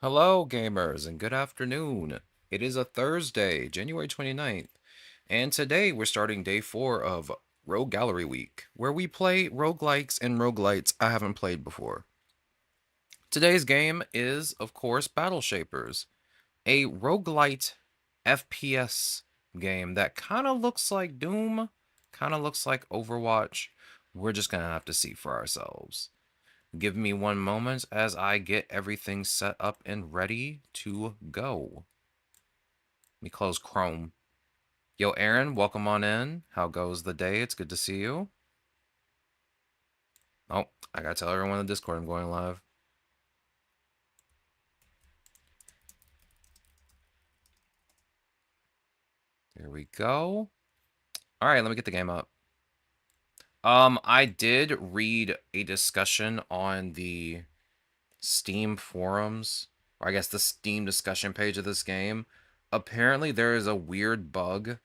Hello, gamers, and good afternoon. It is a Thursday, January 29th, and today we're starting day 4 of Rogue Gallery Week, where we play roguelikes and roguelites I haven't played before. Today's game is, of course, Battle Shapers, a roguelite FPS game that kind of looks like Doom, kind of looks like Overwatch. We're just going to have to see for ourselves. Give me one moment as I get everything set up and ready to go. Let me close Chrome. Yo, Aaron, welcome on in. How goes the day? It's good to see you. Oh, I gotta tell everyone in the Discord I'm going live. There we go. All right, let me get the game up. I did read a discussion on the Steam forums, or I guess the Steam discussion page of this game. Apparently, there is a weird bug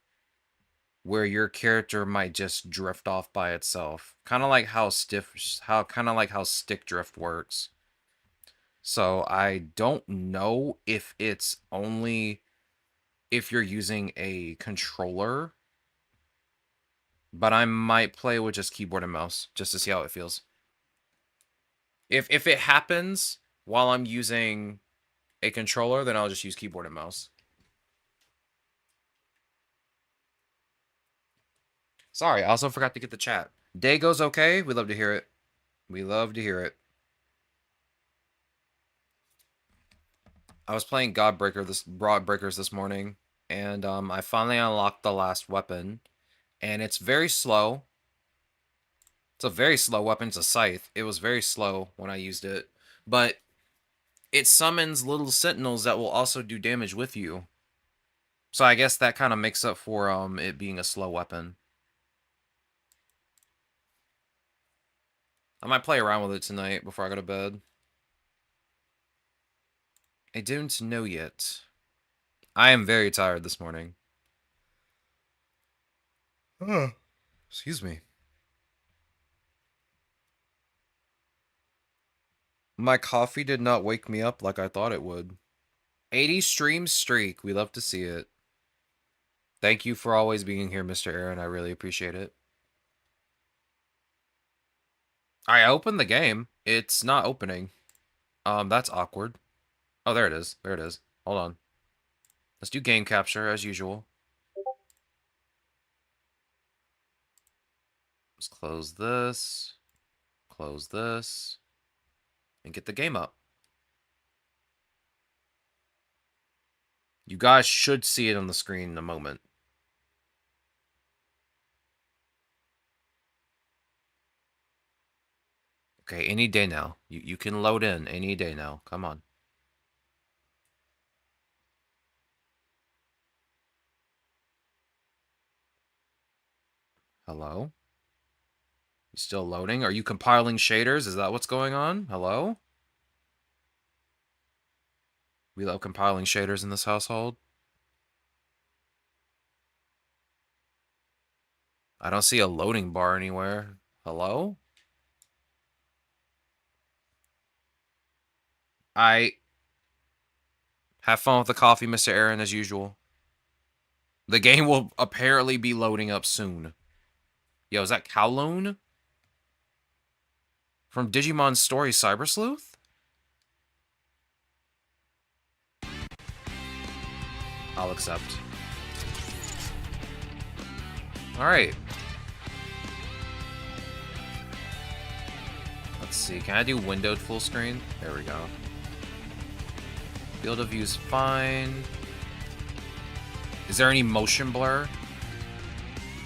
where your character might just drift off by itself, kind of like how stick drift works. So I don't know if it's only if you're using a controller, but I might play with just keyboard and mouse just to see how it feels. If it happens while I'm using a controller, then I'll just use keyboard and mouse. Sorry, I also forgot to get the chat. Day goes okay. We love to hear it. We love to hear it. I was playing Broadbreakers this morning, and I finally unlocked the last weapon, and it's very slow. It's a very slow weapon. It's a scythe. It was very slow when I used it, but it summons little sentinels that will also do damage with you. So I guess that kind of makes up for it being a slow weapon. I might play around with it tonight before I go to bed. I don't know yet. I am very tired this morning. Excuse me. My coffee did not wake me up like I thought it would. 80 stream streak. We love to see it. Thank you for always being here, Mr. Aaron. I really appreciate it. I opened the game. It's not opening. That's awkward. Oh, there it is. There it is. Hold on. Let's do game capture as usual. Let's close this. Close this. And get the game up. You guys should see it on the screen in a moment. Okay, any day now. You can load in any day now. Come on. Hello? You still loading? Are you compiling shaders? Is that what's going on? Hello? We love compiling shaders in this household. I don't see a loading bar anywhere. Hello? I have fun with the coffee, Mr. Aaron, as usual. The game will apparently be loading up soon. Yo, is that Kowloon? From Digimon Story Cyber Sleuth? I'll accept. Alright. Let's see, can I do windowed full screen? There we go. Field of view's fine. Is there any motion blur?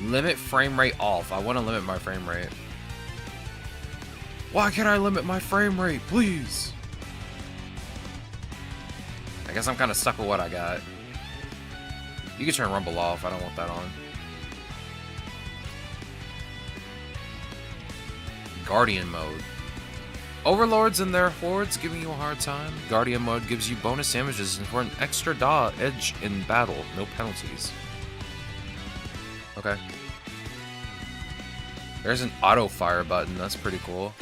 Limit frame rate off. I want to limit my frame rate. Why can't I limit my frame rate, please? I guess I'm kind of stuck with what I got. You can turn Rumble off. I don't want that on. Guardian mode. Overlords and their hordes giving you a hard time. Guardian mode gives you bonus damages and for an extra edge in battle. No penalties. Okay. There's an auto fire button. That's pretty cool.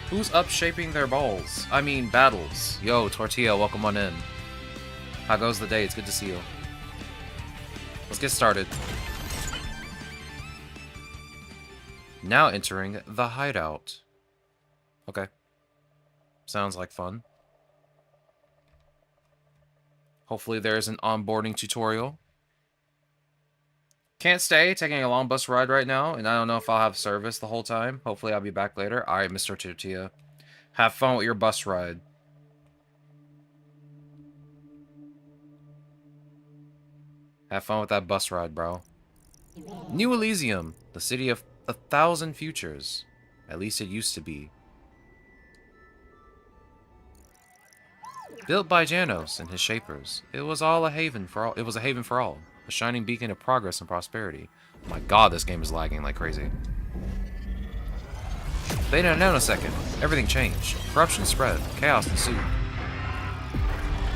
Who's up shaping their balls? I mean, battles. Yo, Tortilla, welcome on in. How goes the day? It's good to see you. Let's get started. Now entering the hideout. Okay. Sounds like fun. Hopefully there's an onboarding tutorial. Can't stay, taking a long bus ride right now, and I don't know if I'll have service the whole time. Hopefully I'll be back later. Alright, Mr. Tortilla. Have fun with your bus ride. Have fun with that bus ride, bro. New Elysium, the city of 1,000 futures. At least it used to be. Built by Janos and his shapers, it was a haven for all. A shining beacon of progress and prosperity. Oh my god, this game is lagging like crazy. But in a nanosecond, everything changed. Corruption spread, chaos ensued.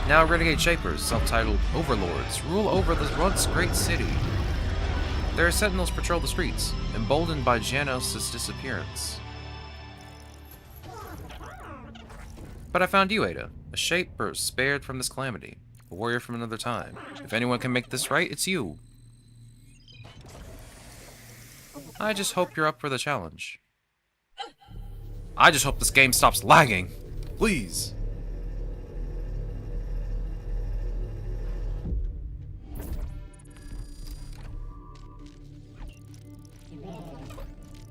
Now renegade shapers, self-titled overlords, rule over the once great city. Their sentinels patrol the streets, emboldened by Janos' disappearance. But I found you, Ada, a shaper spared from this calamity. A warrior from another time. If anyone can make this right, it's you. I just hope you're up for the challenge. I just hope this game stops lagging. Please.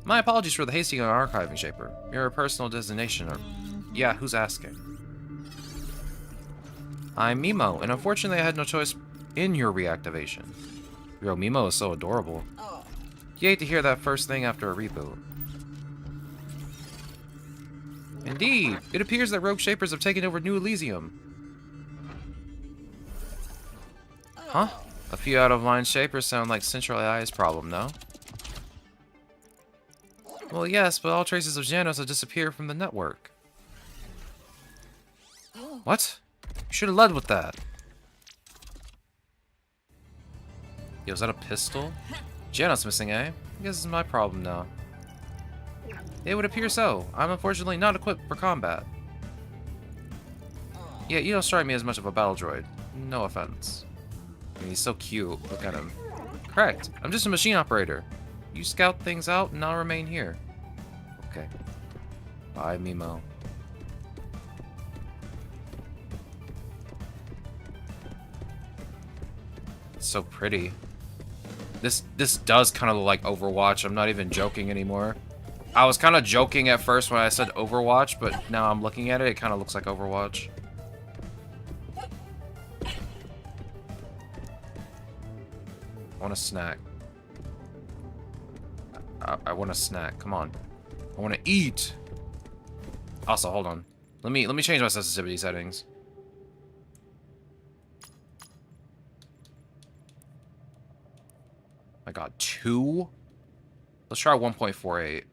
My apologies for the hasty archiving, Shaper. Your personal designation, or... Yeah, who's asking? I'm Mimo, and unfortunately I had no choice in your reactivation. Yo, Mimo is so adorable. You hate to hear that first thing after a reboot. Indeed, it appears that Rogue Shapers have taken over New Elysium. Huh? A few out-of-line Shapers sound like Central AI's problem, no? Well, yes, but all traces of Janos have disappeared from the network. What? You should have led with that. Yo, is that a pistol? Janos missing, eh? I guess it's my problem now. It would appear so. I'm unfortunately not equipped for combat. Yeah, you don't strike me as much of a battle droid. No offense. I mean, he's so cute. Look at him. Correct. I'm just a machine operator. You scout things out, and I'll remain here. Okay. Bye, Mimo. It's so pretty. This does kind of look like Overwatch. I'm not even joking anymore. I was kind of joking at first when I said Overwatch, but now I'm looking at it, it kind of looks like Overwatch. I want a snack. I want a snack. Come on. I want to eat. Also, hold on. Let me change my sensitivity settings. I got 2. Let's try 1.48.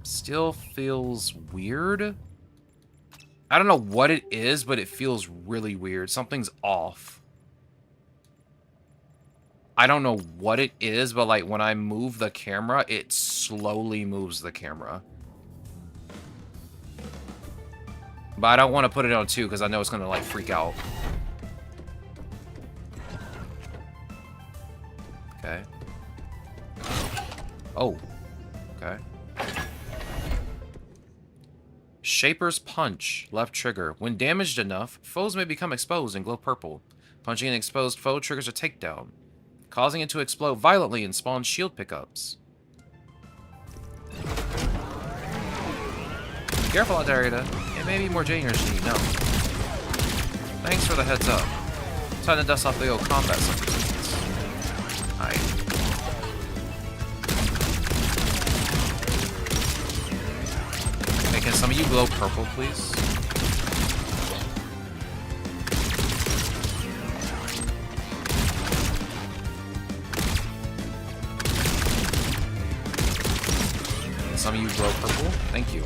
Still feels weird. I don't know what it is, but it feels really weird. Something's off. I don't know what it is, but like when I move the camera, it slowly moves the camera. But I don't want to put it on 2 because I know it's going to like freak out. Okay. Oh. Okay. Shaper's Punch. Left trigger. When damaged enough, foes may become exposed and glow purple. Punching an exposed foe triggers a takedown, causing it to explode violently and spawn shield pickups. Careful out there, Ada. It may be more dangerous than you know. Thanks for the heads up. Time to dust off the old combat resistance. Alright. Hey, can some of you glow purple, please? Can some of you glow purple? Thank you.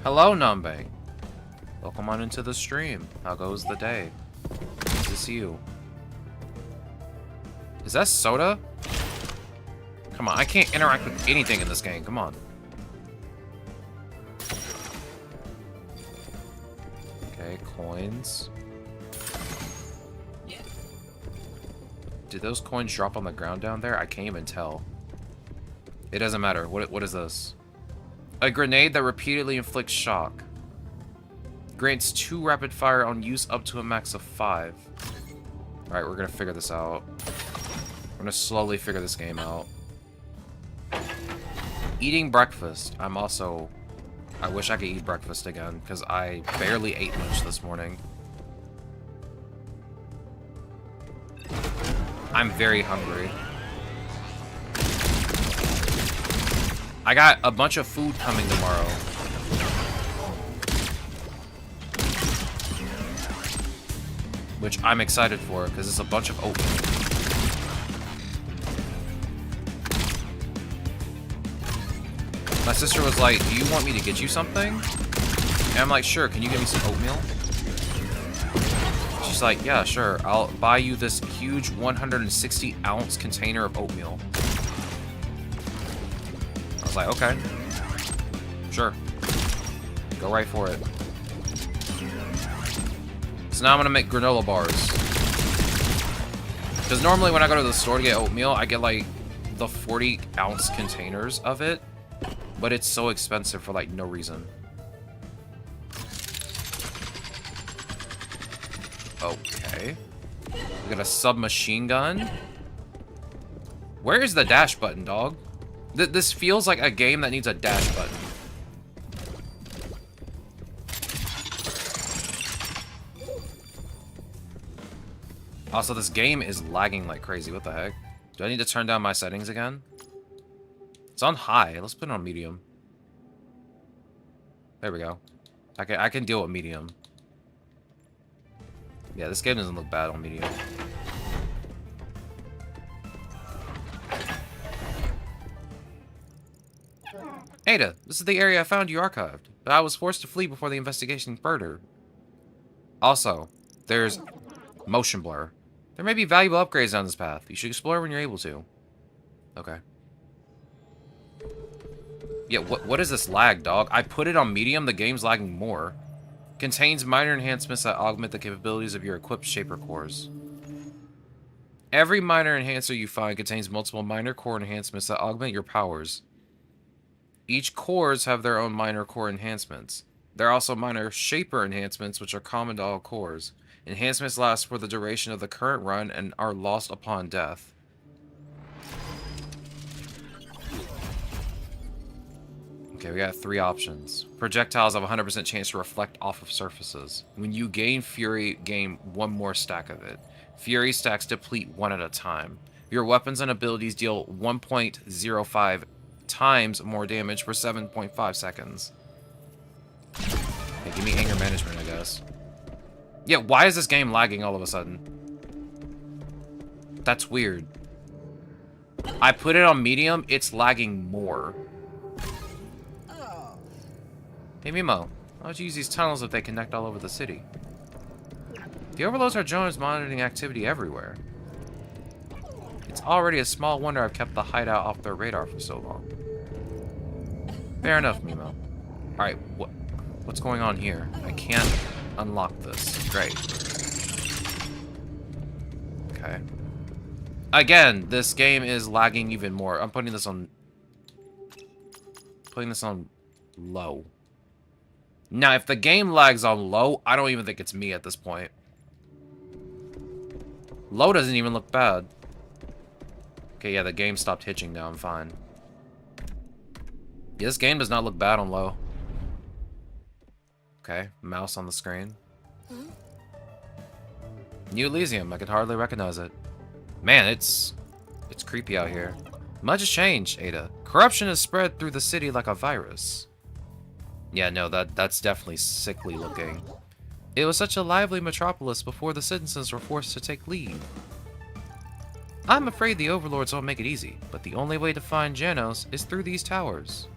Hello, Nambe. Welcome on into the stream. How goes the day? Good to see you. Is that soda? Come on, I can't interact with anything in this game. Come on. Okay, coins. Did those coins drop on the ground down there? I can't even tell. It doesn't matter. What is this? A grenade that repeatedly inflicts shock. Grants 2 rapid fire on use up to a max of 5. Alright, we're gonna figure this out. We're gonna slowly figure this game out. Eating breakfast. I wish I could eat breakfast again, because I barely ate much this morning. I'm very hungry. I got a bunch of food coming tomorrow. Which I'm excited for, because it's a bunch of oatmeal. My sister was like, do you want me to get you something? And I'm like, sure, can you give me some oatmeal? She's like, yeah, sure, I'll buy you this huge 160-ounce container of oatmeal. I was like, okay. Sure. Go right for it. So now I'm gonna make granola bars. Because normally when I go to the store to get oatmeal, I get like the 40-ounce containers of it. But it's so expensive for like no reason. Okay. We got a submachine gun. Where is the dash button, dog? This feels like a game that needs a dash button. Also, this game is lagging like crazy. What the heck? Do I need to turn down my settings again? It's on high. Let's put it on medium. There we go. I can deal with medium. Yeah, this game doesn't look bad on medium. Ada, this is the area I found you archived, but I was forced to flee before the investigation further. Also, there's motion blur. There may be valuable upgrades on this path. You should explore when you're able to. Okay. Yeah, what is this lag, dog? I put it on medium, the game's lagging more. Contains minor enhancements that augment the capabilities of your equipped shaper cores. Every minor enhancer you find contains multiple minor core enhancements that augment your powers. Each cores have their own minor core enhancements. There are also minor shaper enhancements, which are common to all cores. Enhancements last for the duration of the current run and are lost upon death. Okay, we got 3 options. Projectiles have a 100% chance to reflect off of surfaces. When you gain Fury, gain 1 more stack of it. Fury stacks deplete 1 at a time. Your weapons and abilities deal 1.05 times more damage for 7.5 seconds. Okay, give me anger management, I guess. Yeah, why is this game lagging all of a sudden? That's weird. I put it on medium, it's lagging more. Hey Mimo, why don't you use these tunnels if they connect all over the city? The overlords are drones monitoring activity everywhere. It's already a small wonder I've kept the hideout off their radar for so long. Fair enough, Mimo. Alright, what's going on here? I can't unlock this. Great. Okay. Again, this game is lagging even more. I'm putting this on low. Now, if the game lags on low, I don't even think it's me at this point. Low doesn't even look bad. Okay, yeah, the game stopped hitching now. I'm fine. Yeah, this game does not look bad on low. Okay, mouse on the screen. New Elysium. I could hardly recognize it. Man, it's creepy out here. Much has changed, Ada. Corruption has spread through the city like a virus. Yeah, no, that's definitely sickly looking. It was such a lively metropolis before the citizens were forced to take leave. I'm afraid the overlords won't make it easy, but the only way to find Janos is through these towers.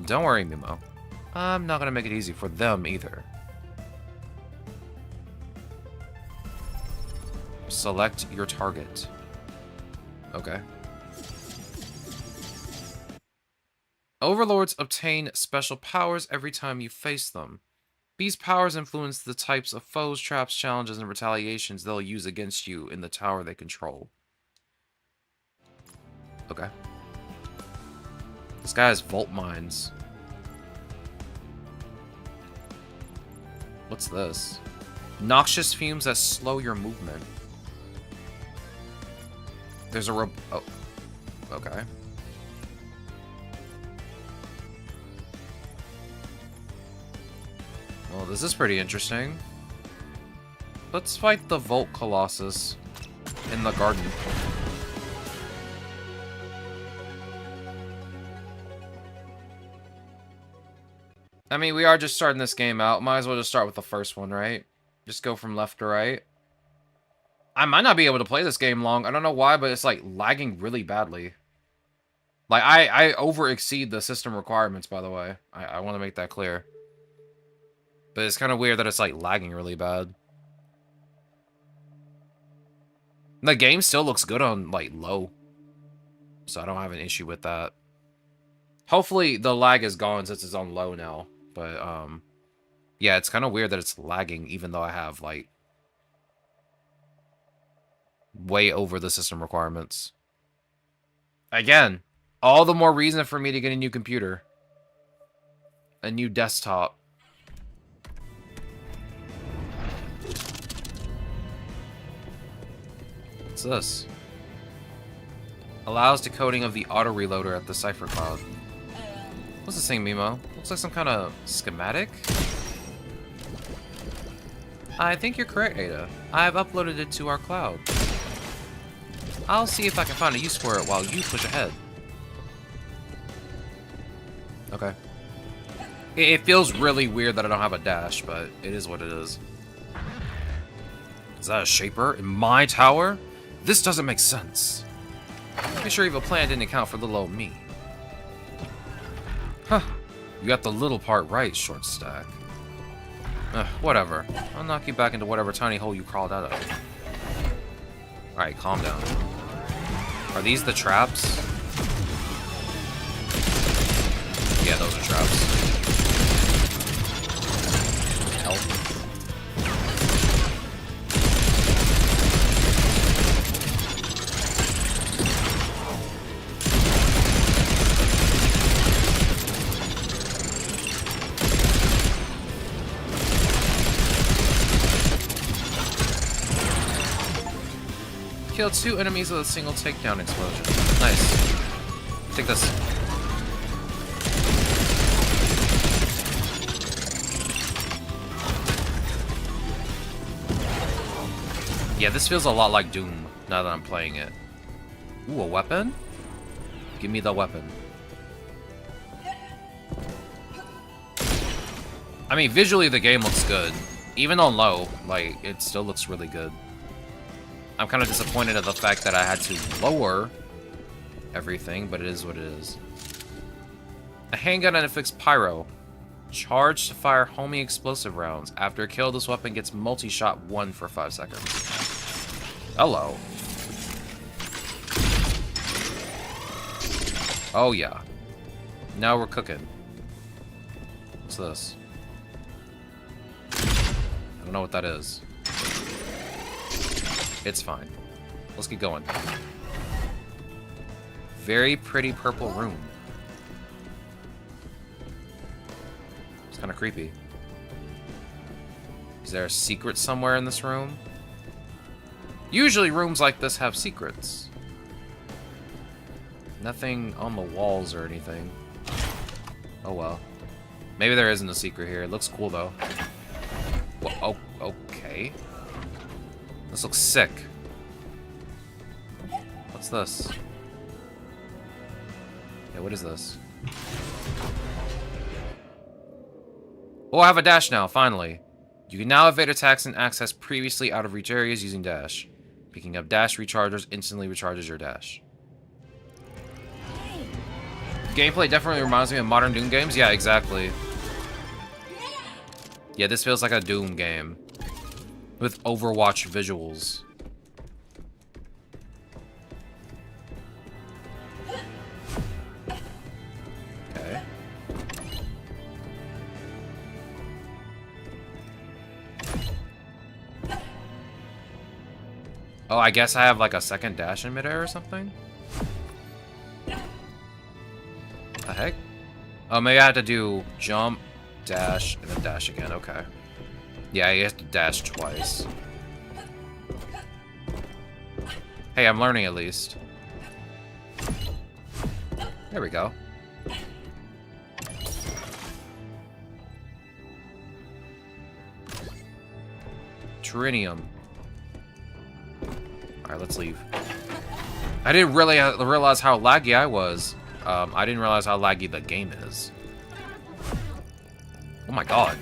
Don't worry, Mimo. I'm not gonna make it easy for them either. Select your target. Okay. Overlords obtain special powers every time you face them. These powers influence the types of foes, traps, challenges, and retaliations they'll use against you in the tower they control. Okay. This guy has Vault Mines. What's this? Noxious fumes that slow your movement. There's a oh. Okay. Well, this is pretty interesting. Let's fight the Volt Colossus in the garden. I mean, we are just starting this game out. Might as well just start with the first one, right? Just go from left to right. I might not be able to play this game long. I don't know why, but it's like lagging really badly. Like, I over-exceed the system requirements, by the way. I want to make that clear. But it's kind of weird that it's like lagging really bad. The game still looks good on like low. So I don't have an issue with that. Hopefully the lag is gone since it's on low now. But yeah, it's kind of weird that it's lagging even though I have like way over the system requirements. Again, all the more reason for me to get a new computer. A new desktop. What's this? Allows decoding of the auto reloader at the Cypher Cloud. What's this thing, Mimo? Looks like some kind of schematic? I think you're correct, Ada. I've uploaded it to our cloud. I'll see if I can find a use for it while you push ahead. Okay. It feels really weird that I don't have a dash, but it is what it is. Is that a Shaper in my tower? This doesn't make sense. Make sure Evil Plan didn't account for little old me. Huh. You got the little part right, Short Stack. Whatever. I'll knock you back into whatever tiny hole you crawled out of. Alright, calm down. Are these the traps? Yeah, those are traps. Help. Kill 2 enemies with a single takedown explosion. Nice. Take this. Yeah, this feels a lot like Doom, now that I'm playing it. Ooh, a weapon? Give me the weapon. I mean, visually the game looks good. Even on low, like, it still looks really good. I'm kind of disappointed at the fact that I had to lower everything, but it is what it is. A handgun and a fixed pyro. Charged to fire homing explosive rounds. After a kill, this weapon gets multi-shot 1 for 5 seconds. Hello. Oh yeah. Now we're cooking. What's this? I don't know what that is. It's fine. Let's keep going. Very pretty purple room. It's kind of creepy. Is there a secret somewhere in this room? Usually rooms like this have secrets. Nothing on the walls or anything. Oh well. Maybe there isn't a secret here. It looks cool though. Well, oh, okay. This looks sick. What's this? Yeah, what is this? Oh, I have a dash now, finally. You can now evade attacks and access previously out of reach areas using dash. Picking up dash rechargers instantly recharges your dash. Gameplay definitely reminds me of modern Doom games. Yeah, exactly. Yeah, this feels like a Doom game. With Overwatch visuals. Okay. Oh, I guess I have like a second dash in midair or something? What the heck? Oh, maybe I have to do jump, dash, and then dash again. Okay. Yeah, you have to dash twice. Hey, I'm learning at least. There we go. Trinium. Alright, let's leave. I didn't really realize how laggy I was. I didn't realize how laggy the game is. Oh my god.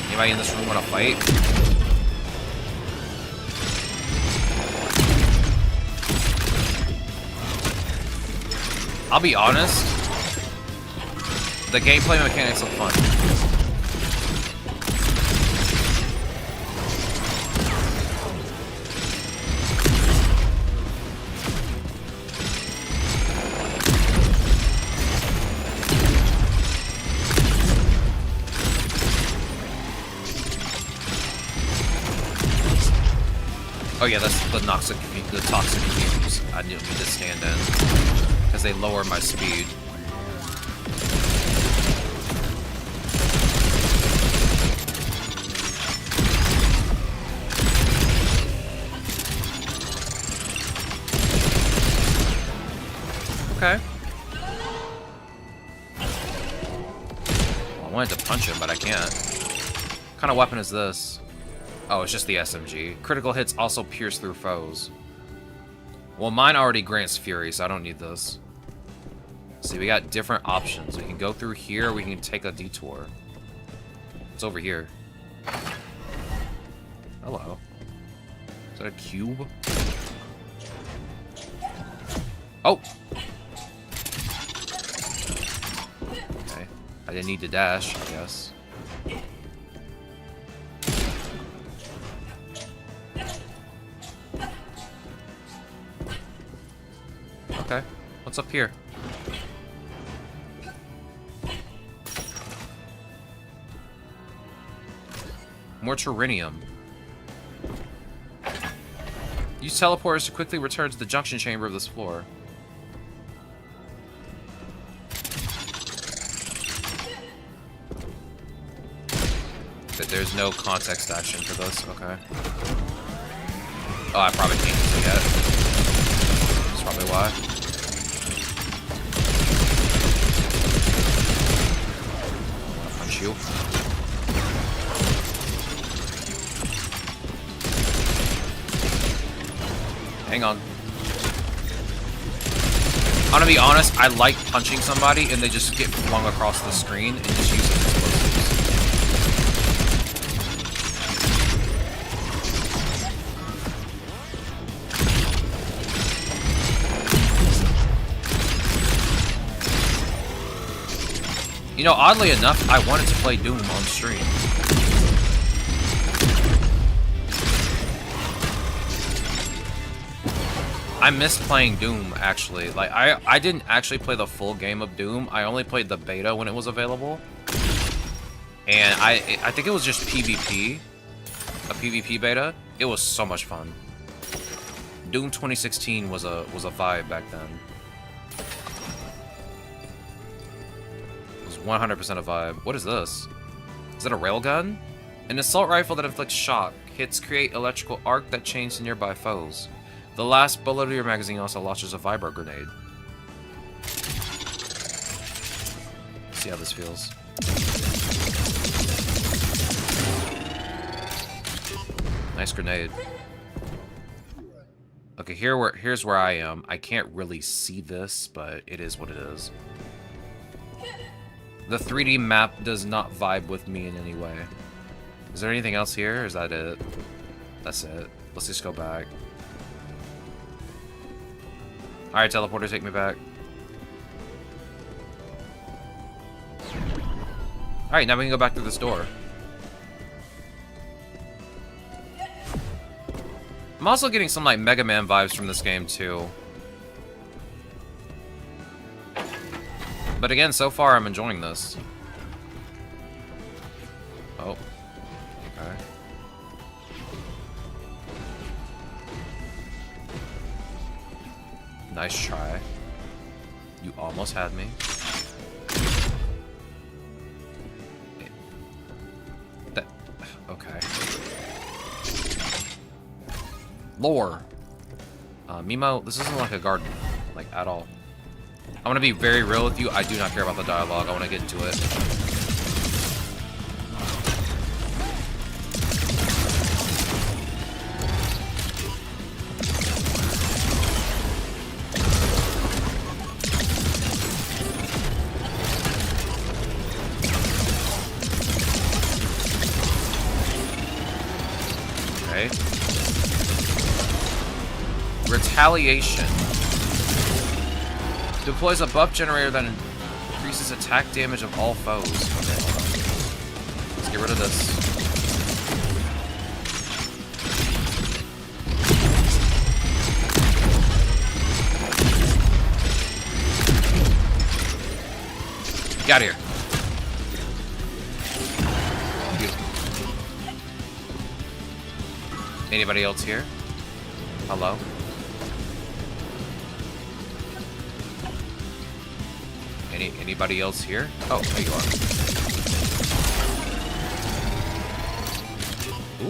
Anybody in this room want to fight? I'll be honest. The gameplay mechanics look fun. Oh yeah, that's the toxic fumes I need to stand in, because they lower my speed. Okay. Well, I wanted to punch him, but I can't. What kind of weapon is this? Oh, it's just the SMG. Critical hits also pierce through foes. Well, mine already grants Fury, so I don't need this. See, we got different options. We can go through here, or we can take a detour. It's over here. Hello. Is that a cube? Oh! Okay. I didn't need to dash, I guess. Okay. What's up here? More Trinium. Use teleporters to quickly return to the junction chamber of this floor. There's no context action for this, okay. Oh, I probably can't use it yet. That's probably why. I'll punch you. Hang on. I'm gonna be honest, I like punching somebody and they just get flung across the screen and just use it as explosives. You know, oddly enough, I wanted to play Doom on stream. I miss playing Doom, actually. Like, I didn't actually play the full game of Doom. I only played the beta when it was available. And I think it was just PvP. A PvP beta. It was so much fun. Doom 2016 was a vibe back then. It was 100% a vibe. What is this? Is that a railgun? An assault rifle that inflicts shock. Hits create electrical arc that chains to nearby foes. The last bullet of your magazine also launches a vibro grenade. Let's see how this feels. Nice grenade. Okay, here's where I am. I can't really see this, but it is what it is. The 3D map does not vibe with me in any way. Is there anything else here, or is that it? That's it. Let's just go back. Alright, teleporter, take me back. Alright, now we can go back through this door. I'm also getting some, like, Mega Man vibes from this game, too. But again, so far, I'm enjoying this. Oh. Okay. Nice try. You almost had me. Okay. Lore. Mimo, this isn't like a garden. Like, at all. I'm gonna be very real with you. I do not care about the dialogue. I want to get into it. Okay. Retaliation. Deploys a buff generator that increases attack damage of all foes. Okay, hold on. Let's get rid of this. Get out of here. Anybody else here? Hello? Anybody else here? Oh, there you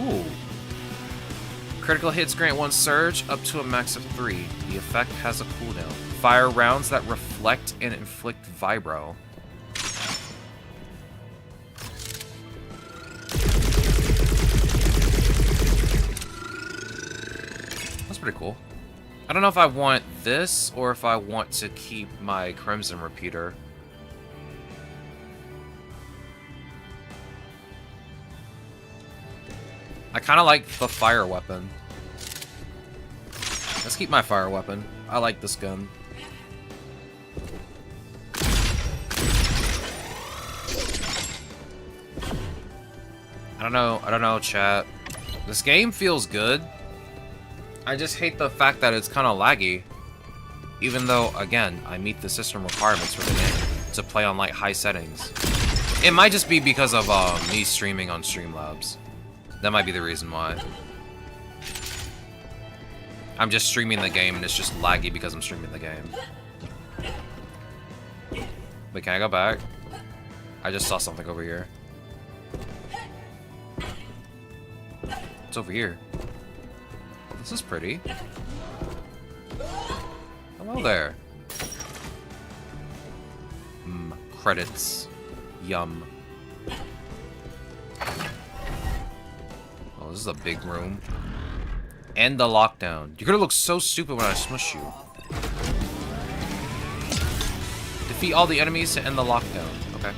are. Ooh. Critical hits grant 1 surge up to a max of 3. The effect has a cooldown. Fire rounds that reflect and inflict vibro. That's pretty cool. I don't know if I want this or if I want to keep my Crimson Repeater. I kind of like the fire weapon. Let's keep my fire weapon. I like this gun. I don't know, chat. This game feels good. I just hate the fact that it's kind of laggy. Even though, again, I meet the system requirements for the game to play on, like, high settings. It might just be because of me streaming on Streamlabs. That might be the reason why. I'm just streaming the game and it's just laggy because I'm streaming the game. Wait, can I go back? I just saw something over here. It's over here. This is pretty. Hello there. Credits. Yum. Oh, this is a big room. End the lockdown. You're gonna look so stupid when I smush you. Defeat all the enemies to end the lockdown. Okay.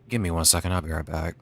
Give me 1 second, I'll be right back.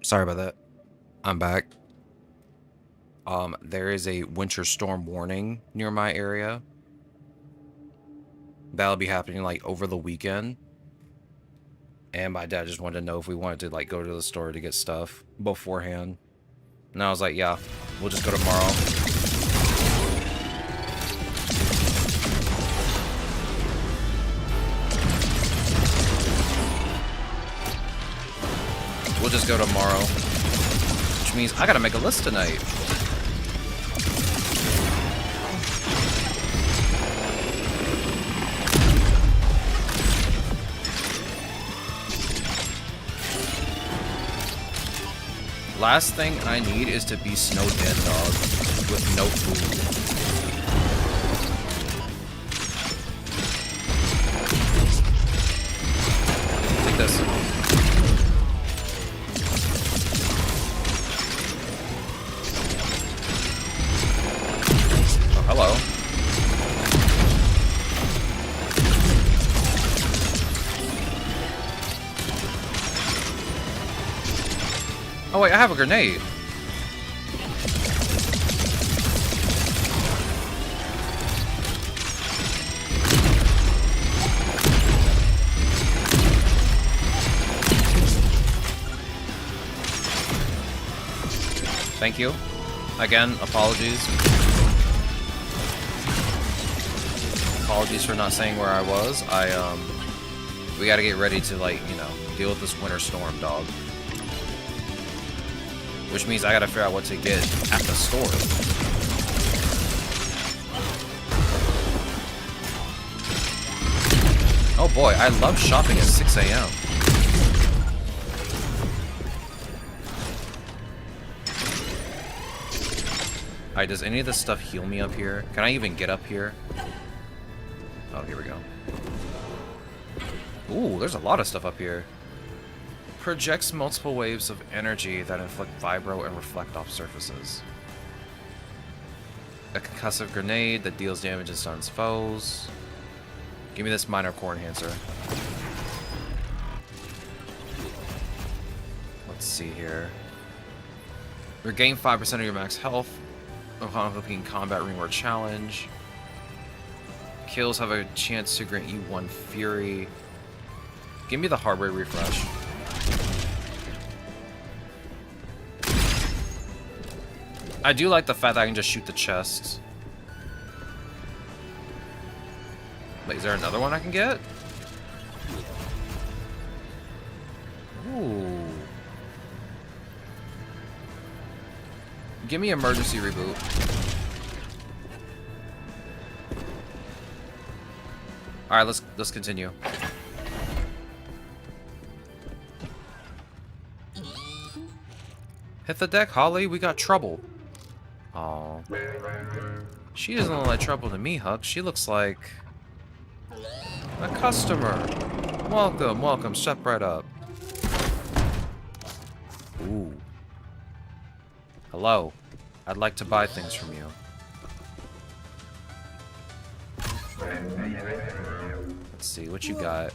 Sorry about that. I'm back. There is a winter storm warning near my area. That'll be happening like over the weekend. And my dad just wanted to know if we wanted to like go to the store to get stuff beforehand. And I was like, yeah, we'll just go tomorrow. We'll just go tomorrow. Which means I gotta make a list tonight. Last thing I need is to be snowed in, dog, with no food. Take this. Oh, hello. Oh wait, I have a grenade. Thank you. Again, apologies. Apologies for not saying where I was. We gotta get ready to, like, you know, deal with this winter storm, dog. Which means I gotta figure out what to get at the store. Oh boy, I love shopping at 6 a.m. Alright, does any of this stuff heal me up here? Can I even get up here? Oh, here we go. Ooh, there's a lot of stuff up here. Projects multiple waves of energy that inflict vibro and reflect off surfaces. A concussive grenade that deals damage and stuns foes. Give me this minor core enhancer. Let's see here. Regain 5% of your max health upon completing combat ring or challenge. Kills have a chance to grant you 1 fury. Give me the heart rate refresh. I do like the fact that I can just shoot the chest. Wait, is there another one I can get? Ooh. Give me emergency reboot. Alright, let's continue. Hit the deck, Holly. We got trouble. Oh, she doesn't look like trouble to me, Huck. She looks like a customer. Welcome, welcome. Step right up. Ooh. Hello. I'd like to buy things from you. Let's see what you got.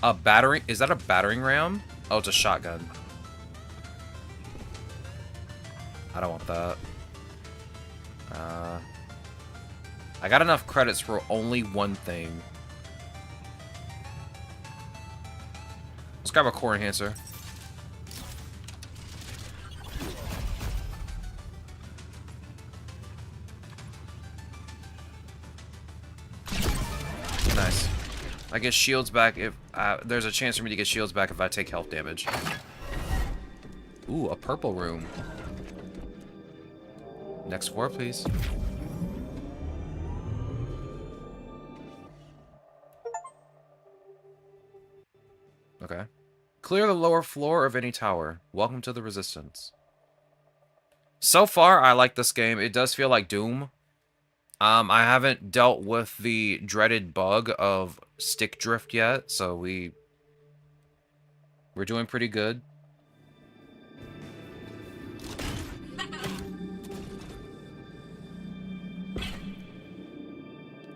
A battering? Is that a battering ram? Oh, it's a shotgun. I don't want that. I got enough credits for only one thing. Let's grab a core enhancer. Nice. I get shields back if... there's a chance for me to get shields back if I take health damage. Ooh, a purple room. Next floor, please. Okay. Clear the lower floor of any tower. Welcome to the Resistance. So far, I like this game. It does feel like Doom. I haven't dealt with the dreaded bug of stick drift yet, so we're doing pretty good.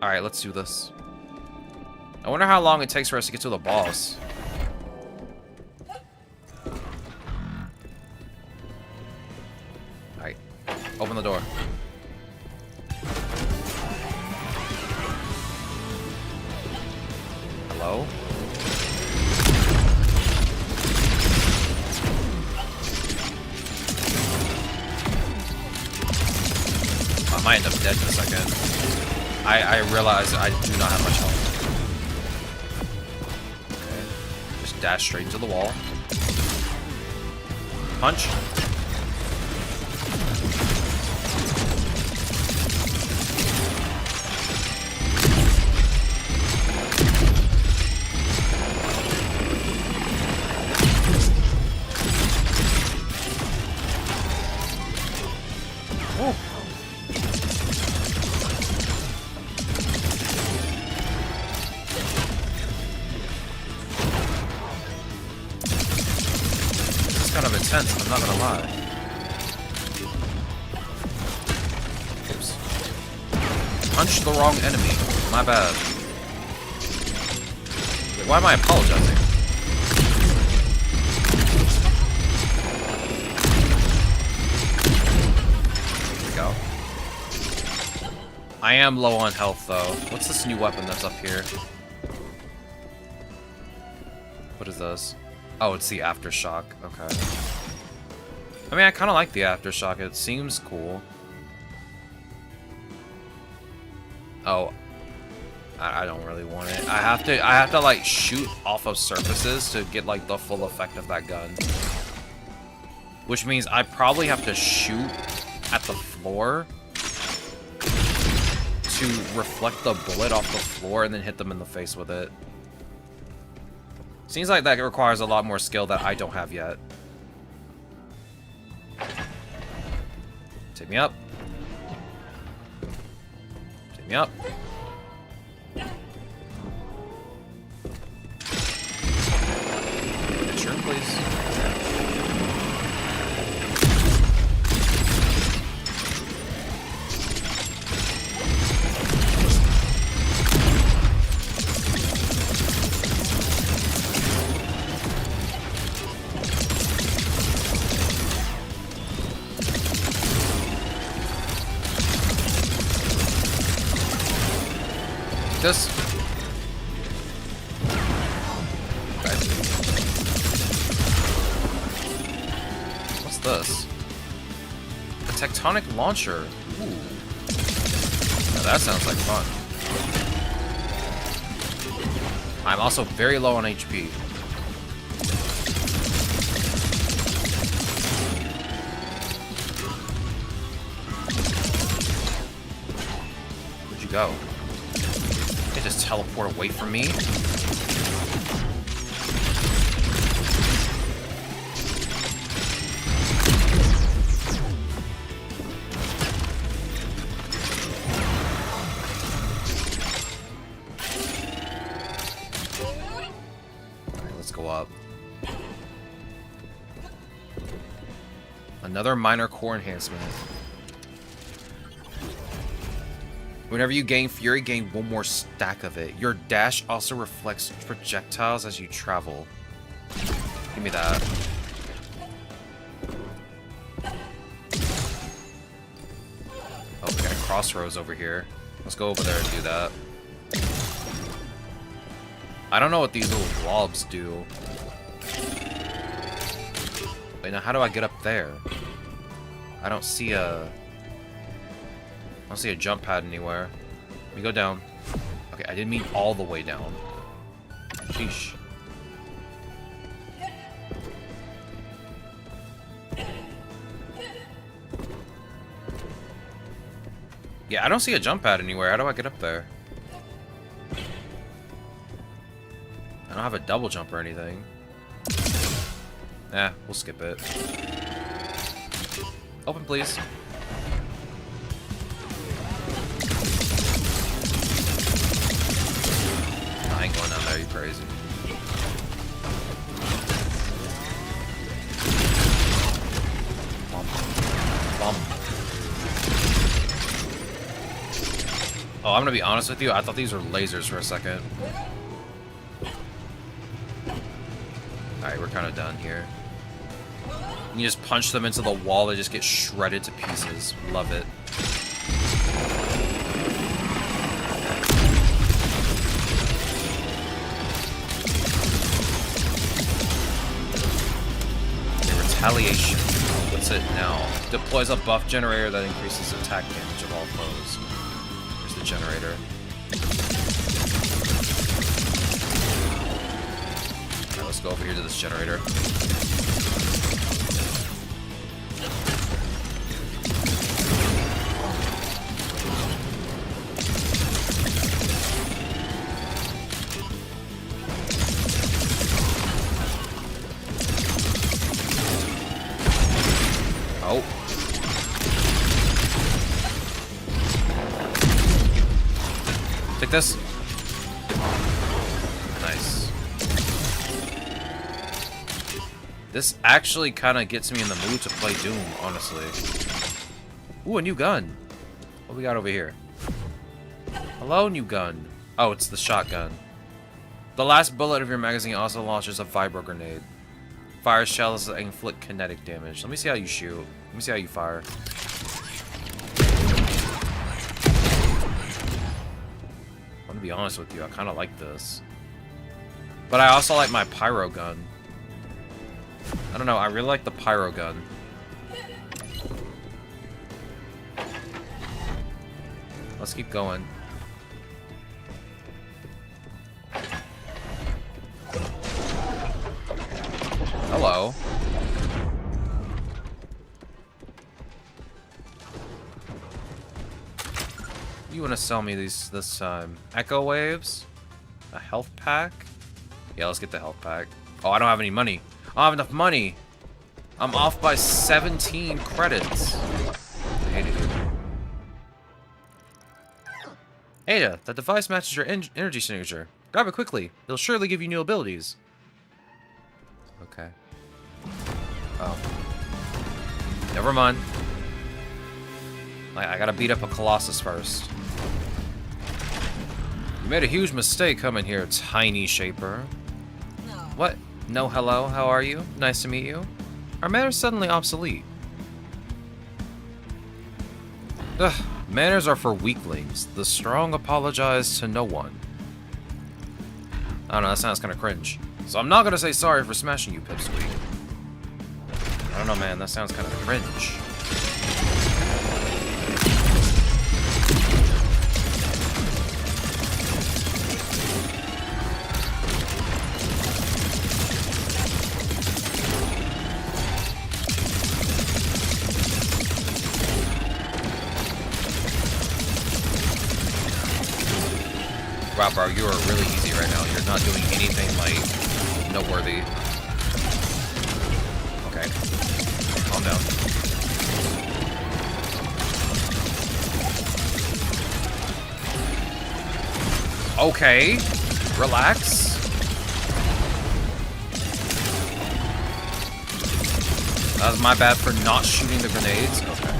Alright, let's do this. I wonder how long it takes for us to get to the boss. Alright. Open the door. Hello? I might end up dead in a second. I realize I do not have much health. Okay. Just dash straight into the wall. Punch. Oh. Kind of intense, I'm not gonna lie. Oops. Punched the wrong enemy. My bad. Wait, why am I apologizing? There we go. I am low on health though. What's this new weapon that's up here? What is this? Oh, it's the Aftershock. Okay. I mean, I kind of like the Aftershock. It seems cool. Oh, I don't really want it. I have to like shoot off of surfaces to get like the full effect of that gun. Which means I probably have to shoot at the floor to reflect the bullet off the floor and then hit them in the face with it. Seems like that requires a lot more skill that I don't have yet. Take me up. Take me up. Sure, please. This. Okay. What's this? A tectonic launcher. Ooh. Now that sounds like fun. I'm also very low on HP. Where'd you go? They just teleport away from me. Alright, let's go up. Another minor core enhancement. Whenever you gain Fury, gain one more stack of it. Your dash also reflects projectiles as you travel. Give me that. Oh, we got a crossroads over here. Let's go over there and do that. I don't know what these little blobs do. Wait, now how do I get up there? I don't see a jump pad anywhere. Let me go down. Okay, I didn't mean all the way down. Sheesh. Yeah, I don't see a jump pad anywhere. How do I get up there? I don't have a double jump or anything. Nah, we'll skip it. Open, please. I ain't going down there, you crazy. Bump. Bump. Oh, I'm gonna be honest with you, I thought these were lasers for a second. Alright, we're kind of done here. You just punch them into the wall, they just get shredded to pieces. Love it. Retaliation. What's it now? Deploys a buff generator that increases attack damage of all foes. Here's the generator. Alright, let's go over here to this generator. Oh. Take this. Nice. This actually kind of gets me in the mood to play Doom, honestly. Ooh, a new gun. What we got over here? Hello, new gun. Oh, it's the shotgun. The last bullet of your magazine also launches a vibro grenade. Fire shells that inflict kinetic damage. Let me see how you shoot. Let me see how you fire. I'm gonna be honest with you, I kind of like this. But I also like my pyro gun. I don't know, I really like the pyro gun. let's keep going. Hello. You want to sell me this echo waves? A health pack? Yeah, let's get the health pack. Oh, I don't have any money. I don't have enough money. I'm off by 17 credits. I hate it here. Ada, that device matches your energy signature. Grab it quickly. It'll surely give you new abilities. Okay. Oh. Never mind. I gotta beat up a Colossus first. You made a huge mistake coming here, tiny shaper. No. What? No hello, how are you? Nice to meet you. Are manners suddenly obsolete? Ugh, manners are for weaklings. The strong apologize to no one. I don't know, that sounds kind of cringe. So I'm not gonna say sorry for smashing you, Pipsqueak. I don't know, man, that sounds kind of cringe. Wow, bro, you are really easy right now. You're not doing anything, like, noteworthy. Okay. Calm down. Okay. Relax. That was my bad for not shooting the grenades. Okay.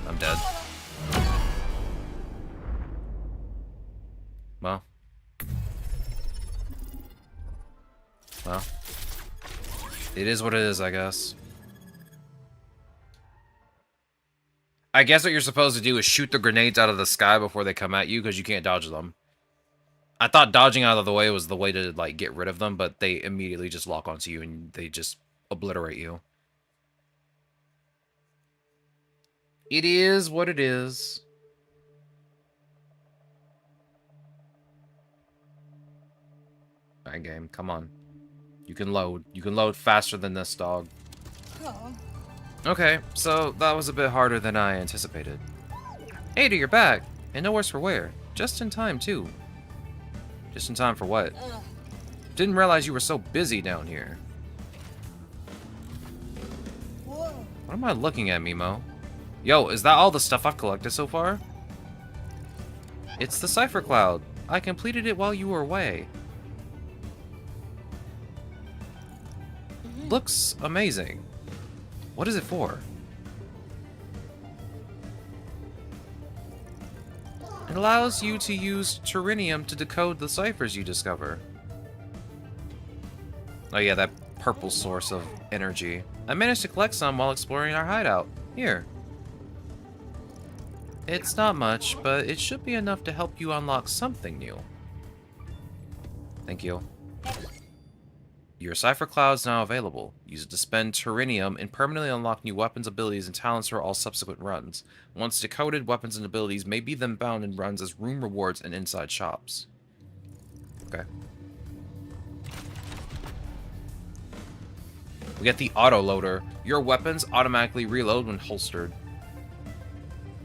I'm dead. Well. It is what it is, I guess. I guess what you're supposed to do is shoot the grenades out of the sky before they come at you, because you can't dodge them. I thought dodging out of the way was the way to, like, get rid of them, but they immediately just lock onto you and they just obliterate you. It is what it is. Alright, game, come on. You can load. You can load faster than this, dog. Oh. Okay, so that was a bit harder than I anticipated. Ada, you're back! And no worse for wear. Just in time, too. Just in time for what? Didn't realize you were so busy down here. Whoa. What am I looking at, Mimo? Yo, is that all the stuff I've collected so far? It's the Cipher Cloud. I completed it while you were away. Looks amazing. What is it for? It allows you to use Turinium to decode the ciphers you discover. Oh yeah, that purple source of energy. I managed to collect some while exploring our hideout. Here. It's not much, but it should be enough to help you unlock something new. Thank you. Your Cipher Cloud's now available. Use it to spend Turinium and permanently unlock new weapons, abilities, and talents for all subsequent runs. Once decoded, weapons and abilities may be then bound in runs as room rewards and inside shops. Okay. We get the auto loader. Your weapons automatically reload when holstered.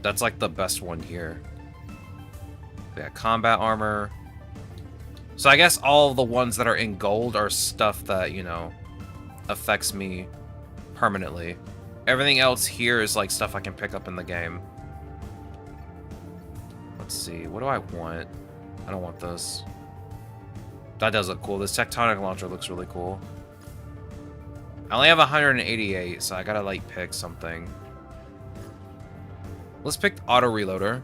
That's like the best one here. We got combat armor. So I guess all the ones that are in gold are stuff that, you know, affects me permanently. Everything else here is like stuff I can pick up in the game. Let's see, what do I want? I don't want this. That does look cool. This tectonic launcher looks really cool. I only have 188, so I gotta like pick something. Let's pick auto reloader.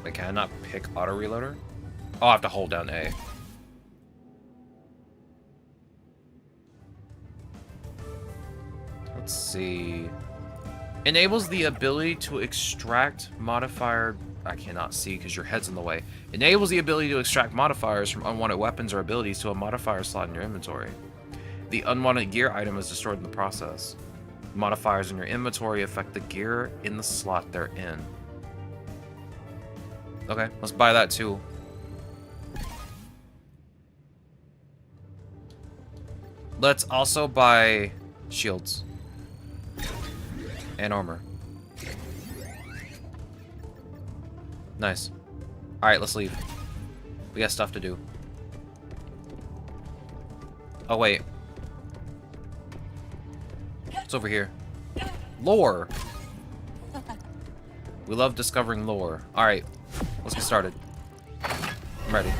Wait, can I not pick auto reloader? Oh, I have to hold down A. Let's see. Enables the ability to extract modifier... I cannot see because your head's in the way. Enables the ability to extract modifiers from unwanted weapons or abilities to a modifier slot in your inventory. The unwanted gear item is destroyed in the process. Modifiers in your inventory affect the gear in the slot they're in. Okay, let's buy that too. Let's also buy shields. And armor. Nice. Alright, let's leave. We got stuff to do. Oh, wait. It's over here. Lore! We love discovering lore. Alright, let's get started. I'm ready.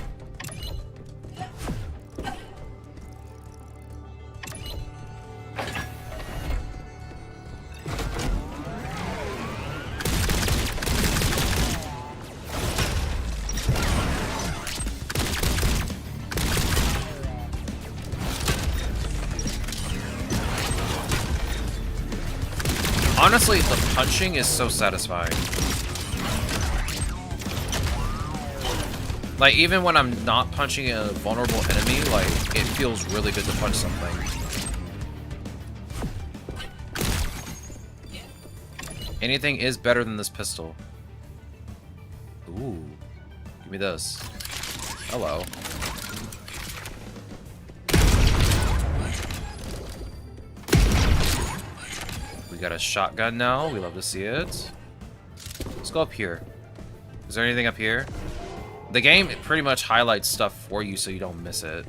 Honestly, the punching is so satisfying. Like, even when I'm not punching a vulnerable enemy, like, it feels really good to punch something. Anything is better than this pistol. Ooh. Give me this. Hello. We got a shotgun now. We love to see it. Let's go up here. Is there anything up here? The game pretty much highlights stuff for you so you don't miss it.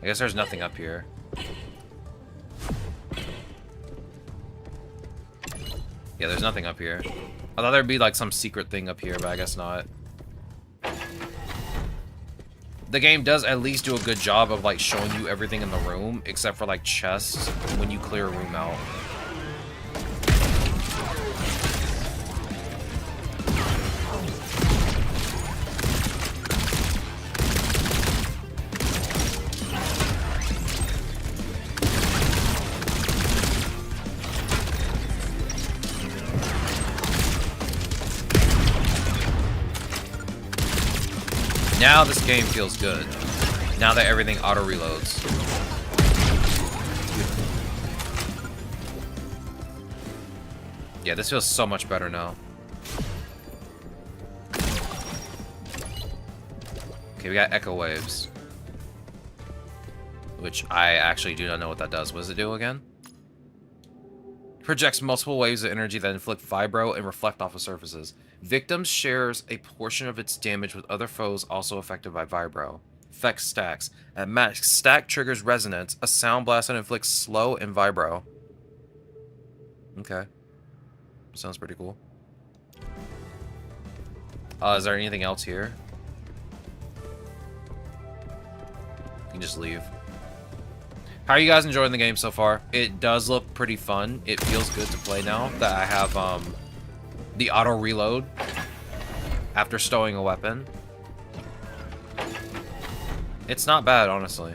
I guess there's nothing up here. Yeah, there's nothing up here. I thought there'd be like some secret thing up here, but I guess not. The game does at least do a good job of like showing you everything in the room, except for like chests when you clear a room out. Now this game feels good. Now that everything auto-reloads. Yeah, this feels so much better now. Okay, we got Echo Waves. Which I actually do not know what that does. What does it do again? Projects multiple waves of energy that inflict vibro and reflect off of surfaces. Victims shares a portion of its damage with other foes also affected by vibro. Effect stacks. A max stack triggers resonance, a sound blast that inflicts slow and vibro. Okay. Sounds pretty cool. Is there anything else here? You can just leave. How are you guys enjoying the game so far? It does look pretty fun. It feels good to play now that I have the auto reload after stowing a weapon. It's not bad, honestly.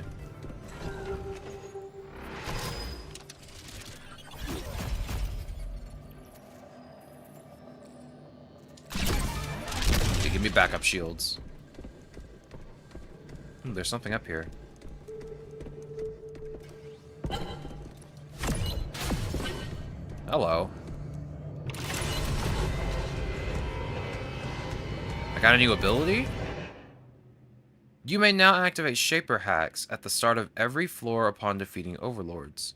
Okay, give me backup shields. There's something up here. Hello. I got a new ability? You may now activate Shaper Hacks at the start of every floor upon defeating overlords.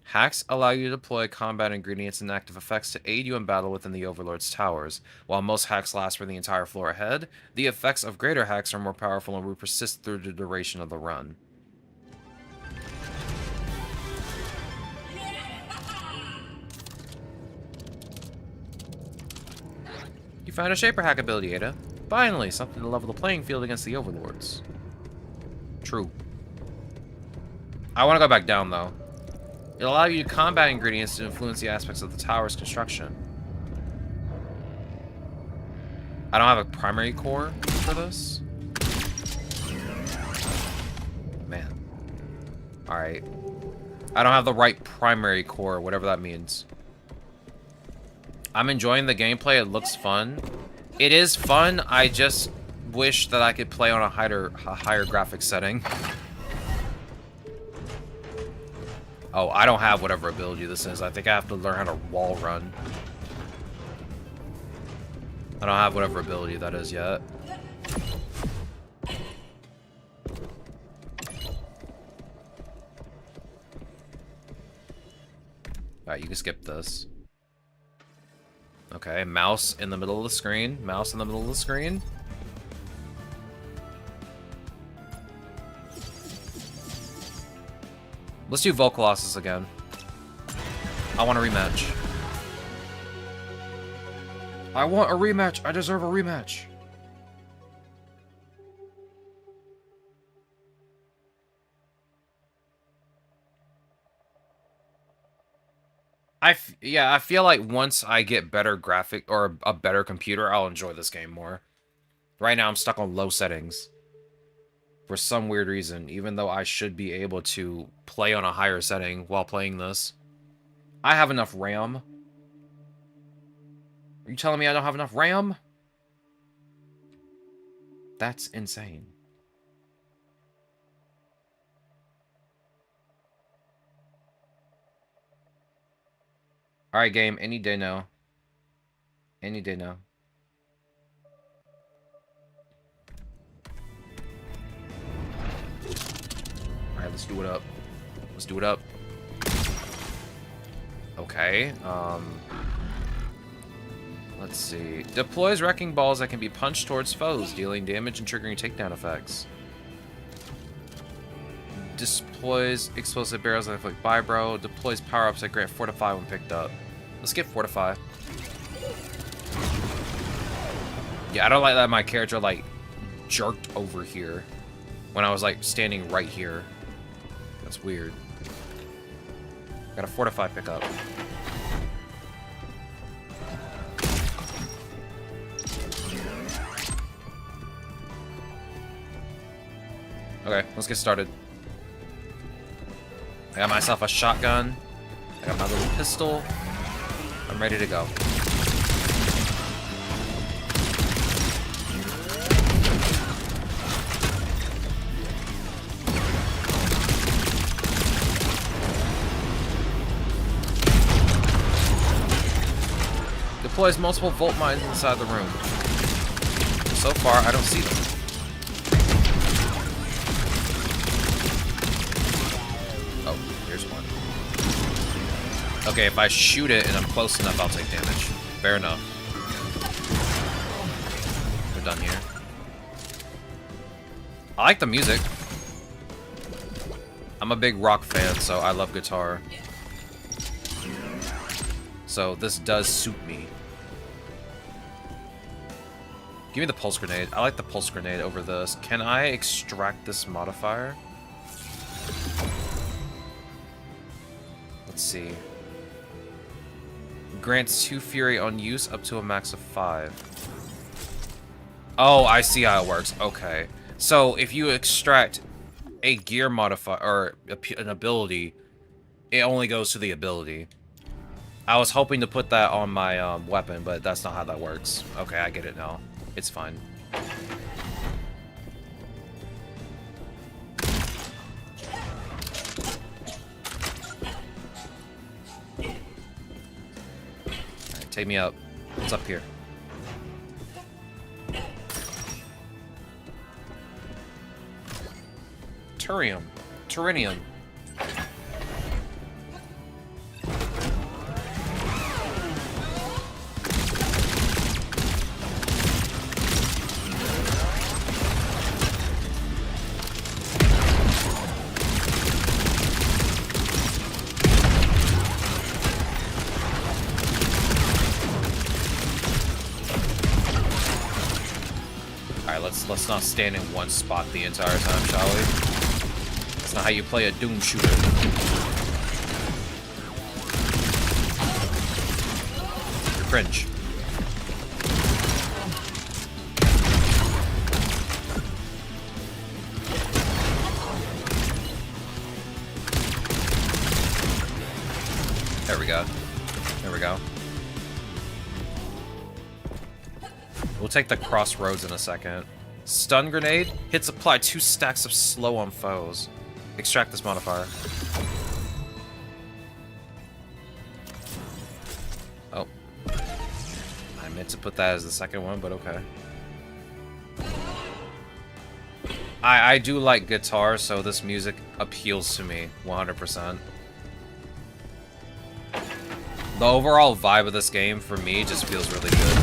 Hacks allow you to deploy combat ingredients and active effects to aid you in battle within the overlord's towers. While most hacks last for the entire floor ahead, the effects of greater hacks are more powerful and will persist through the duration of the run. You found a Shaper Hack ability, Ada. Finally, something to level the playing field against the overlords. True. I want to go back down, though. It'll allow you to combat ingredients to influence the aspects of the tower's construction. I don't have a primary core for this. Man. Alright. I don't have the right primary core, whatever that means. I'm enjoying the gameplay. It looks fun. It is fun. I just wish that I could play on a higher graphics setting. Oh, I don't have whatever ability this is. I think I have to learn how to wall run. I don't have whatever ability that is yet. Alright, you can skip this. Okay, mouse in the middle of the screen. Mouse in the middle of the screen. Let's do Volcolossus again. I want a rematch. I want a rematch. I deserve a rematch. I feel like once I get better graphic or a better computer, I'll enjoy this game more. Right now, I'm stuck on low settings. For some weird reason, even though I should be able to play on a higher setting while playing this. I have enough RAM. Are you telling me I don't have enough RAM? That's insane. Alright, game. Any day now. Any day now. Alright, let's do it up. Let's do it up. Okay, let's see. Deploys wrecking balls that can be punched towards foes, dealing damage and triggering takedown effects. Deploys explosive barrels that inflict vibro. Deploys power-ups that grant Fortify when picked up. Let's get Fortify. Yeah, I don't like that my character, like, jerked over here when I was, like, standing right here. That's weird. Got a Fortify pickup. Okay, let's get started. I got myself a shotgun. I got my little pistol. I'm ready to go. Deploys multiple volt mines inside the room. So far, I don't see them. Oh, here's one. Okay, if I shoot it and I'm close enough, I'll take damage. Fair enough. We're done here. I like the music. I'm a big rock fan, so I love guitar. So this does suit me. Give me the pulse grenade. I like the pulse grenade over this. Can I extract this modifier? Let's see. Grants 2 fury on use up to a max of 5. Oh, I see how it works. Okay. So if you extract a gear modifier or an ability, it only goes to the ability. I was hoping to put that on my weapon, but that's not how that works. Okay, I get it now. It's fine. Alright, take me up. What's up here? Turium. Turinium. Let's not stand in one spot the entire time, shall we? That's not how you play a Doom shooter. You're cringe. There we go. There we go. take the crossroads in a second. Stun grenade. Hits apply 2 stacks of slow on foes. Extract this modifier. Oh. I meant to put that as the second one, but okay. I do like guitar, so this music appeals to me 100%. The overall vibe of this game, for me, just feels really good.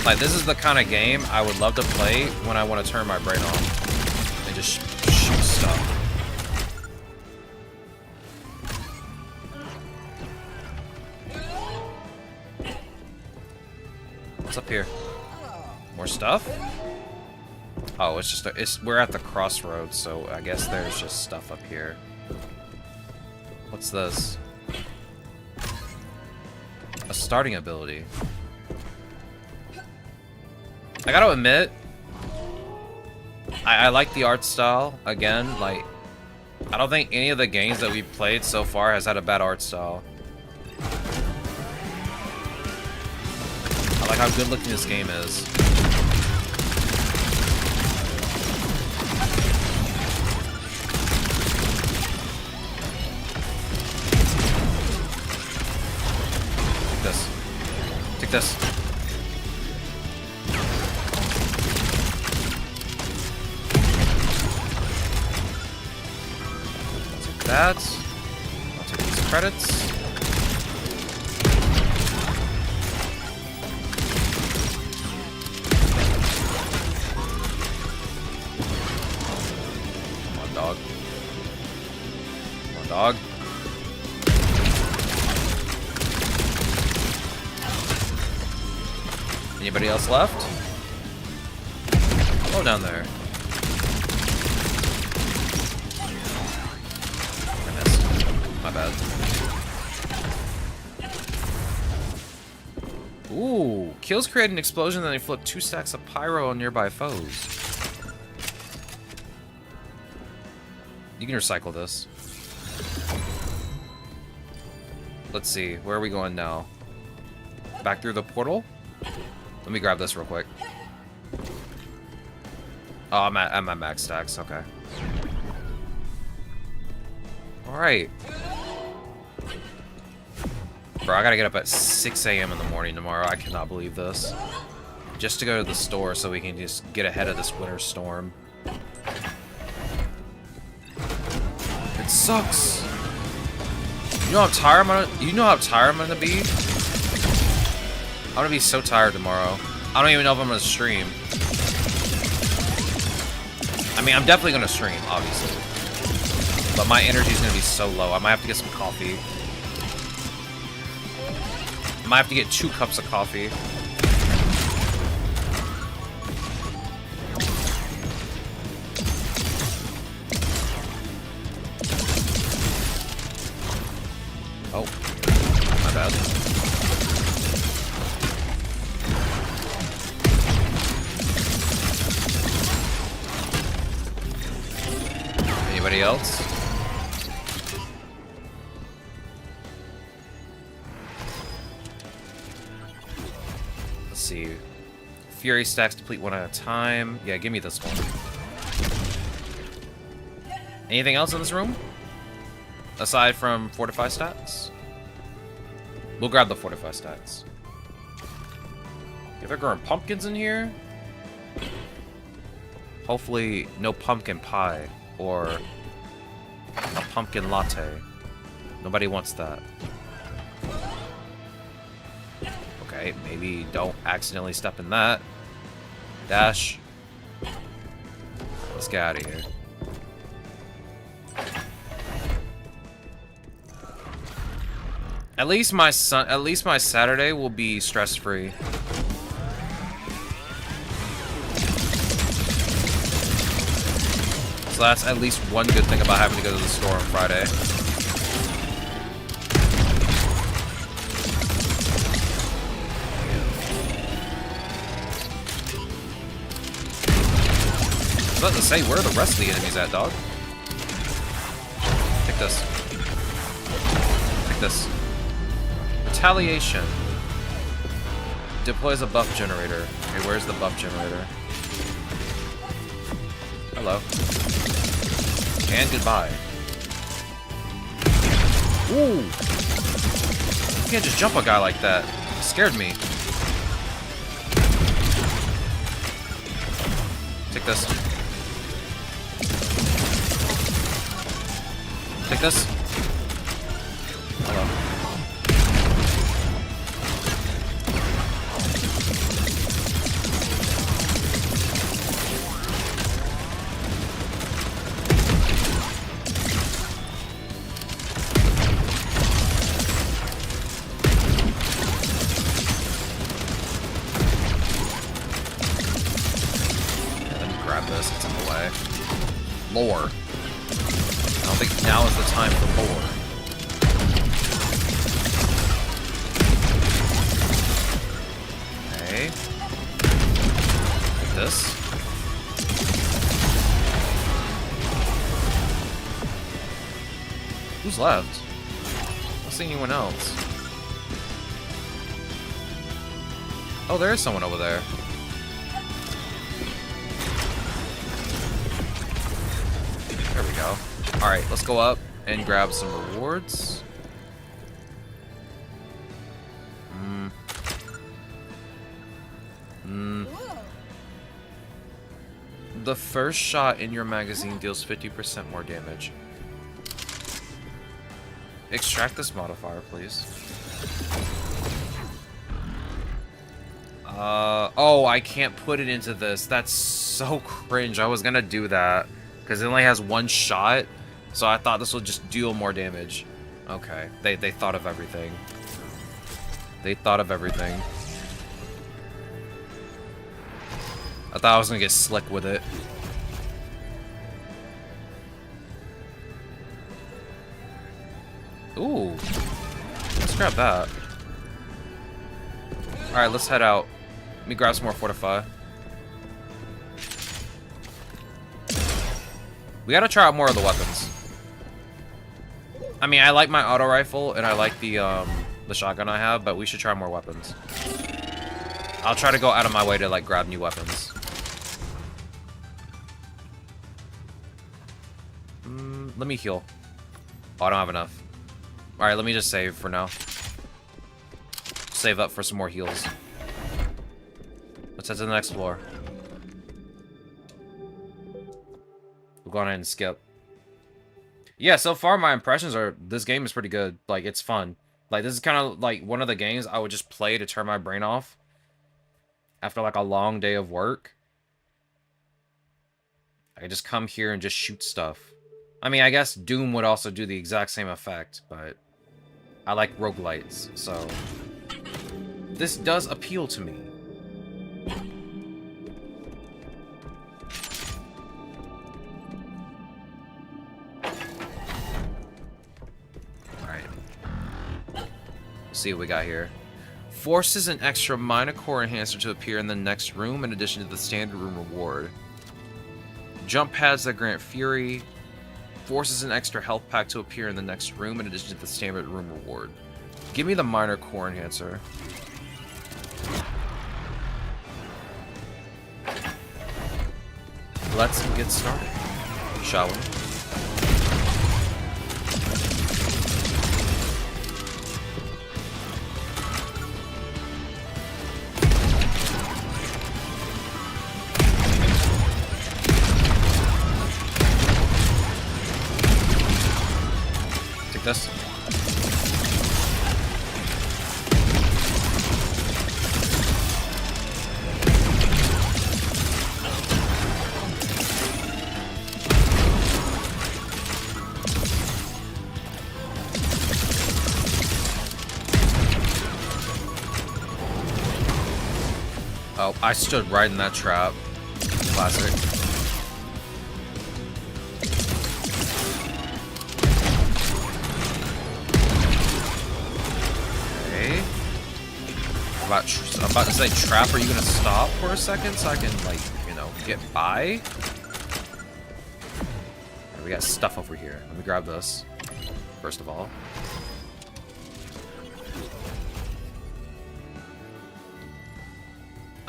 Like, this is the kind of game I would love to play when I want to turn my brain off and just shoot stuff. What's up here? More stuff? Oh, it's just we're at the crossroads, so I guess there's just stuff up here. What's this? A starting ability. I gotta admit, I like the art style. Again, like, I don't think any of the games that we've played so far has had a bad art style. I like how good looking this game is. Take this. I'll take that. I'll take these credits. Come on, dog. Come on, dog. Anybody else left? Hello down there. I missed. My bad. Ooh, kills create an explosion, then they flip 2 stacks of pyro on nearby foes. You can recycle this. Let's see, where are we going now? Back through the portal? Let me grab this real quick. Oh, I'm at my max stacks. Okay. Alright. Bro, I gotta get up at 6 a.m. in the morning tomorrow. I cannot believe this. Just to go to the store so we can just get ahead of this winter storm. It sucks. You know how tired I'm gonna be? I'm gonna be so tired tomorrow. I don't even know if I'm gonna stream. I mean, I'm definitely gonna stream, obviously. But my energy's gonna be so low. I might have to get some coffee. I might have to get 2 cups of coffee. Oh, my bad. Anybody else? Let's see. Fury stacks deplete 1 at a time. Yeah, give me this one. Anything else in this room? Aside from fortify stats? We'll grab the fortify stats. If they're growing pumpkins in here? Hopefully no pumpkin pie or a pumpkin latte. Nobody wants that. Okay, maybe don't accidentally step in that. Dash. Let's get out of here. At least my Saturday will be stress-free. So that's at least one good thing about having to go to the store on Friday. I was about to say, where are the rest of the enemies at, dog? Take this. Take this. Retaliation. Deploys a buff generator. Okay, where's the buff generator? Hello. And goodbye. Ooh! You can't just jump a guy like that. It scared me. Take this. Take this. Hello. Lore. I don't think now is the time for lore. Okay. Like this. Who's left? I don't see anyone else. Oh, there is someone over there. There we go. Alright, let's go up and grab some rewards. Whoa. The first shot in your magazine deals 50% more damage. Extract this modifier, please. Oh, I can't put it into this. That's so cringe. I was gonna do that. Because it only has one shot, so I thought this would just deal more damage. Okay, they thought of everything. They thought of everything. I thought I was gonna get slick with it. Ooh. Let's grab that. Alright, let's head out. Let me grab some more Fortify. We gotta try out more of the weapons. I mean, I like my auto rifle and I like the shotgun I have, but we should try more weapons. I'll try to go out of my way to like grab new weapons. Let me heal. Oh, I don't have enough. All right, let me just save for now. Save up for some more heals. Let's head to the next floor. We'll go ahead and skip. Yeah, so far my impressions are this game is pretty good. Like, it's fun. Like, this is kind of like one of the games I would just play to turn my brain off after like a long day of work. I could just come here and just shoot stuff. I mean, I guess Doom would also do the exact same effect, but I like roguelites, so this does appeal to me. See what we got here. Forces an extra minor core enhancer to appear in the next room in addition to the standard room reward. Jump pads that grant fury. Forces an extra health pack to appear in the next room in addition to the standard room reward. Give me the minor core enhancer. Let's get started, shall we? This. Oh, I stood right in that trap. Classic. I'm about to say, trap, are you gonna stop for a second so I can, like, you know, get by? Right, we got stuff over here. Let me grab this, first of all.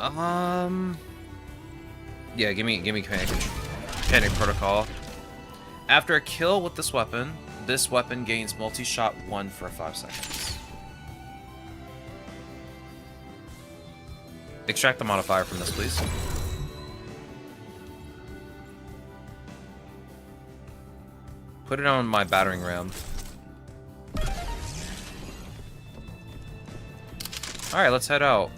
Yeah, give me panic protocol. After a kill with this weapon gains multi-shot 1 for 5 seconds. Extract the modifier from this, please. Put it on my battering ram. Alright, let's head out.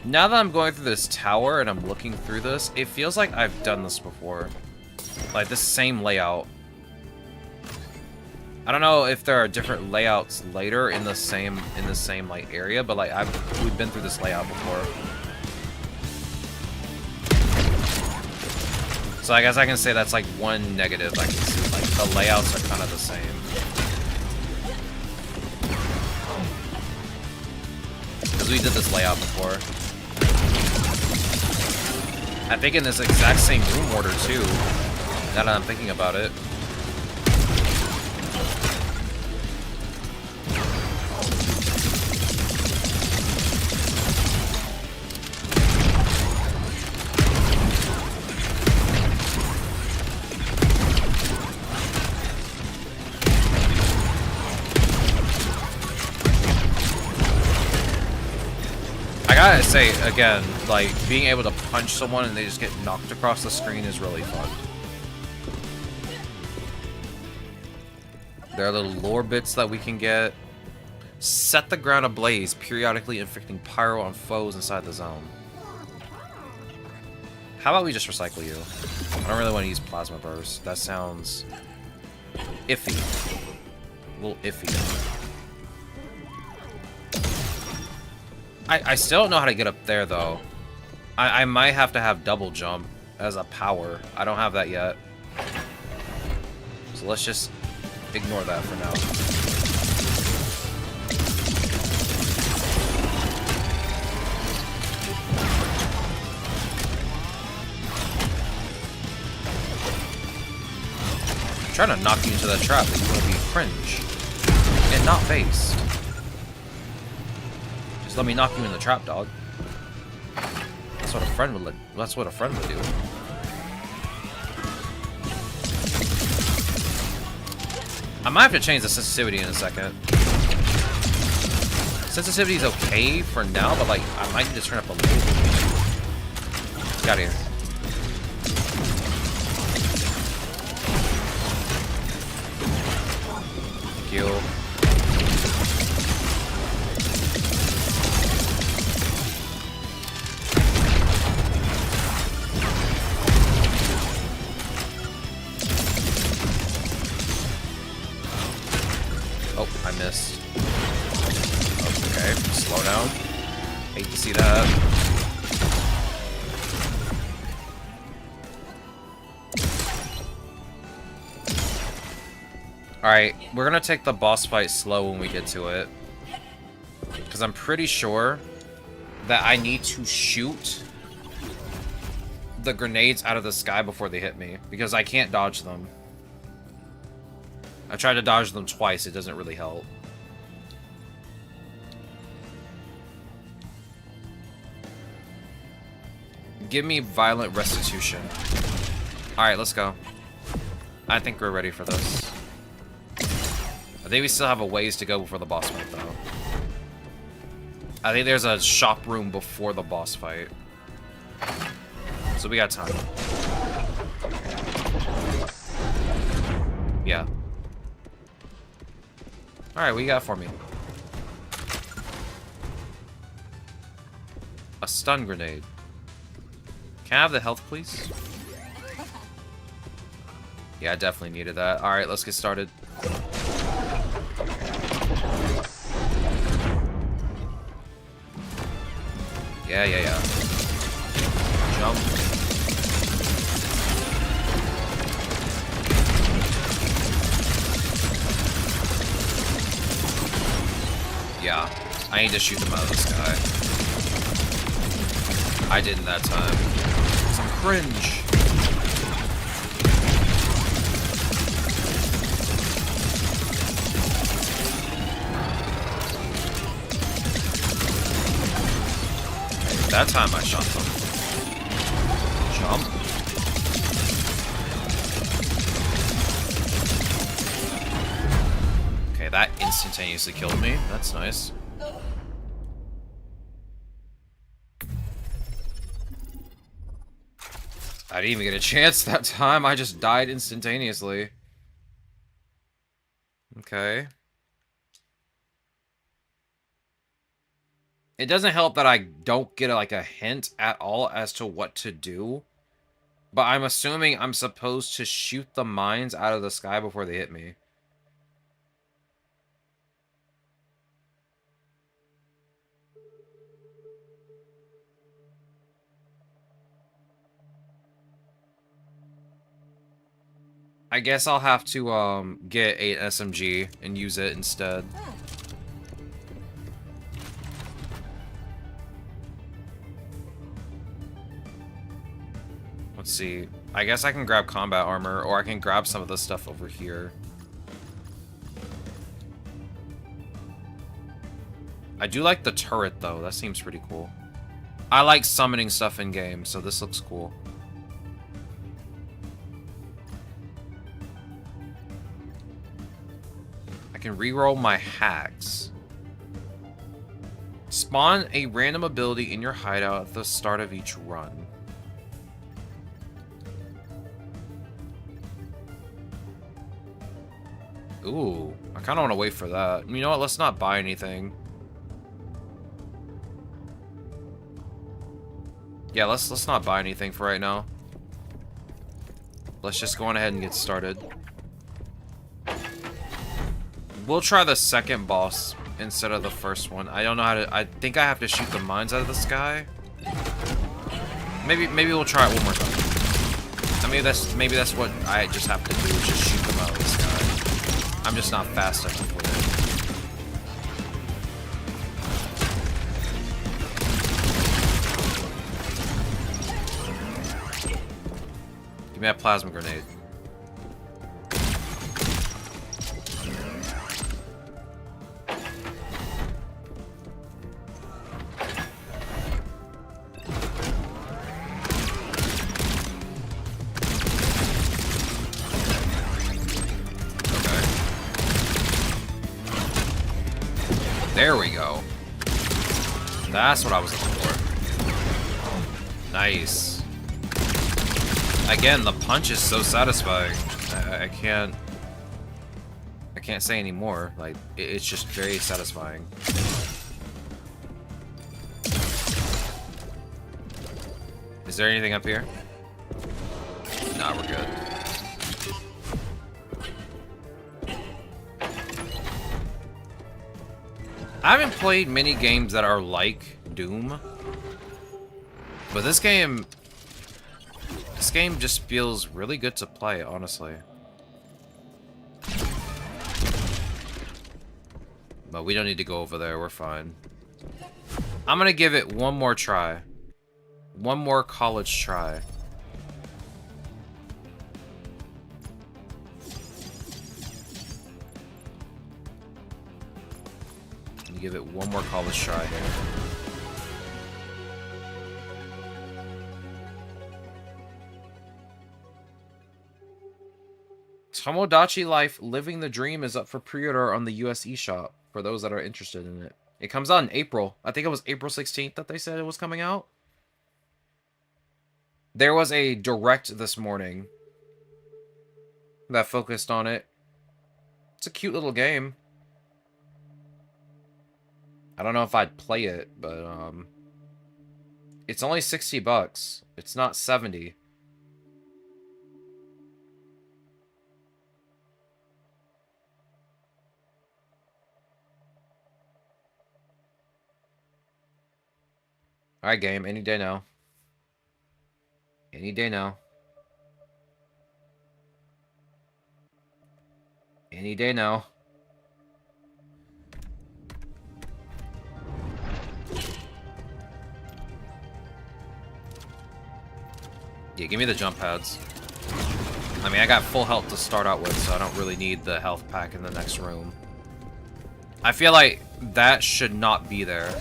Now that I'm going through this tower and I'm looking through this, it feels like I've done this before. Like, this same layout. I don't know if there are different layouts later in the same like area, but like we've been through this layout before. So I guess I can say that's like one negative I can see. Like the layouts are kind of the same. Because we did this layout before. I think in this exact same room order too. Now that I'm thinking about it. I gotta say, again, like, being able to punch someone and they just get knocked across the screen is really fun. There are little lore bits that we can get. Set the ground ablaze, periodically inflicting pyro on foes inside the zone. How about we just recycle you? I don't really want to use plasma burst. That sounds iffy. A little iffy. I still don't know how to get up there, though. I might have to have double jump as a power. I don't have that yet. So let's just ignore that for now. I'm trying to knock you into that trap, but you want to be cringe. And not based. Let me knock you in the trap, dog. That's what a friend would. That's what a friend would do. I might have to change the sensitivity in a second. Sensitivity is okay for now, but like I might need to turn up a little bit. Get out of here. Thank you. Oh, I missed. Okay, slow down. Hate to see that. Alright, we're gonna take the boss fight slow when we get to it. Because I'm pretty sure that I need to shoot the grenades out of the sky before they hit me. Because I can't dodge them. I tried to dodge them twice, it doesn't really help. Give me violent restitution. Alright, let's go. I think we're ready for this. I think we still have a ways to go before the boss fight, though. I think there's a shop room before the boss fight. So we got time. Yeah. Alright, what you got for me? A stun grenade. Can I have the health, please? Yeah, I definitely needed that. Alright, let's get started. Yeah. Jump. Yeah, I need to shoot them out of the sky. I didn't that time. Some cringe. That time I shot them. Jump. Okay, that instantaneously killed me. That's nice. I didn't even get a chance that time. I just died instantaneously. Okay. It doesn't help that I don't get like a hint at all as to what to do. But I'm assuming I'm supposed to shoot the mines out of the sky before they hit me. I guess I'll have to get a SMG and use it instead. Let's see. I guess I can grab combat armor, or I can grab some of the stuff over here. I do like the turret, though. That seems pretty cool. I like summoning stuff in game, so this looks cool. I can reroll my hacks. Spawn a random ability in your hideout at the start of each run. Ooh, I kind of want to wait for that. You know what? Let's not buy anything. Yeah, let's not buy anything for right now. Let's just go on ahead and get started. We'll try the second boss instead of the first one. I don't know how to. I think I have to shoot the mines out of the sky. Maybe we'll try it one more time. I mean, maybe that's what I just have to do, is just shoot them out of the sky. I'm just not fast enough with it. Give me that plasma grenade. There we go. That's what I was looking for. Nice. Again, the punch is so satisfying. I can't say any more. Like, it's just very satisfying. Is there anything up here? Nah, we're good. I haven't played many games that are like Doom, but this game just feels really good to play, honestly. But we don't need to go over there, we're fine. I'm gonna give it one more try. One more college try. Give it one more college try here. Tomodachi Life Living the Dream is up for pre-order on the US eShop for those that are interested in it. It comes out in April. I think it was April 16th that they said it was coming out. There was a direct this morning that focused on it. It's a cute little game. I don't know if I'd play it, but it's only $60. It's not 70. Alright, game, any day now. Any day now. Any day now. Yeah, give me the jump pads. I mean, I got full health to start out with, so I don't really need the health pack in the next room. I feel like that should not be there.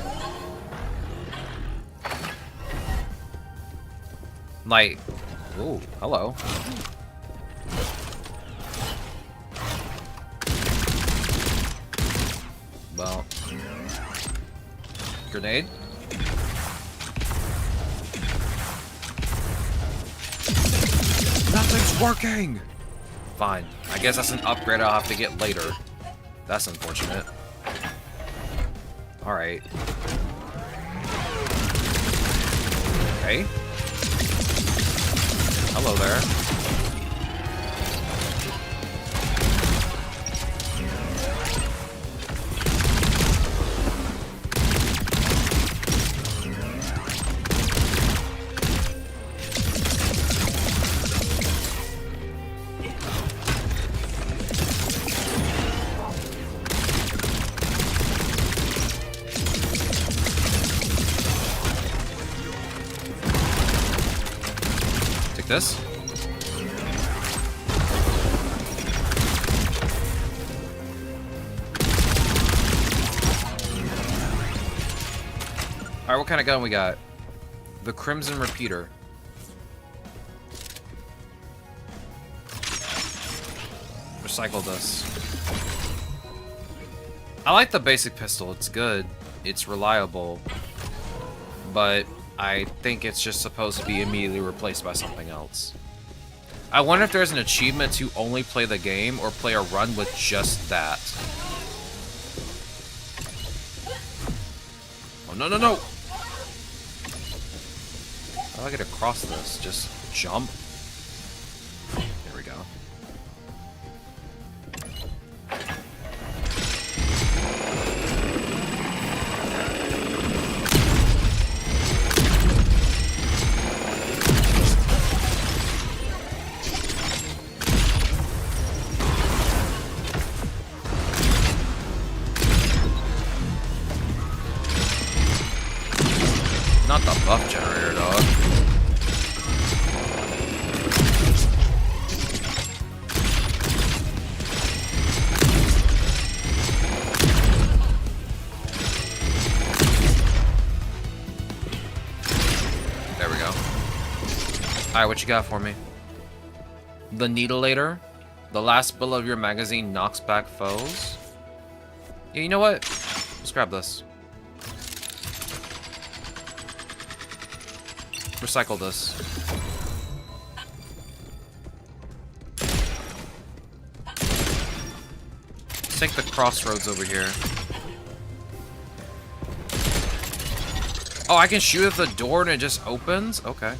Like, ooh, hello. Well, grenade. Nothing's working! Fine. I guess that's an upgrade I'll have to get later. That's unfortunate. Alright. Okay. Hello there. This. Alright, what kind of gun we got? The Crimson Repeater. Recycle this. I like the basic pistol. It's good. It's reliable. But I think it's just supposed to be immediately replaced by something else. I wonder if there's an achievement to only play the game or play a run with just that. Oh, no, no, no! How do I get across this? Just jump? There we go. Not the buff generator, dog. There we go. Alright, what you got for me? The Needleator. The last bullet of your magazine knocks back foes. Yeah, you know what? Let's grab this. Recycle this. Let's take the crossroads over here. Oh, I can shoot at the door and it just opens? Okay.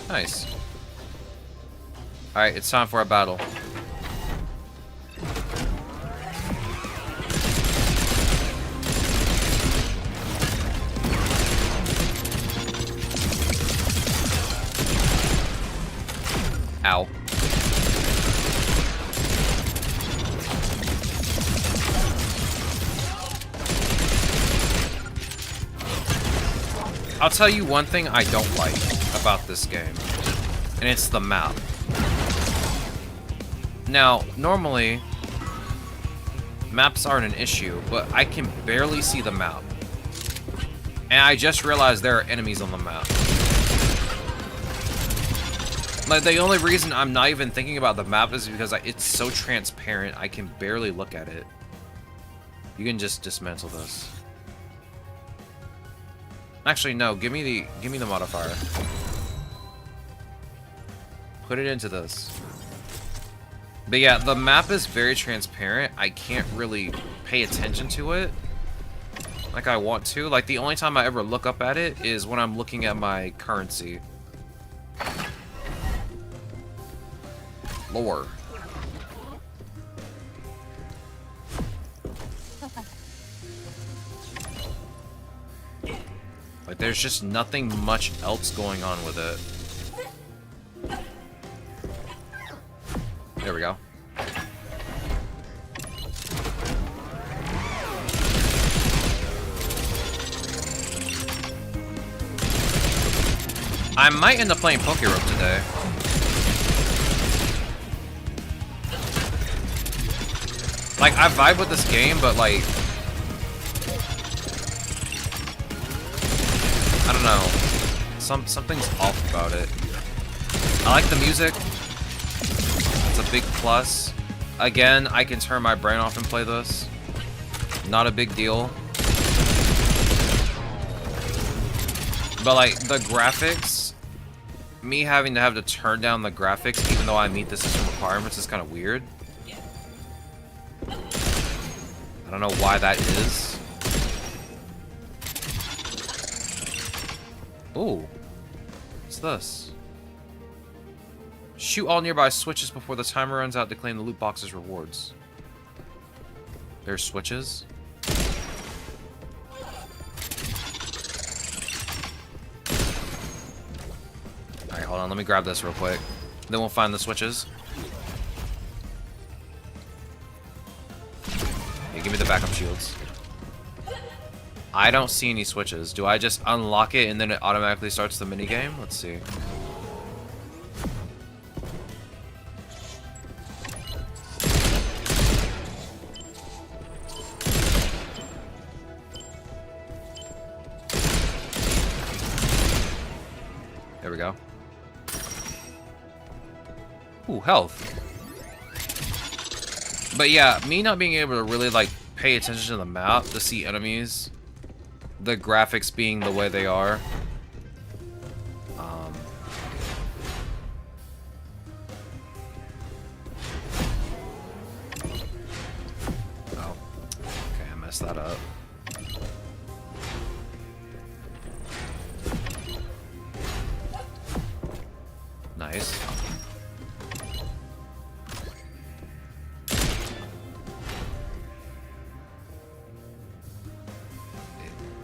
Nice. Alright, it's time for a battle. Ow. I'll tell you one thing I don't like about this game, and it's the map. Now, normally, maps aren't an issue, but I can barely see the map. And I just realized there are enemies on the map. Like, the only reason I'm not even thinking about the map is because it's so transparent, I can barely look at it. You can just dismantle this. Actually, no, give me the modifier. Put it into this. But yeah, the map is very transparent. I can't really pay attention to it like I want to. Like, the only time I ever look up at it is when I'm looking at my currency. Lore. Like, there's just nothing much else going on with it. There we go. I might end up playing Pokerope today. Like, I vibe with this game, but like, I don't know. Something's off about it. I like the music. It's a big plus. Again, I can turn my brain off and play this. Not a big deal. But like, the graphics, me having to turn down the graphics even though I meet the system requirements is kind of weird. I don't know why that is. Ooh. What's this? Shoot all nearby switches before the timer runs out to claim the loot box's rewards. There's switches. Alright, hold on. Let me grab this real quick. Then we'll find the switches. Hey, give me the backup shields. I don't see any switches. Do I just unlock it and then it automatically starts the minigame? Let's see. There we go. Ooh, health. But yeah, me not being able to really like pay attention to the map to see enemies, the graphics being the way they are. Oh, okay, I messed that up. Nice.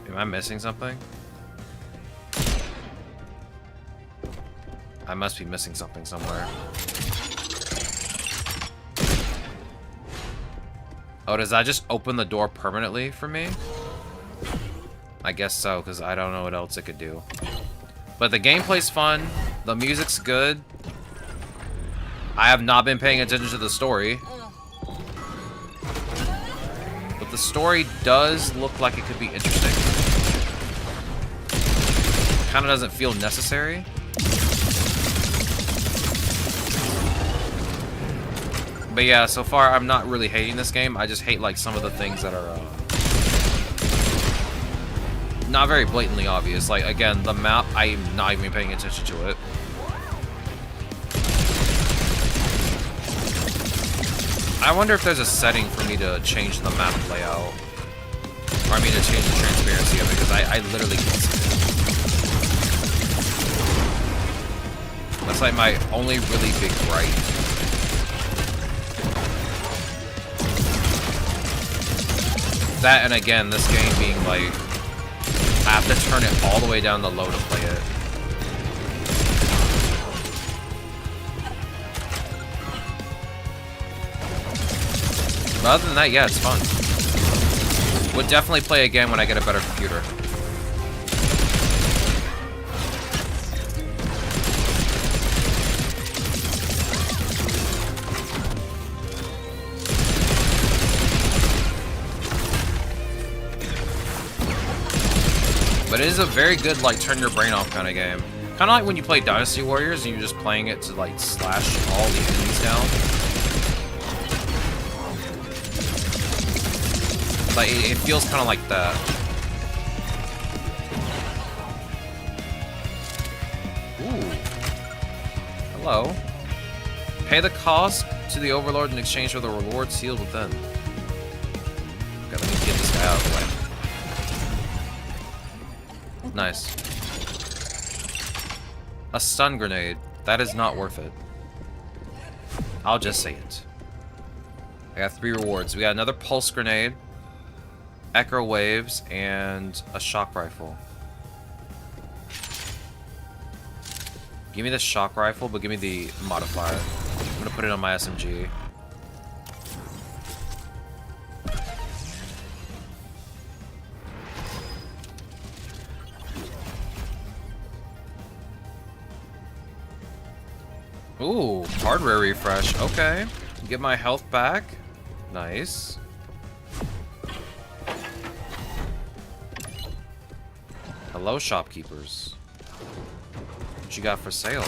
Am I missing something? I must be missing something somewhere. Oh, does that just open the door permanently for me? I guess so, because I don't know what else it could do. But the gameplay's fun. The music's good. I have not been paying attention to the story. But the story does look like it could be interesting. Kind of doesn't feel necessary. But yeah, so far I'm not really hating this game. I just hate like some of the things that are not very blatantly obvious. Like again, the map, I'm not even paying attention to it. I wonder if there's a setting for me to change the map layout. Or I mean to change the transparency of it, because I literally can't see it. That's like my only really big gripe. That, and again, this game being like, I have to turn it all the way down to low to play it. But other than that, yeah, it's fun. Would definitely play again when I get a better computer. But it is a very good, like, turn your brain off kind of game. Kind of like when you play Dynasty Warriors and you're just playing it to, like, slash all the enemies down. Like, it feels kind of like that. Ooh. Hello. Pay the cost to the Overlord in exchange for the reward sealed within. Okay, let me get this guy out of the way. Nice. A stun grenade. That is not worth it. I'll just say it. I got 3 rewards. We got another pulse grenade, echo waves, and a shock rifle. Give me the shock rifle, but give me the modifier. I'm gonna put it on my SMG. Ooh, hardware refresh. Okay. Get my health back. Nice. Hello, shopkeepers. What you got for sale?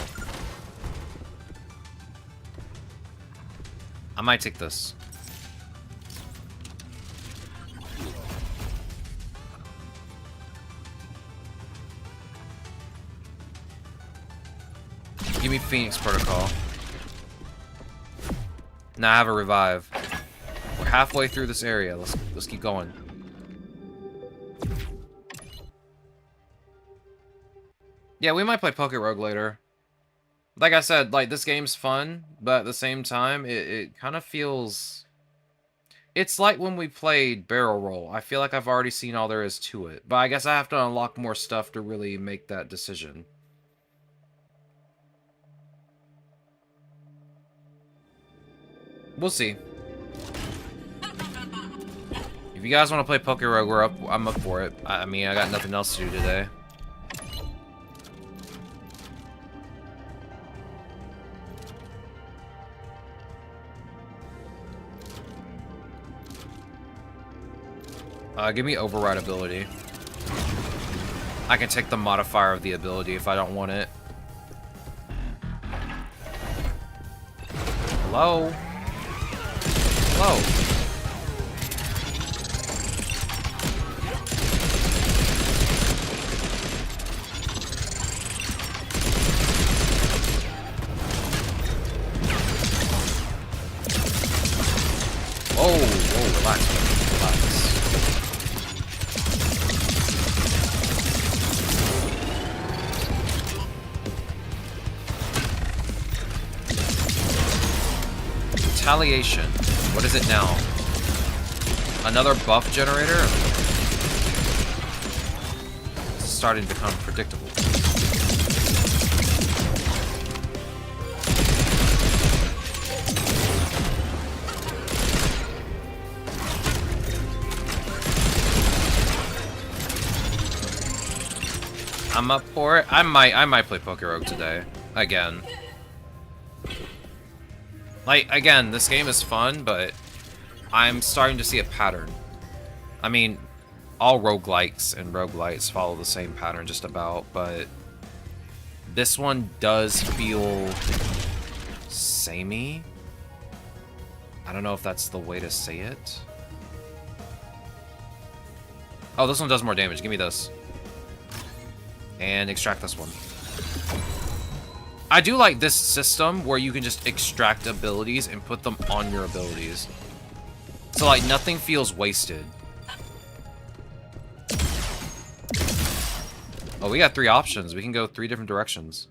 I might take this. Give me Phoenix Protocol. Now I have a revive. We're halfway through this area. Let's keep going. Yeah, we might play Poke Rogue later. Like I said, like this game's fun, but at the same time, it kind of feels. It's like when we played Barrel Roll. I feel like I've already seen all there is to it, but I guess I have to unlock more stuff to really make that decision. We'll see. If you guys want to play Poke Rogue, I'm up for it. I mean, I got nothing else to do today. Give me Override ability. I can take the modifier of the ability if I don't want it. Hello? Hello? Whoa, relax, man. Relax. Retaliation. What is it now? Another buff generator? It's starting to become predictable. I'm up for it. I might play Poke Rogue today. Again. Like, again, this game is fun, but I'm starting to see a pattern. I mean, all roguelikes and roguelites follow the same pattern just about, but this one does feel samey. I don't know if that's the way to say it. Oh, this one does more damage. Give me this. And extract this one. I do like this system where you can just extract abilities and put them on your abilities. So, like, nothing feels wasted. Oh, we got 3 options. We can go 3 different directions.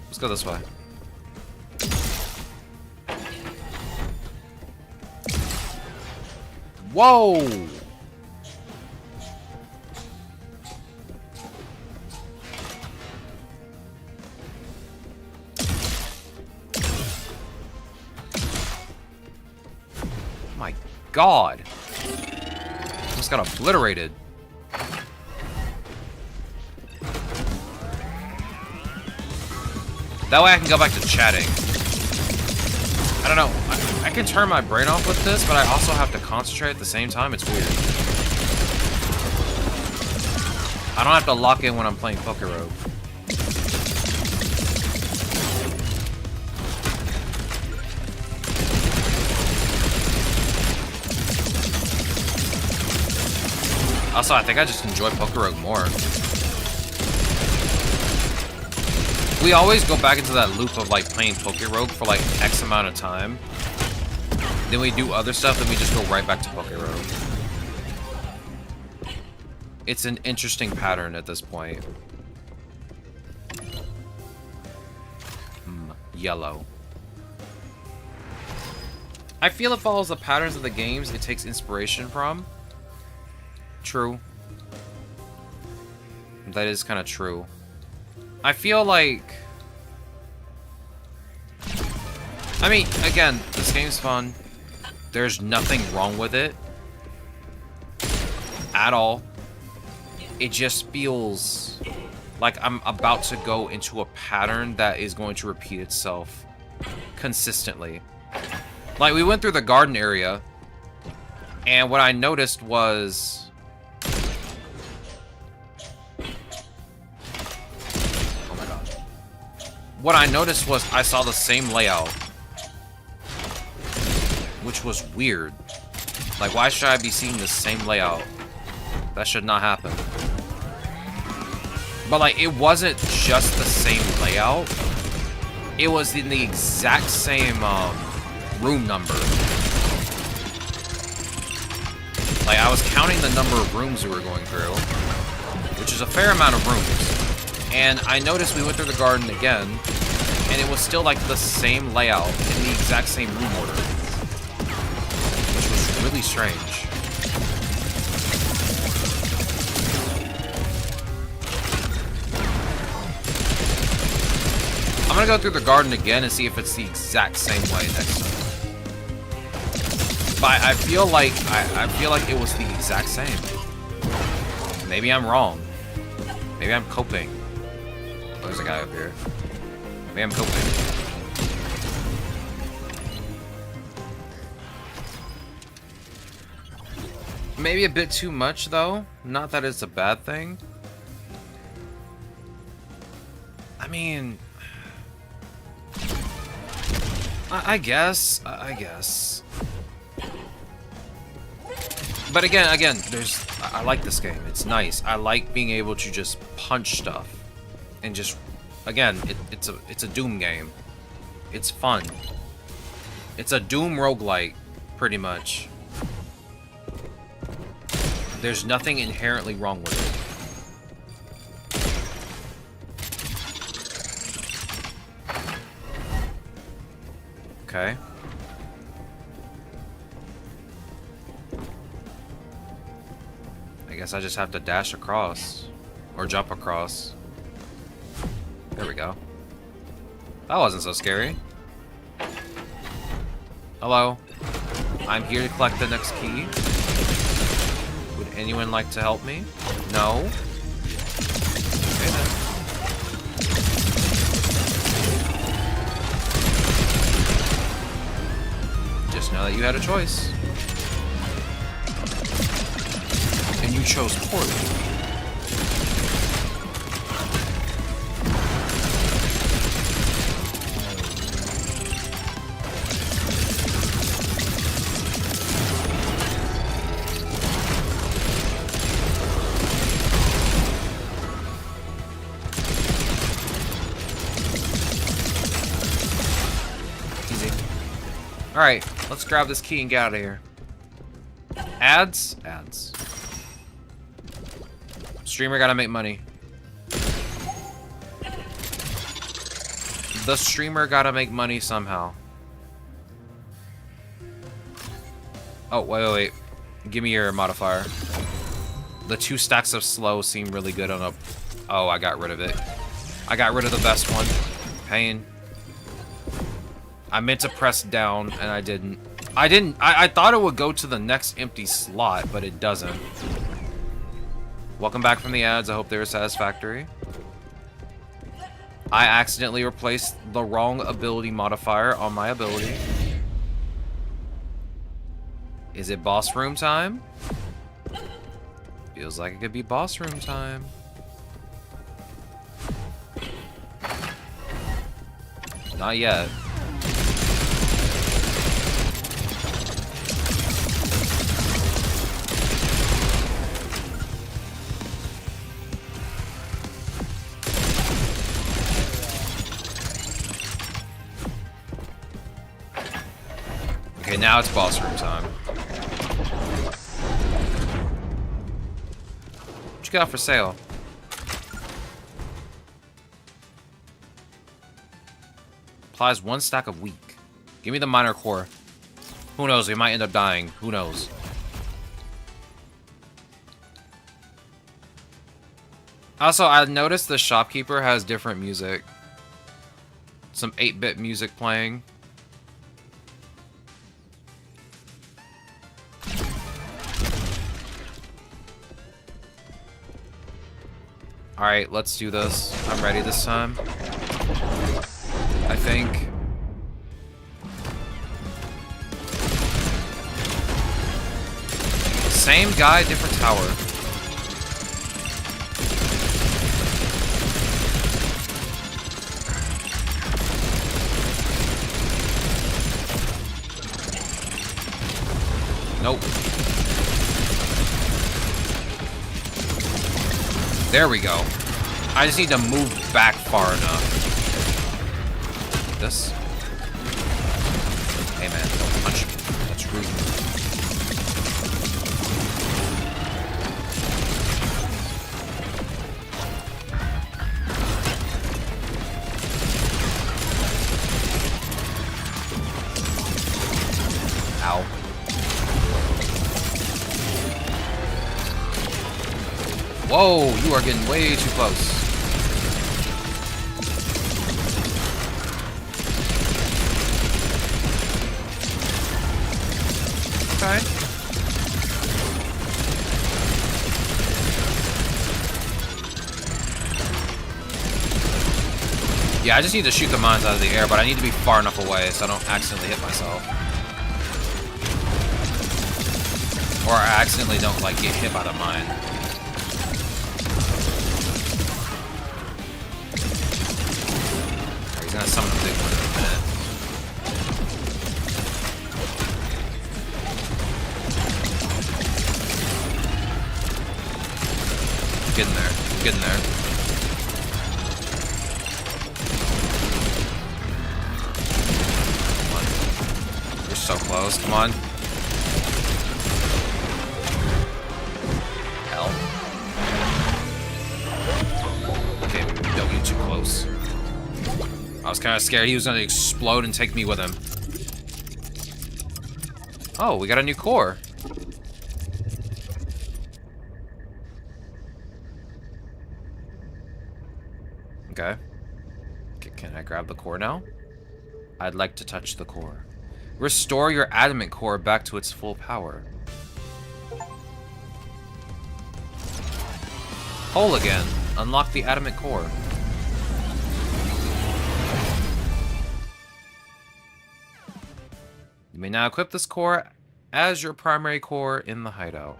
Let's go this way. Whoa! My God. Almost got obliterated. That way I can go back to chatting. I don't know. I can turn my brain off with this, but I also have to concentrate at the same time. It's weird. I don't have to lock in when I'm playing Poke Rogue. Also, I think I just enjoy Poke Rogue more. We always go back into that loop of like playing Poke Rogue for like X amount of time. Then we do other stuff, then we just go right back to Poke Rogue. It's an interesting pattern at this point. Yellow. I feel it follows the patterns of the games it takes inspiration from. True. That is kind of true. I feel like... I mean, again, this game's fun. There's nothing wrong with it. At all. It just feels like I'm about to go into a pattern that is going to repeat itself consistently. Like, we went through the garden area, and what I noticed was... Oh my god. What I noticed was I saw the same layout. Which was weird. Like, why should I be seeing the same layout? That should not happen. But, like, it wasn't just the same layout. It was in the exact same, room number. Like, I was counting the number of rooms we were going through, which is a fair amount of rooms. And I noticed we went through the garden again, and it was still, like, the same layout in the exact same room order. Which was really strange. I'm gonna go through the garden again and see if it's the exact same way next time. But I feel like I feel like it was the exact same. Maybe I'm wrong. Maybe I'm coping. Oh, there's a guy up here. Maybe I'm coping. Maybe a bit too much though. Not that it's a bad thing. I mean, I guess. But again, I like this game. It's nice. I like being able to just punch stuff, and just, again, it's a Doom game. It's fun. It's a Doom roguelike, pretty much. There's nothing inherently wrong with it. Okay. I guess I just have to dash across. Or jump across. There we go. That wasn't so scary. Hello. I'm here to collect the next key. Would anyone like to help me? No? Okay then. Just know that you had a choice. And you chose poorly. Easy. Alright, let's grab this key and get out of here. Ads? Ads. Streamer gotta make money. The streamer gotta make money somehow. Oh, wait. Give me your modifier. The 2 stacks of slow seem really good on a... Oh, I got rid of it. I got rid of the best one. Pain. I meant to press down, and I didn't. I thought it would go to the next empty slot, but it doesn't. Welcome back from the ads. I hope they were satisfactory. I accidentally replaced the wrong ability modifier on my ability. Is it boss room time? Feels like it could be boss room time. Not yet. Okay, now it's boss room time. What you got for sale? Applies 1 stack of weak. Give me the minor core. Who knows? We might end up dying. Who knows? Also, I noticed the shopkeeper has different music. Some 8-bit music playing. Alright, let's do this. I'm ready this time. I think. Same guy, different tower. Nope. There we go. I just need to move back far enough. This. Hey man, don't punch me. That's rude. Ow. Whoa, you are getting way too close. Okay. Yeah, I just need to shoot the mines out of the air, but I need to be far enough away so I don't accidentally hit myself. Or I accidentally don't, like, get hit by the mine. Alright, he's gonna summon a big one in a minute. Getting there. Getting there. Come on. We're so close. Come on. Hell. Okay, don't get too close. I was kind of scared he was going to explode and take me with him. Oh, we got a new core. Okay. Can I grab the core now? I'd like to touch the core. Restore your adamant core back to its full power. Whole again. Unlock the adamant core. You may now equip this core as your primary core in the hideout.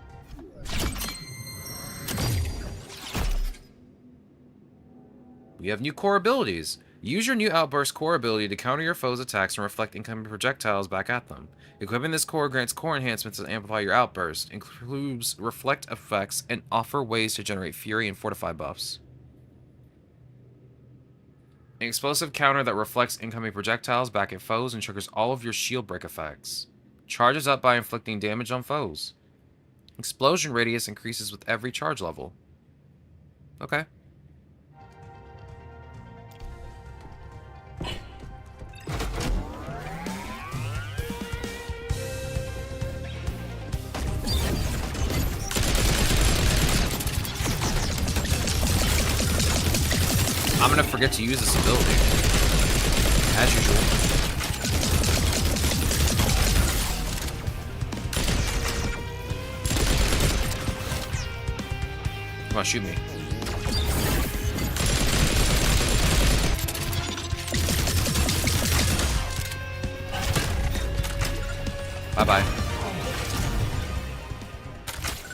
We have new core abilities. Use your new Outburst core ability to counter your foes' attacks and reflect incoming projectiles back at them. Equipping this core grants core enhancements that amplify your outburst, includes reflect effects, and offer ways to generate fury and fortify buffs. An explosive counter that reflects incoming projectiles back at foes and triggers all of your shield break effects. Charges up by inflicting damage on foes. Explosion radius increases with every charge level. Okay. I'm gonna forget to use this ability. As usual. Come on, shoot me. Bye-bye.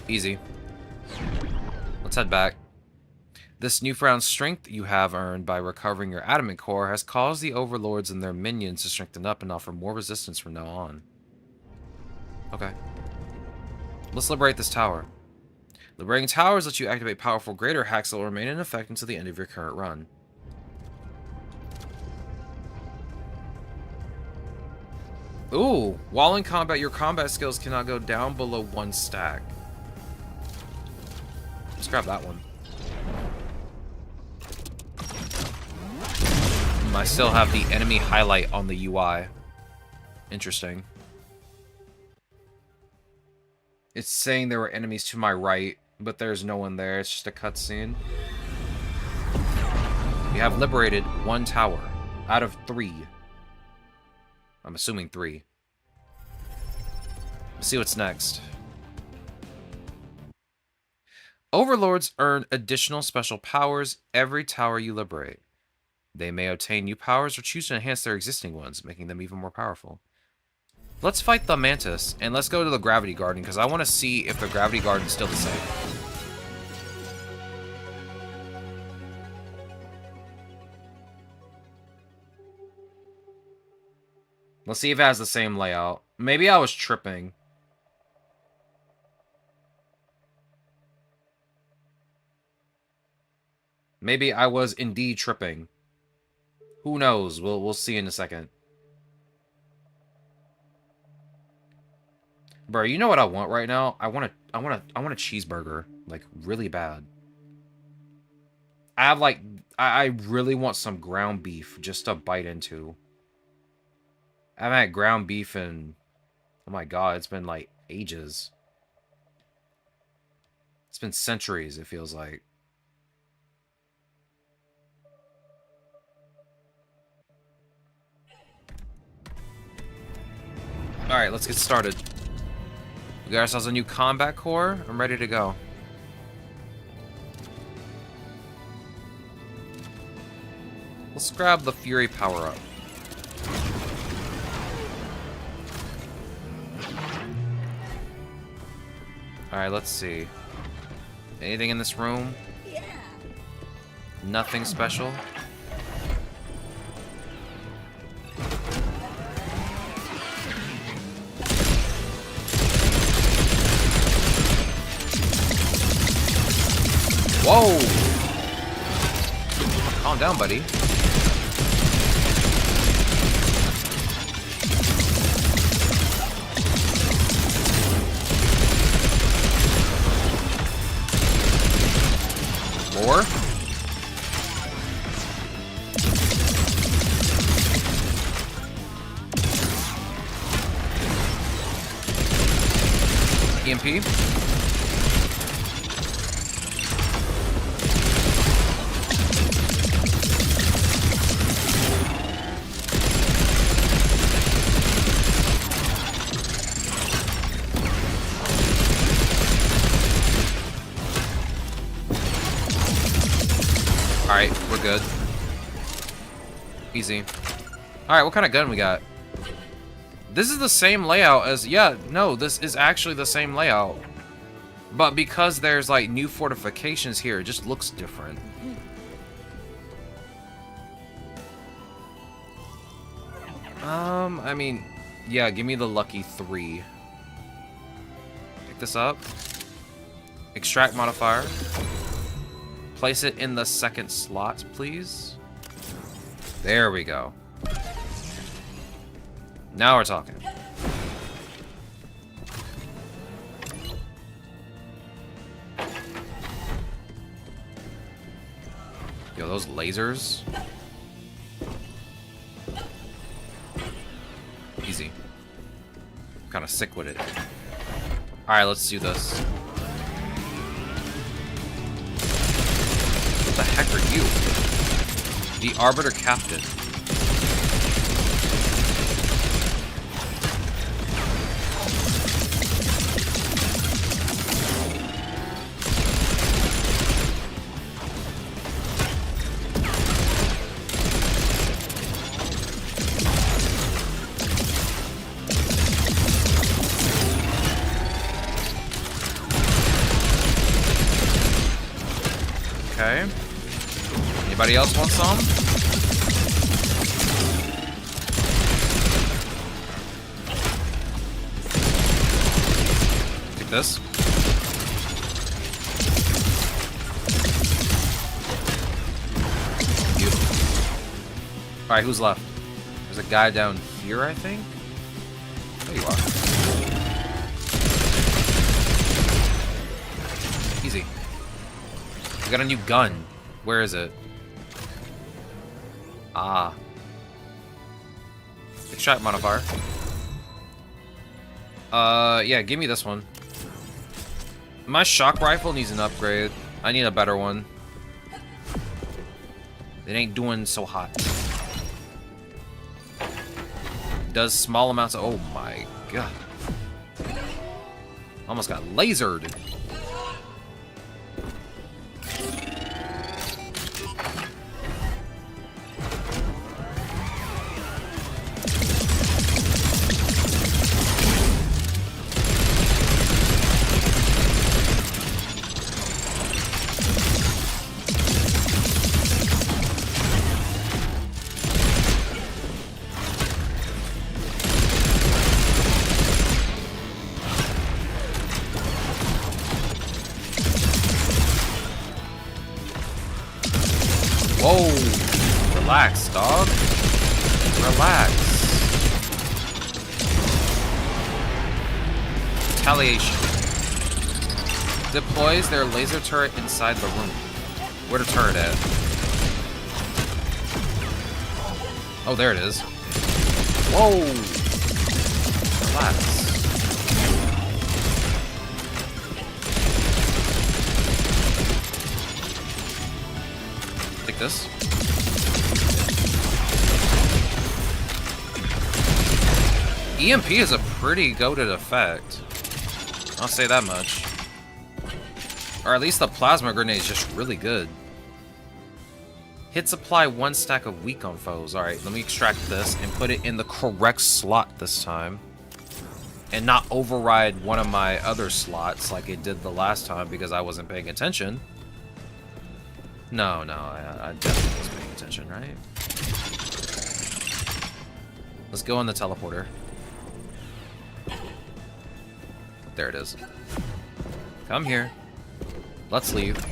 Easy. Let's head back. This newfound strength you have earned by recovering your adamant core has caused the overlords and their minions to strengthen up and offer more resistance from now on. Okay. Let's liberate this tower. Liberating towers lets you activate powerful greater hacks that will remain in effect until the end of your current run. Ooh, while in combat, your combat skills cannot go down below 1 stack. Let's grab that one. I still have the enemy highlight on the UI. Interesting. It's saying there were enemies to my right, but there's no one there. It's just a cutscene. We have liberated 1 tower out of 3. I'm assuming 3. Let's see what's next. Overlords earn additional special powers every tower you liberate. They may obtain new powers or choose to enhance their existing ones, making them even more powerful. Let's fight the Mantis, and let's go to the Gravity Garden, because I want to see if the Gravity Garden is still the same. Let's see if it has the same layout. Maybe I was tripping. Maybe I was indeed tripping. Who knows? We'll see in a second. Bro, you know what I want right now? I want a cheeseburger, like really bad. I have like I really want some ground beef just to bite into. I haven't had ground beef in, oh my god, it's been like ages. It's been centuries, it feels like. Alright, let's get started. We got ourselves a new combat core. I'm ready to go. Let's grab the Fury power-up. Alright, let's see. Anything in this room? Yeah. Nothing special? Whoa! Calm down, buddy. More? EMP? Alright, we're good. Easy. Alright, what kind of gun we got? This is the same layout as... Yeah, no, this is actually the same layout. But because there's, like, new fortifications here, it just looks different. I mean... Yeah, give me the lucky 3. Pick this up. Extract modifier. Place it in the second slot, please. There we go. Now we're talking. Yo, those lasers. Easy. I'm kind of sick with it. Alright, let's do this. What the heck are you? The Arbiter Captain. Okay. Anybody else want some? Take this. Beautiful. Alright, who's left? There's a guy down here, I think? There you are. Easy. We got a new gun. Where is it? Ah. Extract modifier. Yeah, give me this one. My shock rifle needs an upgrade. I need a better one. It ain't doing so hot. Does small amounts of... Oh my god. Almost got lasered. Whoa! Relax, dog. Relax. Retaliation. Deploys their laser turret inside the room. Where the turret at? Oh, there it is. Whoa! Relax. Take this. EMP is a pretty goated effect. I'll say that much. Or at least the plasma grenade is just really good. Hit supply 1 stack of weak on foes. Alright, let me extract this and put it in the correct slot this time. And not override one of my other slots like it did the last time because I wasn't paying attention. No, I definitely was paying attention, right? Let's go in the teleporter. There it is. Come here. Let's leave.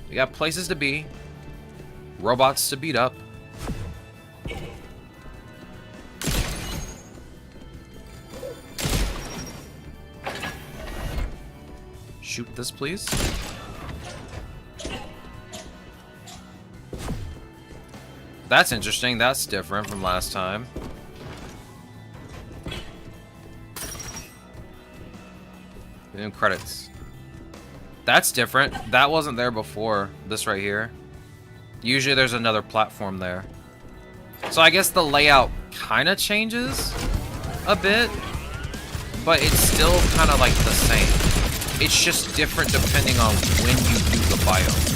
We got places to be. Robots to beat up. Shoot this, please. That's interesting. That's different from last time. New credits. That's different. That wasn't there before. This right here. Usually there's another platform there. So I guess the layout kind of changes a bit, but it's still kind of like the same. It's just different depending on when you do the biome.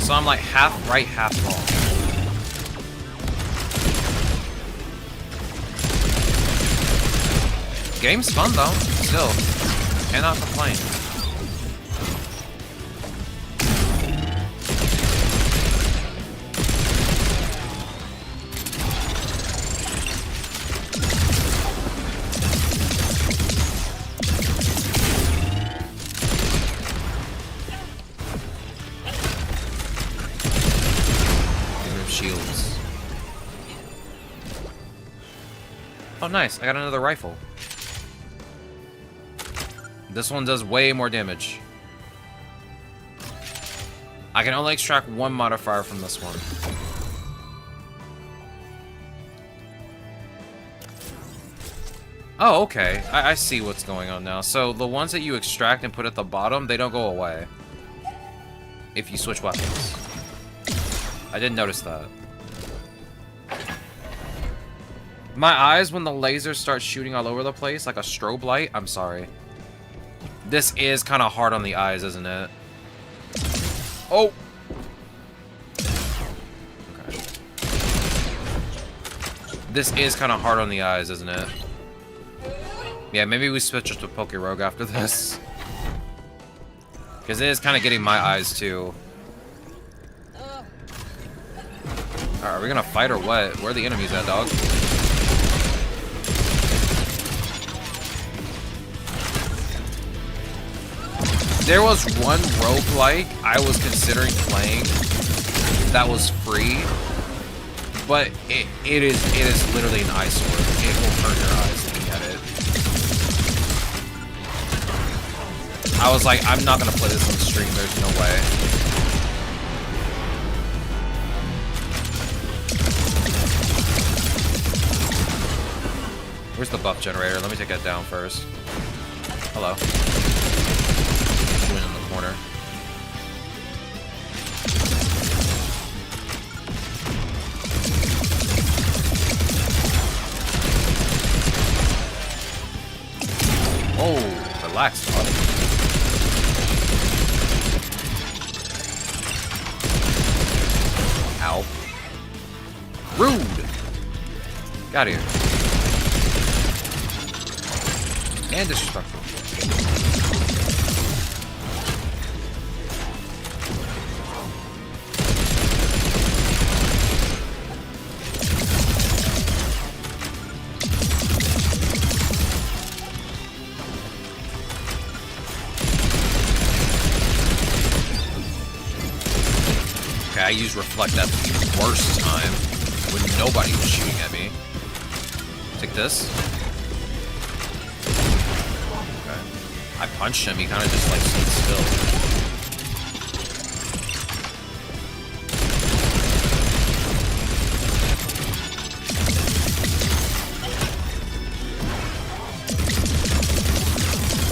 So I'm like half right, half wrong. Game's fun though, still. Cannot complain. Shields. Oh nice, I got another rifle. This one does way more damage. I can only extract 1 modifier from this one. Oh, okay. I see what's going on now. So the ones that you extract and put at the bottom, they don't go away if you switch weapons. I didn't notice that. My eyes, when the lasers start shooting all over the place like a strobe light, I'm sorry. This is kind of hard on the eyes, isn't it? Oh! Okay. This is kind of hard on the eyes, isn't it? Yeah, maybe we switch to Poke Rogue after this. Because it is kind of getting my eyes, too. Alright, are we gonna fight or what? Where are the enemies at, dog? There was one roguelike I was considering playing that was free, but it is literally an eyesore. It will hurt your eyes looking at it. I was like, I'm not gonna play this on stream, there's no way. Where's the buff generator? Let me take that down first. Hello. Win in the corner. Oh, relax, buddy. Ow. Rude! Got here. And disrespectful. I used Reflect at the worst time when nobody was shooting at me. Take this. Okay. I punched him, he kind of just like stood still.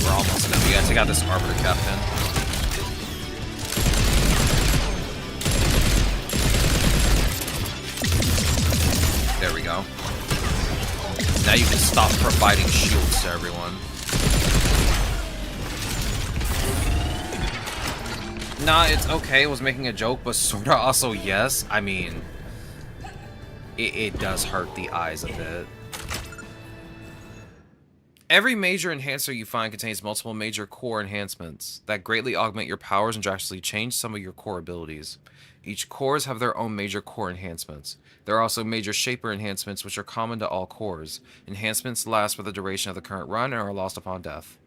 We're almost done. We gotta take out this Arbiter Captain. There we go. Now you can stop providing shields to everyone. Nah, it's okay. I was making a joke, but sorta also yes. I mean, it does hurt the eyes a bit. Every major enhancer you find contains multiple major core enhancements that greatly augment your powers and drastically change some of your core abilities. Each cores have their own major core enhancements. There are also major shaper enhancements which are common to all cores. Enhancements last for the duration of the current run and are lost upon death.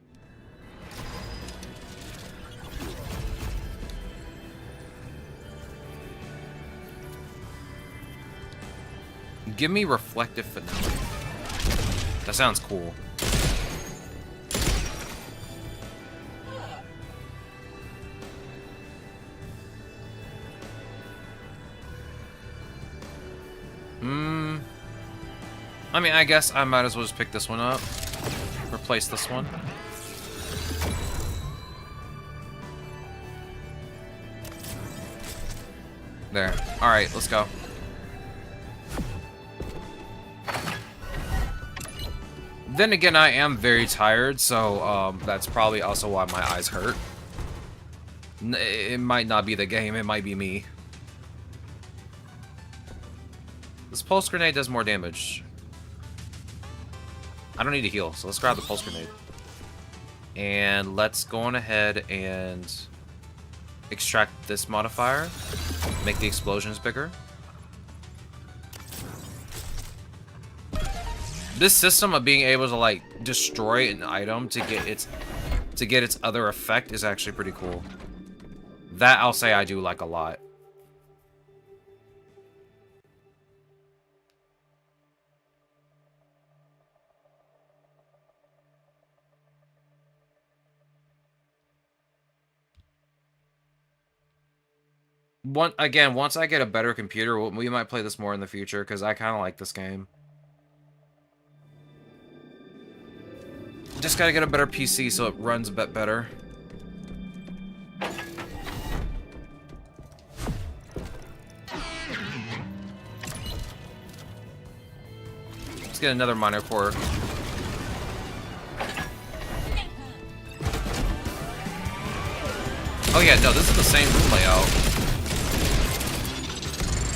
Give me Reflective Finale. That sounds cool. I mean, I guess I might as well just pick this one up. Replace this one. There. Alright, let's go. Then again, I am very tired, so that's probably also why my eyes hurt. It might not be the game, it might be me. This pulse grenade does more damage. I don't need to heal, so let's grab the pulse grenade. And let's go on ahead and extract this modifier. Make the explosions bigger. This system of being able to like destroy an item to get its other effect is actually pretty cool. That I'll say I do like a lot. Once I get a better computer, we might play this more in the future, because I kind of like this game. Just gotta get a better PC so it runs a bit better. Let's get another minor core. Oh yeah, no, this is the same room layout.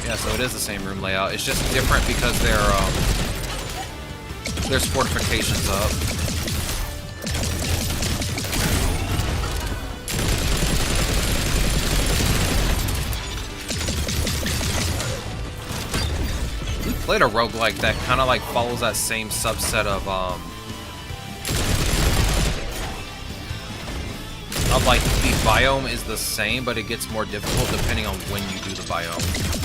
Yeah, so it is the same room layout. It's just different because there's fortifications up. We played a roguelike that kind of like follows that same subset of like the biome is the same, but it gets more difficult depending on when you do the biome.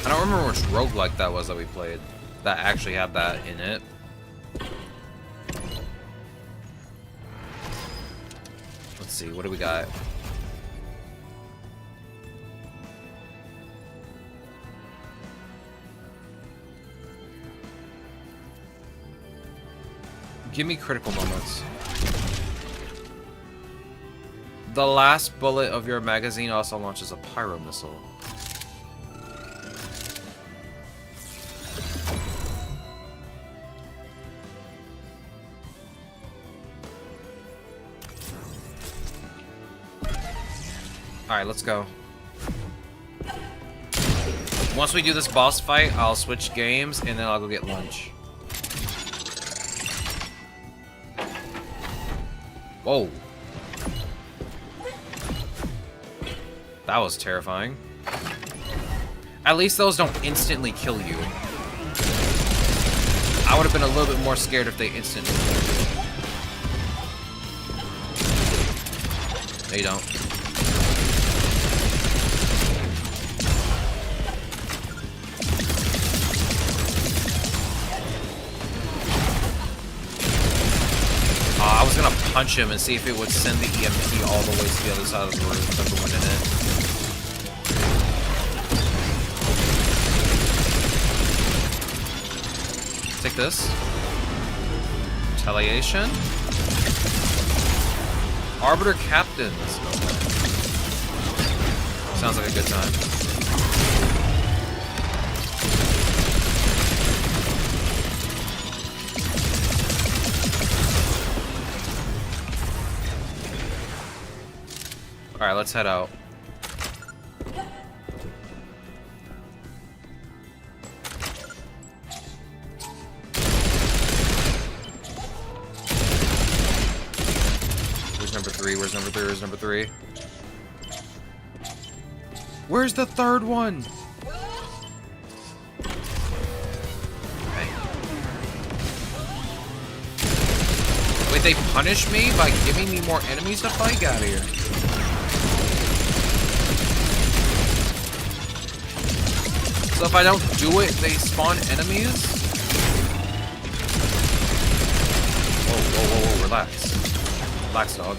I don't remember which roguelike that was that we played that actually had that in it. Let's see, what do we got? Give me critical moments. The last bullet of your magazine also launches a pyro missile. Alright, let's go. Once we do this boss fight, I'll switch games and then I'll go get lunch. Whoa. That was terrifying. At least those don't instantly kill you. I would have been a little bit more scared if they instantly killed you. you don't. I was gonna punch him and see if it would send the EMP all the way to the other side of the room without going in it. Take this. Retaliation. Arbiter Captains. Sounds like a good time. Alright, let's head out. Where's number 3? Where's number 3? Where's number 3? Where's the third one? Okay. Wait, they punish me by giving me more enemies to fight? Get out of here. So if I don't do it, they spawn enemies? Whoa, whoa, whoa, whoa, relax. Relax, dog.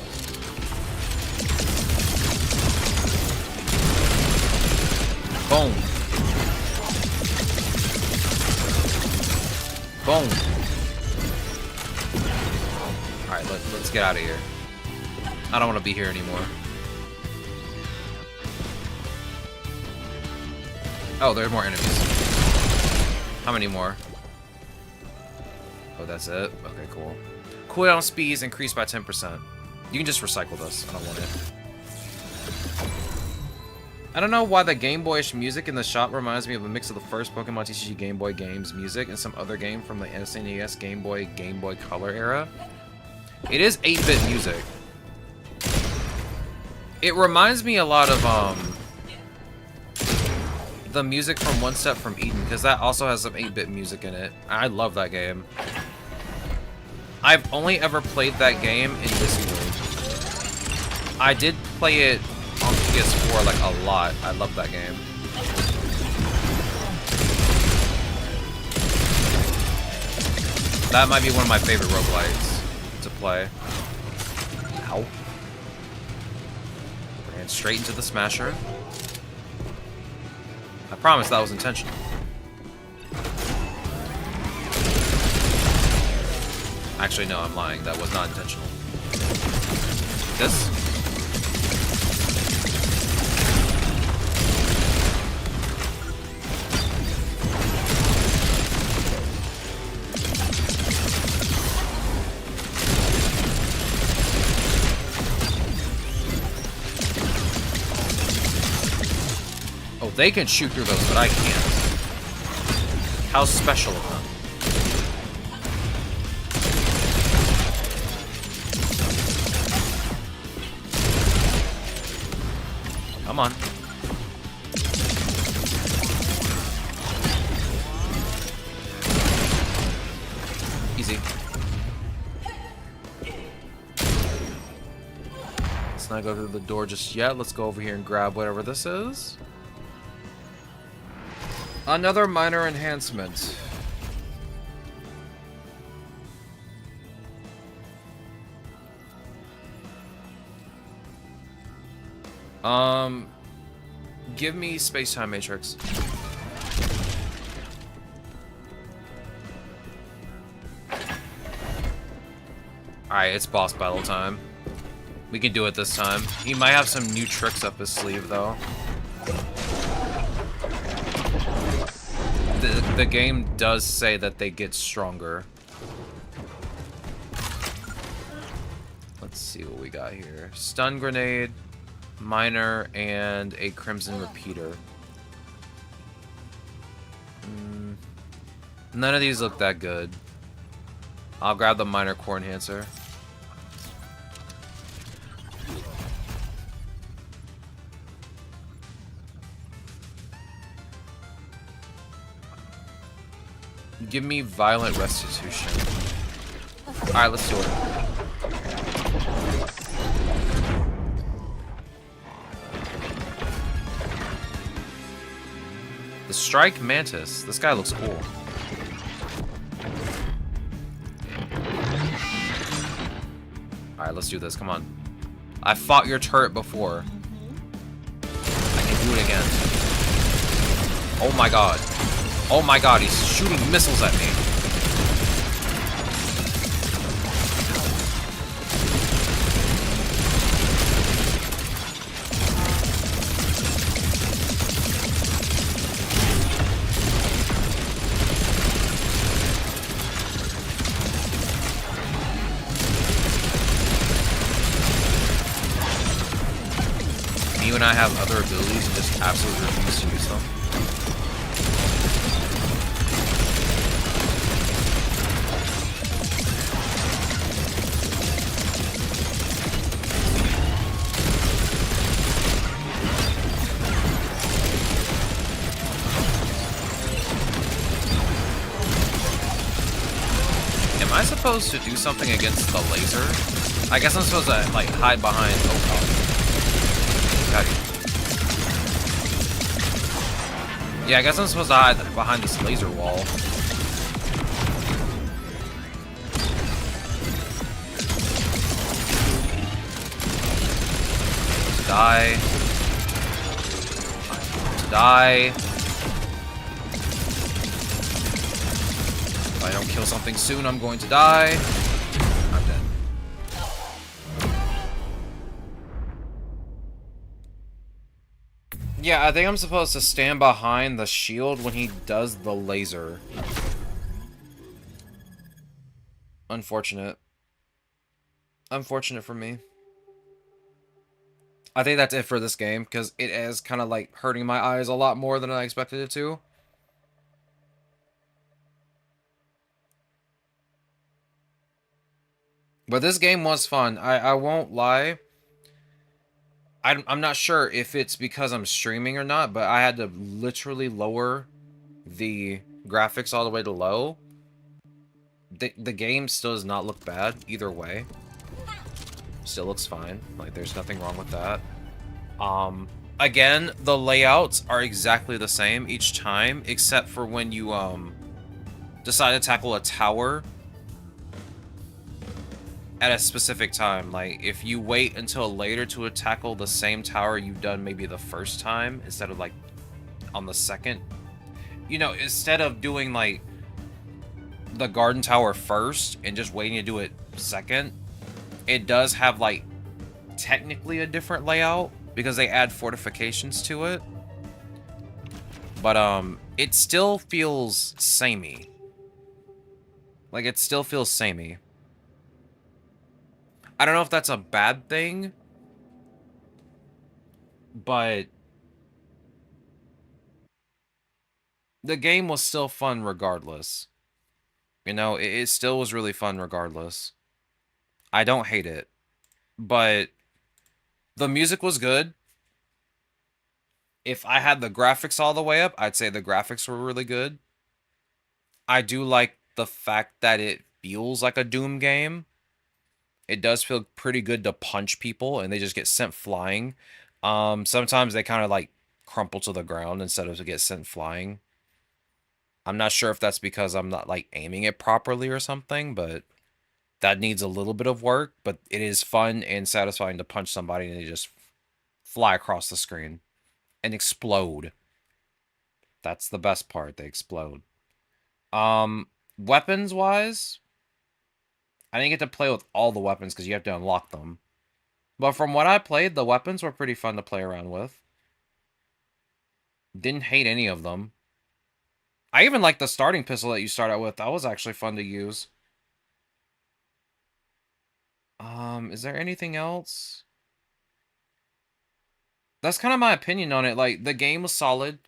Boom. Boom. Alright, let's get out of here. I don't want to be here anymore. Oh, there are more enemies. How many more? Oh, that's it? Okay, cool. Cooldown speeds increased by 10%. You can just recycle this. I don't want it. I don't know why the Game Boyish music in the shop reminds me of a mix of the first Pokemon TCG Game Boy games music and some other game from the SNES Game Boy Color era. It is 8-bit music. It reminds me a lot of, the music from One Step from Eden, because that also has some 8-bit music in it. I love that game. I've only ever played that game in Discord. I did play it on PS4 like a lot. I love that game. That might be one of my favorite roguelites to play. Ow. Ran straight into the Smasher. I promise that was intentional. Actually, no, I'm lying. That was not intentional. This? Oh, they can shoot through those, but I can't. How special of them. Come on. Easy. Let's not go to the door just yet. Let's go over here and grab whatever this is. Another minor enhancement. Give me Space-Time Matrix. Alright, it's boss battle time. We can do it this time. He might have some new tricks up his sleeve, though. The game does say that they get stronger. Let's see what we got here. Stun Grenade, Minor, and a Crimson Repeater. None of these look that good. I'll grab the Minor Core Enhancer. Give me Violent Restitution. Alright, let's do it. The Strike Mantis. This guy looks cool. Alright, let's do this. Come on. I fought your turret before. I can do it again. Oh my god. Oh my god, he's shooting missiles at me. You and I have other abilities and just absolutely refuse to use them. Am I supposed to do something against the laser? I guess I'm supposed to, like, hide behind... Oh, God. Yeah, I guess I'm supposed to hide behind this laser wall. Die. Die. If I don't kill something soon, I'm going to die. I'm dead. Yeah, I think I'm supposed to stand behind the shield when he does the laser. Unfortunate. Unfortunate for me. I think that's it for this game, because it is kind of like hurting my eyes a lot more than I expected it to. But this game was fun. I won't lie. I'm not sure if it's because I'm streaming or not, but I had to literally lower the graphics all the way to low. The game still does not look bad either way. Still looks fine. Like, there's nothing wrong with that. Again, the layouts are exactly the same each time, except for when you decide to tackle a tower at a specific time. Like, if you wait until later to tackle the same tower you've done maybe the first time, instead of, like, on the second. You know, instead of doing, like, the garden tower first and just waiting to do it second, it does have, like, technically a different layout because they add fortifications to it. But, it still feels samey. Like, it still feels samey. I don't know if that's a bad thing, but the game was still fun regardless. You know, it still was really fun regardless. I don't hate it, but the music was good. If I had the graphics all the way up, I'd say the graphics were really good. I do like the fact that it feels like a Doom game. It does feel pretty good to punch people and they just get sent flying. Sometimes they kind of like crumple to the ground instead of to get sent flying. I'm not sure if that's because I'm not like aiming it properly or something, but that needs a little bit of work. But it is fun and satisfying to punch somebody and they just fly across the screen and explode. That's the best part, they explode. Weapons wise, I didn't get to play with all the weapons because you have to unlock them. But from what I played, the weapons were pretty fun to play around with. Didn't hate any of them. I even like the starting pistol that you start out with. That was actually fun to use. Is there anything else? That's kind of my opinion on it. Like, the game was solid.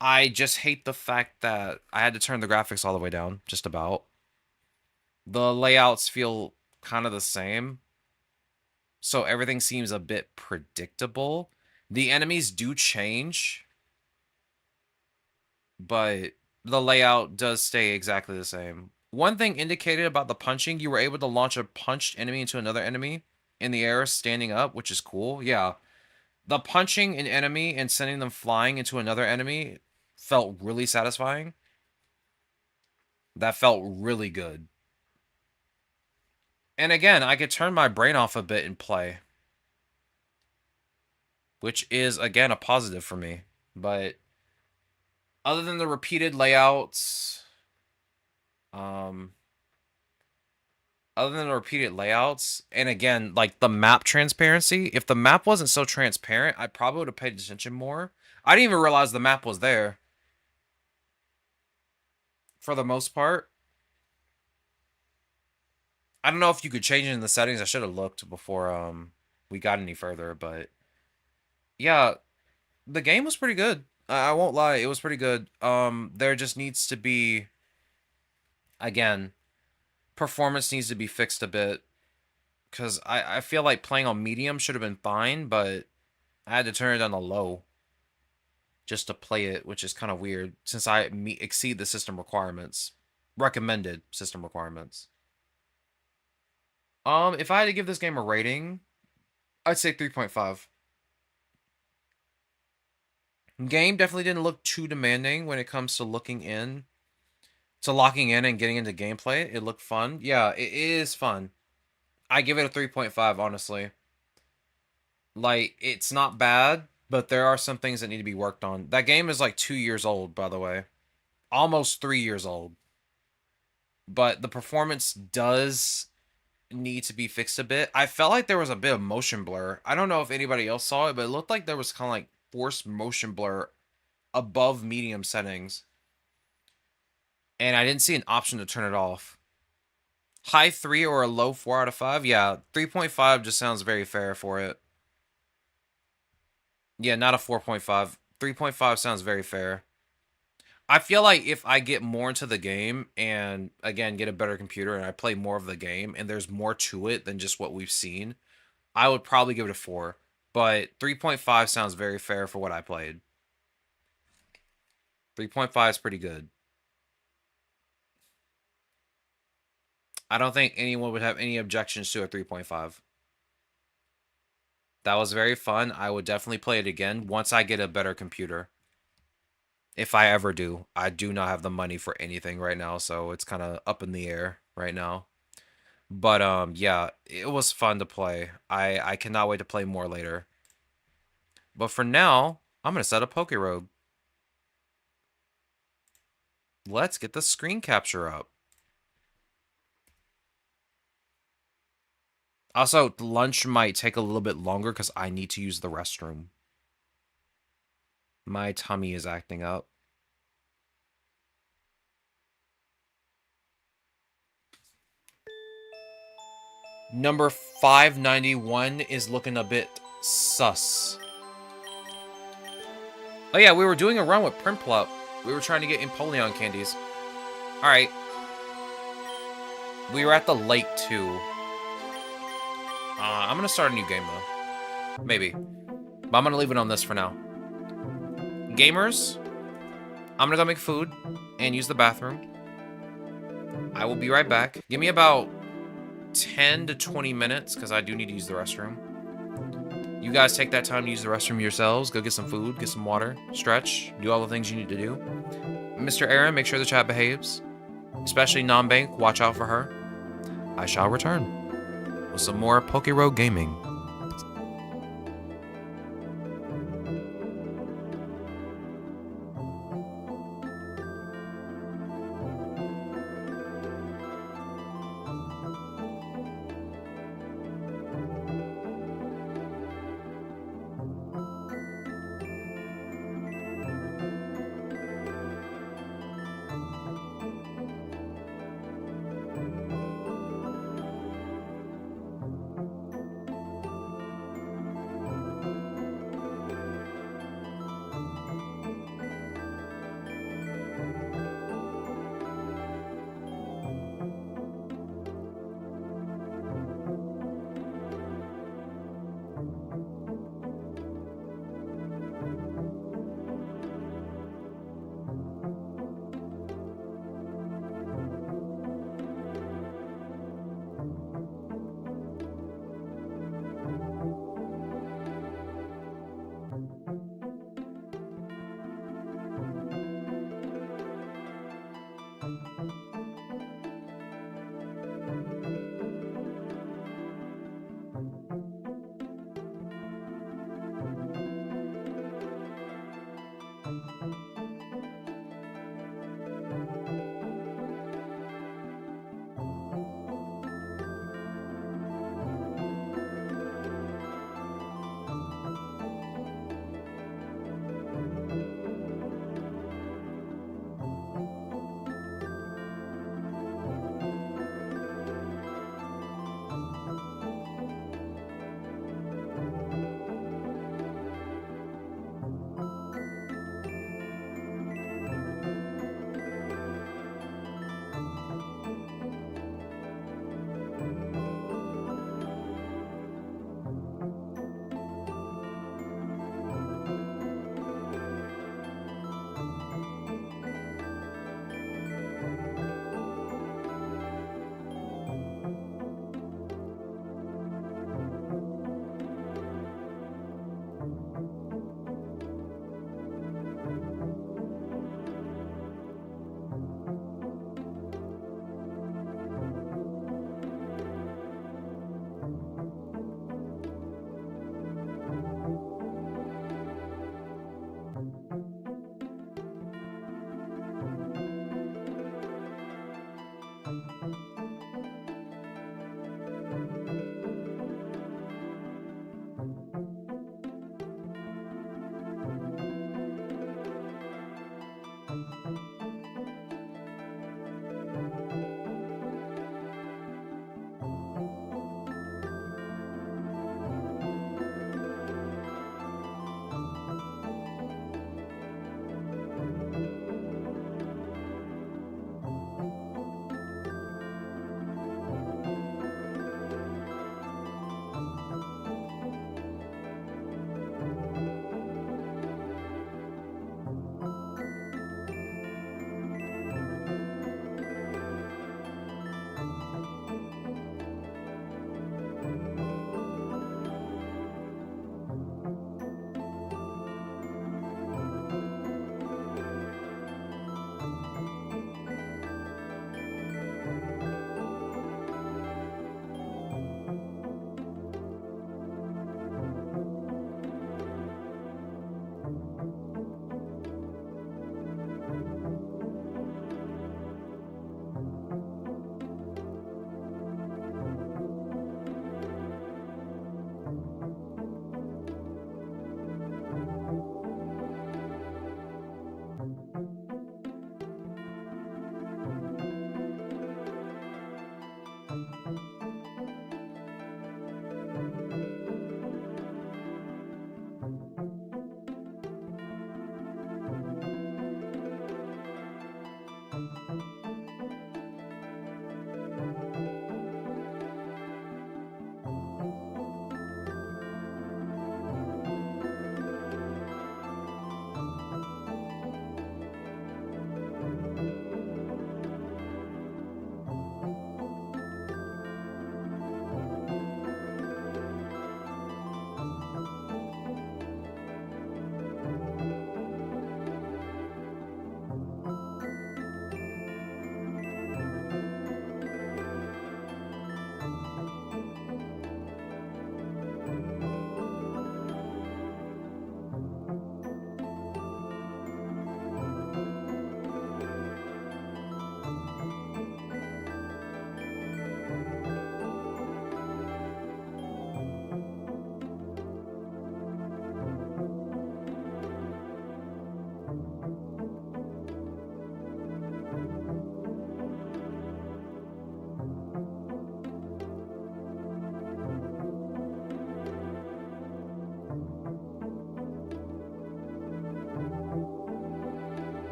I just hate the fact that I had to turn the graphics all the way down, just about. The layouts feel kind of the same. So everything seems a bit predictable. The enemies do change, but the layout does stay exactly the same. One thing indicated about the punching, you were able to launch a punched enemy into another enemy in the air standing up, which is cool. Yeah. The punching an enemy and sending them flying into another enemy felt really satisfying. That felt really good. And again, I could turn my brain off a bit and play. Which is, again, a positive for me. But other than the repeated layouts, other than the repeated layouts, and again, like the map transparency, if the map wasn't so transparent, I probably would have paid attention more. I didn't even realize the map was there. For the most part. I don't know if you could change it in the settings. I should have looked before we got any further, but yeah, the game was pretty good. I won't lie, it was pretty good. There just needs to be, again, performance needs to be fixed a bit, because I feel like playing on medium should have been fine, but I had to turn it down to low just to play it, which is kind of weird since I exceed the system requirements, recommended system requirements. If I had to give this game a rating, I'd say 3.5. Game definitely didn't look too demanding when it comes to locking in and getting into gameplay. It looked fun. Yeah, it is fun. I give it a 3.5, honestly. Like, it's not bad, but there are some things that need to be worked on. That game is like 2 years old, by the way. Almost 3 years old. But the performance does need to be fixed a bit. I felt like there was a bit of motion blur. I don't know if anybody else saw it, but it looked like there was kind of like forced motion blur above medium settings. And I didn't see an option to turn it off. High 3 or a low 4 out of 5? Yeah, 3.5 just sounds very fair for it. Yeah, not a 4.5. 3.5 sounds very fair. I feel like if I get more into the game and, again, get a better computer and I play more of the game and there's more to it than just what we've seen, I would probably give it a 4. But 3.5 sounds very fair for what I played. 3.5 is pretty good. I don't think anyone would have any objections to a 3.5. That was very fun. I would definitely play it again once I get a better computer. If I ever do. I do not have the money for anything right now, so it's kind of up in the air right now. But yeah, it was fun to play. I cannot wait to play more later. But for now, I'm going to set up PokeRoad. Let's get the screen capture up. Also, lunch might take a little bit longer because I need to use the restroom. My tummy is acting up. Number 591 is looking a bit sus. Oh yeah, we were doing a run with Prinplup. We were trying to get Empoleon candies. Alright. We were at the lake too. I'm gonna start a new game though. Maybe. But I'm gonna leave it on this for now. Gamers, I'm gonna go make food and use the bathroom. I will be right back. Give me about 10 to 20 minutes because I do need to use the restroom. You guys take that time to use the restroom yourselves. Go get some food, get some water, stretch, do all the things you need to do. Mr. Aaron, make sure the chat behaves. Especially non-bank, watch out for her. I shall return with some more PokeRoad gaming.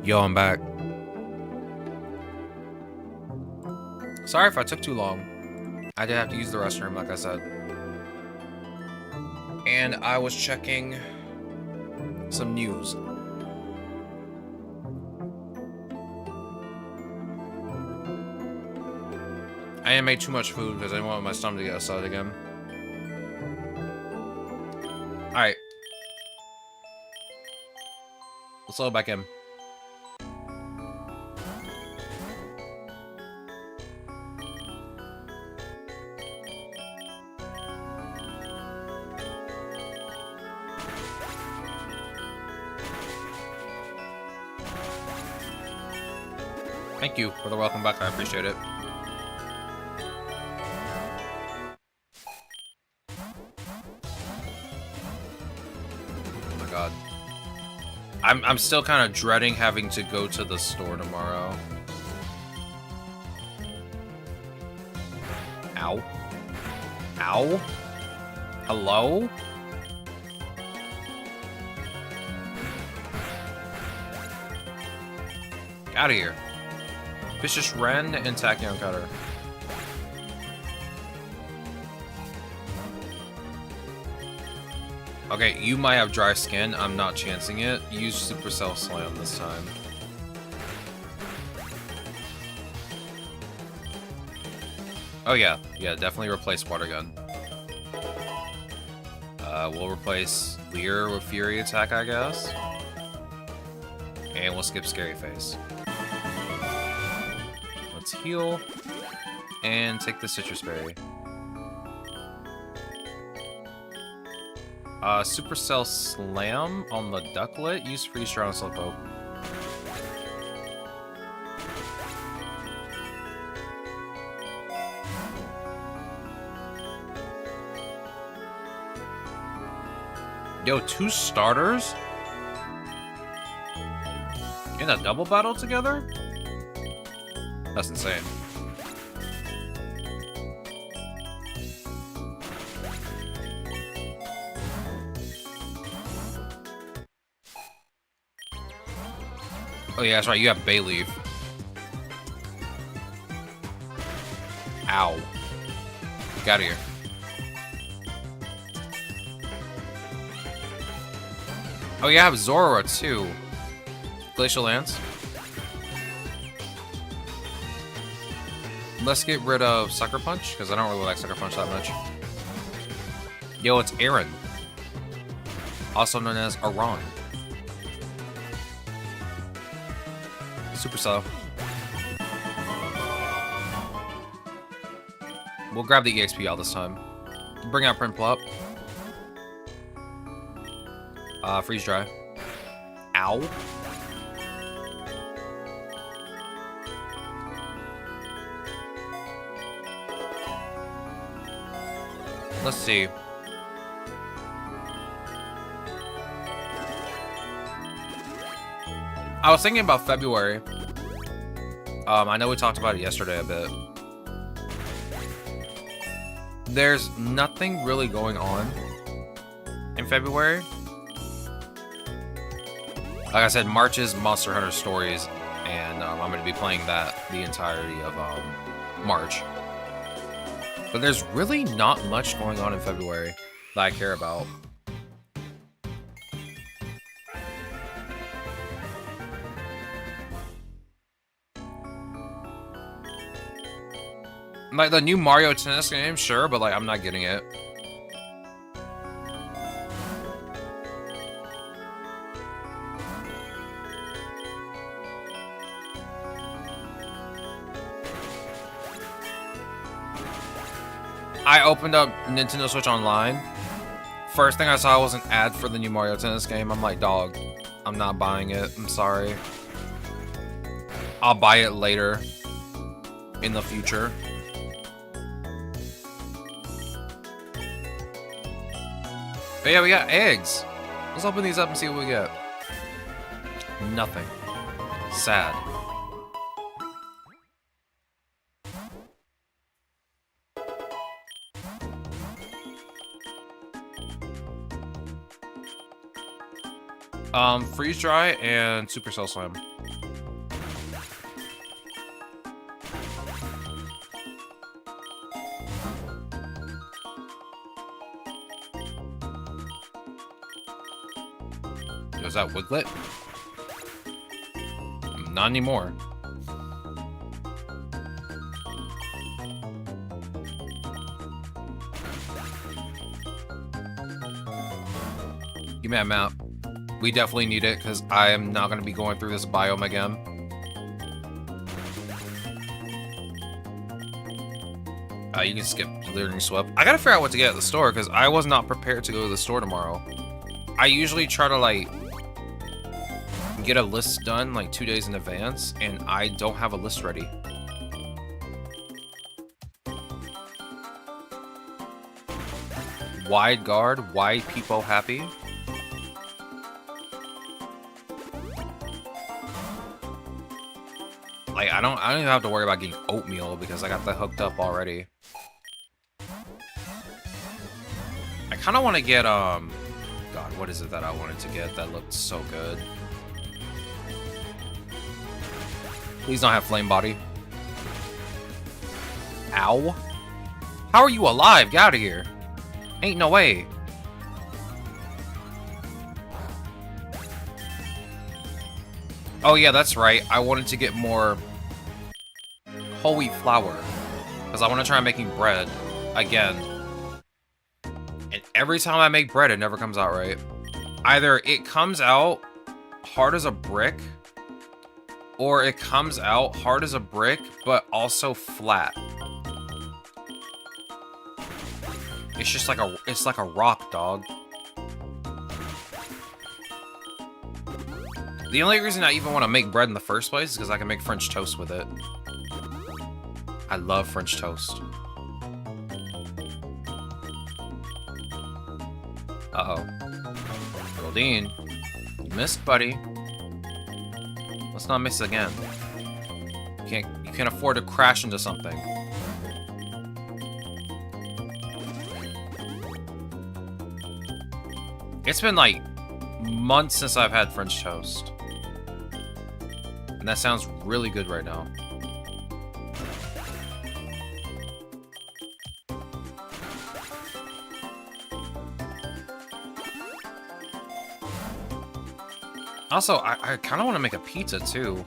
Yo, I'm back. Sorry if I took too long. I did have to use the restroom, like I said. And I was checking some news. I didn't make too much food because I didn't want my stomach to get upset again. Alright. Let's load back in. Thank you for the welcome back. I appreciate it. Oh my god. I'm still kind of dreading having to go to the store tomorrow. Ow. Ow. Hello? Get out of here. Vicious Wren and Tachyon Cutter. Okay, you might have dry skin. I'm not chancing it. Use Supercell Slam this time. Oh yeah, definitely replace Water Gun. We'll replace Leer with Fury Attack, I guess. And we'll skip Scary Face. Let's heal. And take the Citrus Berry. Supercell Slam on the Ducklet. Use Freeze Dry on Slowpoke. Yo, 2 starters? In a double battle together? That's insane. Oh yeah, that's right, you have Bayleaf. Ow. Get out of here. Oh yeah, I have Zora too. Glacial Lance. Let's get rid of Sucker Punch, because I don't really like Sucker Punch that much. Yo, it's Aaron. Also known as Aron. Supercell. We'll grab the EXP out this time. Bring out Prinplup. Freeze Dry. Ow. Let's see. I was thinking about February. I know we talked about it yesterday a bit. There's nothing really going on in February. Like I said, March is Monster Hunter Stories, and I'm going to be playing that the entirety of March. But there's really not much going on in February that I care about. Like, the new Mario Tennis game, sure, but, like, I'm not getting it. I opened up Nintendo Switch Online. First thing I saw was an ad for the new Mario Tennis game. I'm like, dog, I'm not buying it. I'm sorry. I'll buy it later in the future. But yeah, we got eggs. Let's open these up and see what we get. Nothing. Sad. Freeze Dry and Supercell Slam. Was that Wiglet? Not anymore. Give me that map. We definitely need it, because I am not going to be going through this biome again. You can skip Leering Swept. I gotta figure out what to get at the store, because I was not prepared to go to the store tomorrow. I usually try to, like, get a list done, like, 2 days in advance, and I don't have a list ready. Wide guard, wide people happy. Like, I don't even have to worry about getting oatmeal because I got that hooked up already. I kind of want to get, God, what is it that I wanted to get that looked so good? Please don't have Flame Body. Ow. How are you alive? Get out of here. Ain't no way. Oh yeah, that's right. I wanted to get more whole wheat flour because I want to try making bread again. And every time I make bread, it never comes out right. Either it comes out hard as a brick, or it comes out hard as a brick, but also flat. It's just like it's like a rock, dog. The only reason I even want to make bread in the first place is because I can make French toast with it. I love French toast. Uh-oh. Goldeen. You missed, buddy. Let's not miss again. You can't afford to crash into something. It's been like months since I've had French toast. And that sounds really good right now. Also, I kind of want to make a pizza too.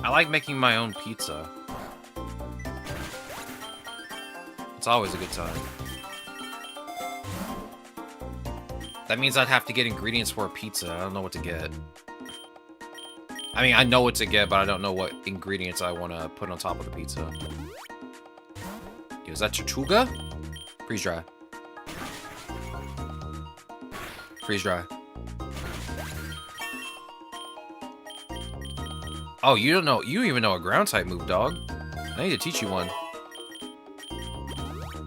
I like making my own pizza. It's always a good time. That means I'd have to get ingredients for a pizza. I don't know what to get. I mean, I know what to get, but I don't know what ingredients I want to put on top of the pizza. Yo, is that Tortuga? Freeze dry. Freeze dry. Oh, you don't know. You even know a ground type move, dog. I need to teach you one.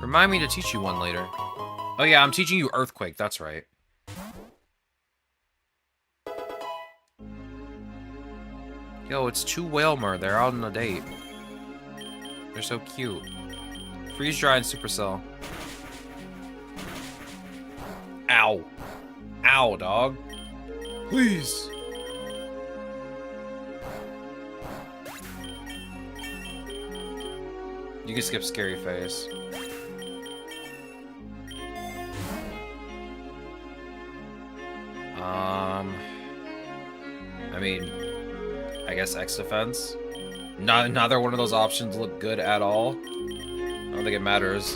Remind me to teach you one later. Oh yeah, I'm teaching you Earthquake. That's right. Yo, it's two Whalmer. They're out on a date. They're so cute. Freeze Dry and Supercell. Ow. Ow, dog. Please. You can skip Scary Face. I mean, I guess X Defense. Neither one of those options look good at all. I don't think it matters.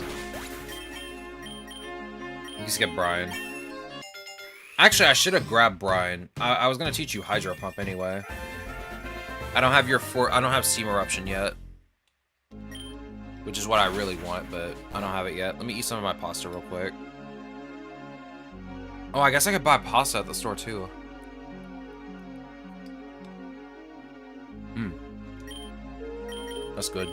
You can skip Brian. Actually, I should have grabbed Brian. I was gonna teach you Hydro Pump anyway. I don't have I don't have Steam Eruption yet. Which is what I really want, but I don't have it yet. Let me eat some of my pasta real quick. Oh, I guess I could buy pasta at the store too. That's good.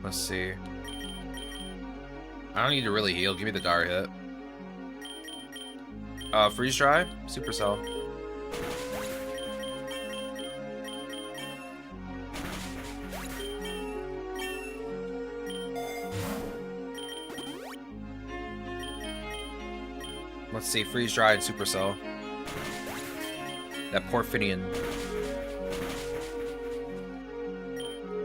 Let's see. I don't need to really heal. Give me the Dire Hit. Freeze Dry? Supercell. Let's see, Freeze Dry and Supercell. That Porphyrion.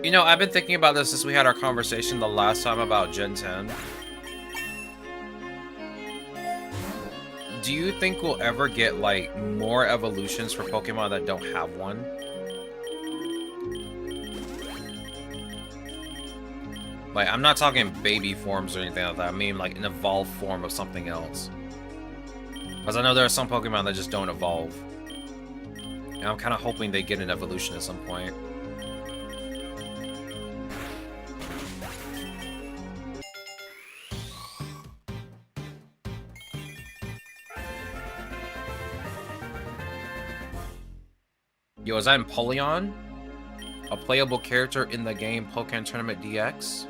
You know, I've been thinking about this since we had our conversation the last time about Gen 10. Do you think we'll ever get, like, more evolutions for Pokemon that don't have one? Like, I'm not talking baby forms or anything like that. I mean, like, an evolved form of something else. Because I know there are some Pokemon that just don't evolve. And I'm kind of hoping they get an evolution at some point. Yo, is that Empoleon? A playable character in the game Pokémon Tournament DX?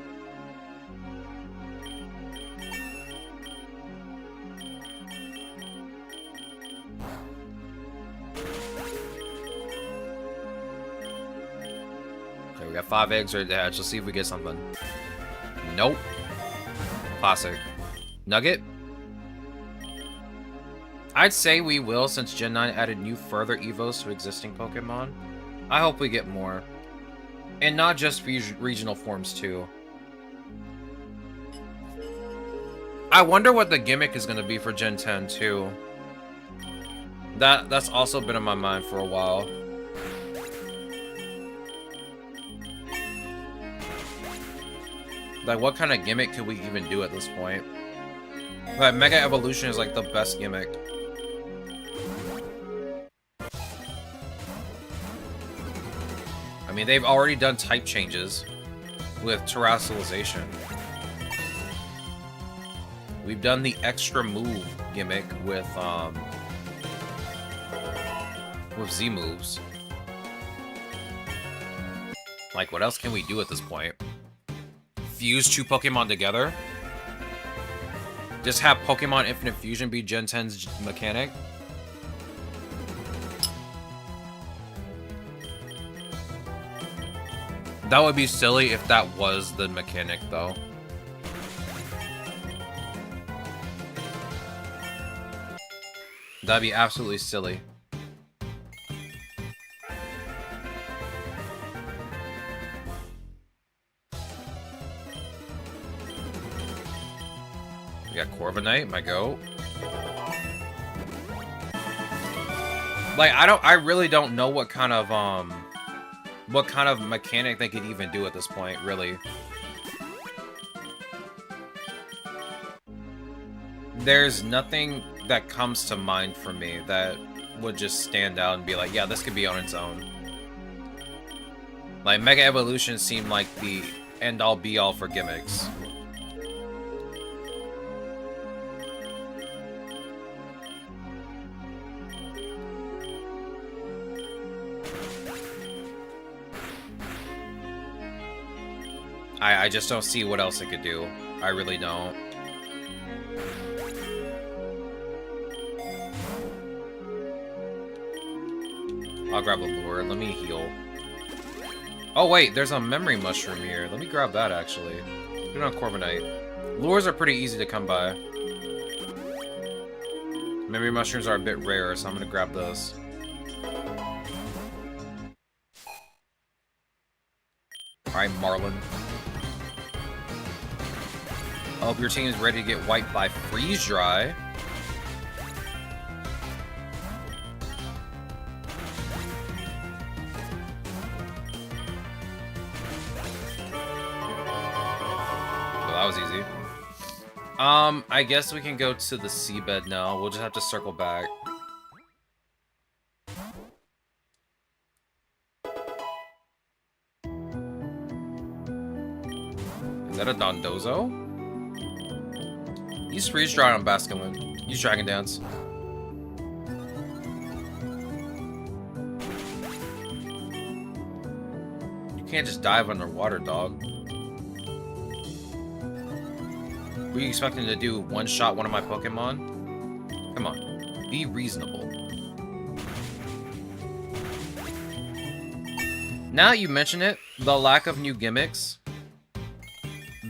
Okay, we got 5 eggs right there. Let's see if we get something. Nope. Classic. Nugget? I'd say we will, since Gen 9 added new further evos to existing Pokemon. I hope we get more. And not just regional forms, too. I wonder what the gimmick is going to be for Gen 10, too. That's also been on my mind for a while. Like, what kind of gimmick could we even do at this point? Like, Mega Evolution is, like, the best gimmick. I mean, they've already done type changes with Terrestrialization. We've done the extra move gimmick with Z moves. Like, what else can we do at this point? Fuse 2 Pokemon together? Just have Pokemon Infinite Fusion be Gen 10's mechanic? That would be silly if that was the mechanic, though. That'd be absolutely silly. We got Corviknight, my goat. Like, I really don't know what kind of mechanic they could even do at this point, really. There's nothing that comes to mind for me that would just stand out and be like, yeah, this could be on its own. Like, Mega Evolution seemed like the end-all be-all for gimmicks. I just don't see what else it could do. I really don't. I'll grab a lure. Let me heal. Oh, wait. There's a memory mushroom here. Let me grab that, actually. Put it on Corviknight. Lures are pretty easy to come by. Memory mushrooms are a bit rare, so I'm going to grab those. Alright, Marlin. I hope your team is ready to get wiped by Freeze Dry. Well, that was easy. I guess we can go to the seabed now. We'll just have to circle back. Is that a Dondozo? Use Freeze Dry on Basculin. Use Dragon Dance. You can't just dive underwater, dog. Were you expecting to do one-shot one of my Pokemon? Come on. Be reasonable. Now that you mention it, the lack of new gimmicks,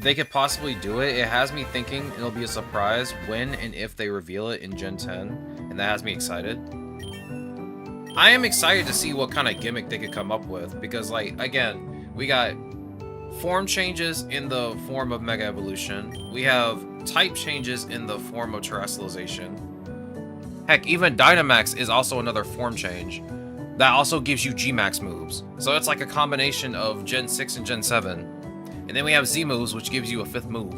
they could possibly do it, it has me thinking it'll be a surprise when and if they reveal it in Gen 10, and that has me excited. I am excited to see what kind of gimmick they could come up with, because, like, again, we got form changes in the form of Mega Evolution. We have type changes in the form of Terrestrialization. Heck, even Dynamax is also another form change. That also gives you G-Max moves. So it's like a combination of Gen 6 and Gen 7. And then we have Z moves, which gives you a 5th move.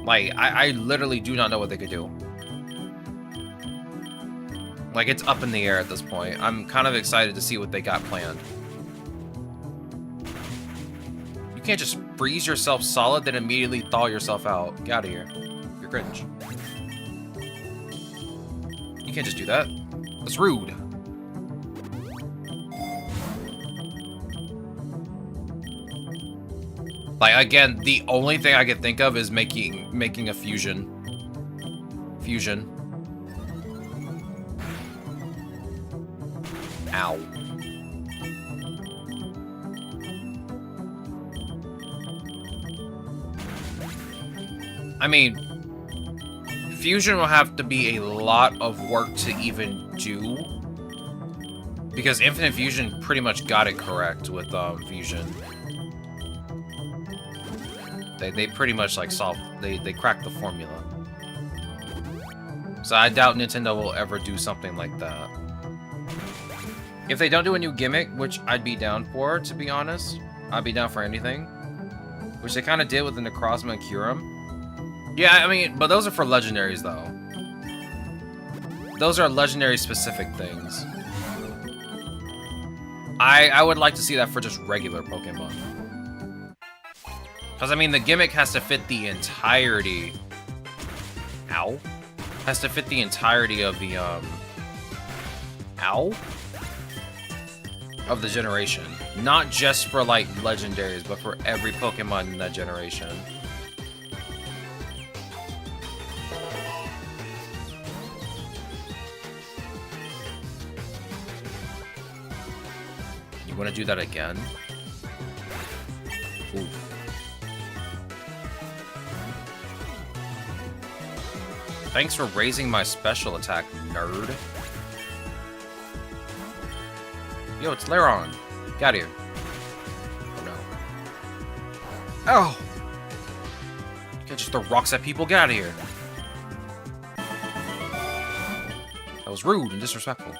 Like, I literally do not know what they could do. Like, it's up in the air at this point. I'm kind of excited to see what they got planned. You can't just freeze yourself solid, then immediately thaw yourself out. Get out of here. You're cringe. You can't just do that. That's rude. Like, again, the only thing I can think of is making a fusion. Fusion. Ow. I mean, fusion will have to be a lot of work to even do, because Infinite Fusion pretty much got it correct with fusion. They pretty much like solved, they cracked the formula. So I doubt Nintendo will ever do something like that. If they don't do a new gimmick, which I'd be down for, to be honest, I'd be down for anything, which they kind of did with the Necrozma and Kyurem. Yeah, I mean, but those are for legendaries, though. Those are legendary specific things. I would like to see that for just regular Pokemon. Because, I mean, the gimmick has to fit the entirety... Ow? Has to fit the entirety of the, Ow? Of the generation. Not just for, like, legendaries, but for every Pokemon in that generation. You want to do that again? Ooh. Thanks for raising my special attack, nerd. Yo, it's Lairon. Get out of here. Oh, no. Oh! You can't just throw rocks at people. Get out of here. That was rude and disrespectful.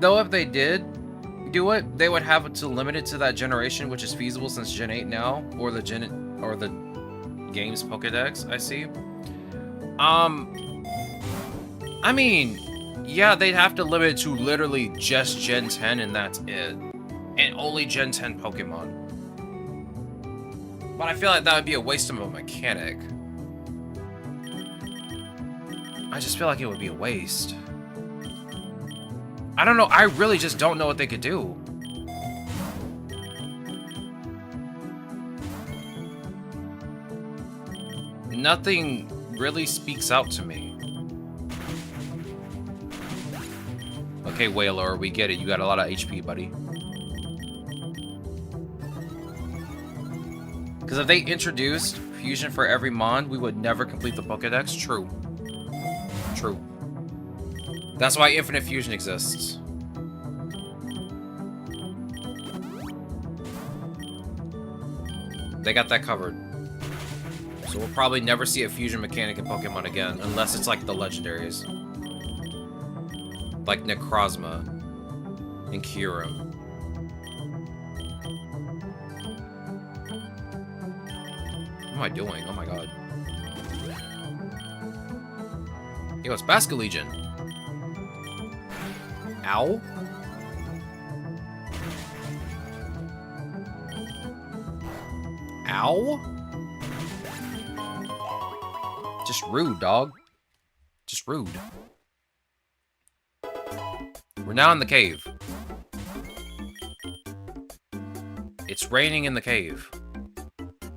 Though if they did do it, they would have to limit it to that generation, which is feasible since Gen 8 now, or the game's Pokédex, I see. I mean, yeah, they'd have to limit it to literally just Gen 10 and that's it. And only Gen 10 Pokemon. But I feel like that would be a waste of a mechanic. I just feel like it would be a waste. I don't know, I really just don't know what they could do. Nothing really speaks out to me. Okay, Whaler, we get it. You got a lot of HP, buddy. Because if they introduced fusion for every Mon, we would never complete the Pokédex. True. True. That's why Infinite Fusion exists. They got that covered. So we'll probably never see a fusion mechanic in Pokemon again, unless it's like the legendaries. Like Necrozma and Kyurem. What am I doing? Oh my god. Yo, it's Basculegion. Ow. Ow? Just rude, dog. Just rude. We're now in the cave. It's raining in the cave.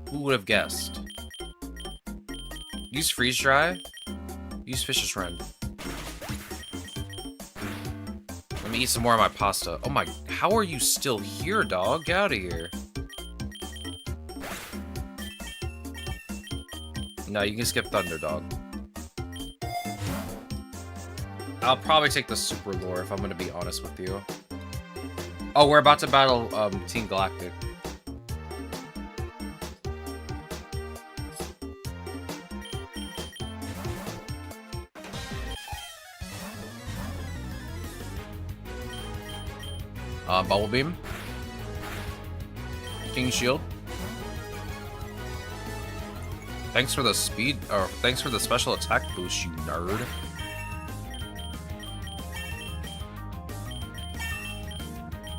Who would have guessed? Use freeze dry. Use Fisher's Run. Let Let me eat some more of my pasta. Oh my, how are you still here, dog? Get out of here. No, you can skip Thunder, dog. I'll probably take the Super Lore if I'm gonna be honest with you. Oh, we're about to battle Team Galactic. Bubble Beam. King Shield. Thanks for the speed, or thanks for the special attack boost, you nerd.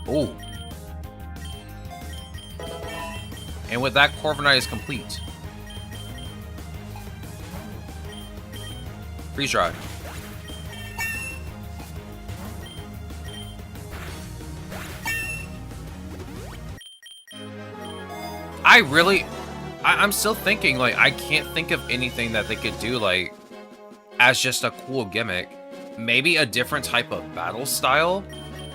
Oh. And with that, Corviknight is complete. Freeze Dry. I'm still thinking, like, I can't think of anything that they could do, like, as just a cool gimmick. Maybe a different type of battle style?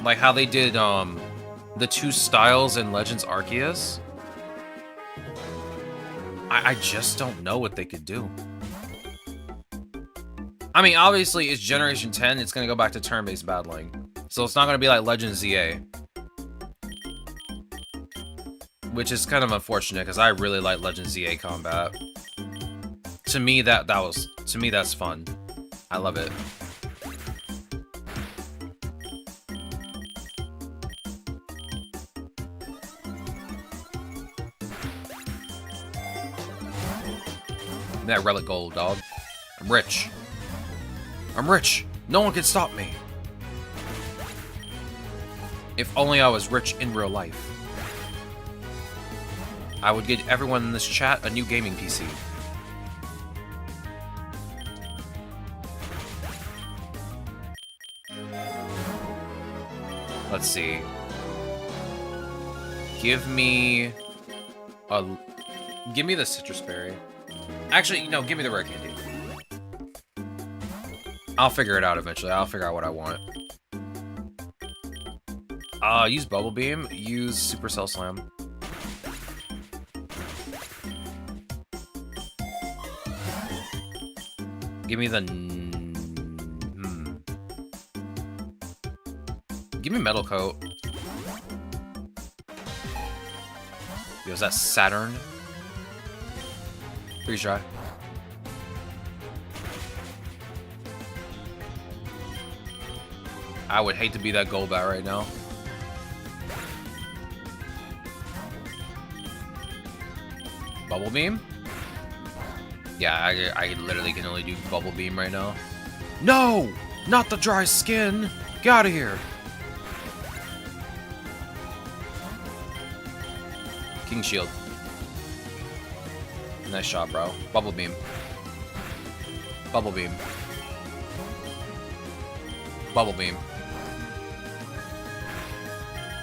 Like how they did, the 2 styles in Legends Arceus? I just don't know what they could do. I mean, obviously, it's Generation 10, it's gonna go back to turn-based battling. So it's not gonna be like Legends ZA. Which is kind of unfortunate, because I really like Legends ZA combat. To me, that's fun. I love it. That relic gold, dog. I'm rich. I'm rich. No one can stop me. If only I was rich in real life. I would get everyone in this chat a new gaming PC. Let's see. Give me the citrus berry. Actually, no, give me the rare candy. I'll figure it out eventually. I'll figure out what I want. Use Bubble Beam. Use Supercell Slam. Give me the... Give me Metal Coat. Yo, is that Saturn? Freeze Dry. I would hate to be that Golbat right now. Bubble Beam? Yeah, I literally can only do Bubble Beam right now. No! Not the dry skin! Get out of here! King Shield. Nice shot, bro. Bubble Beam. Bubble Beam. Bubble Beam.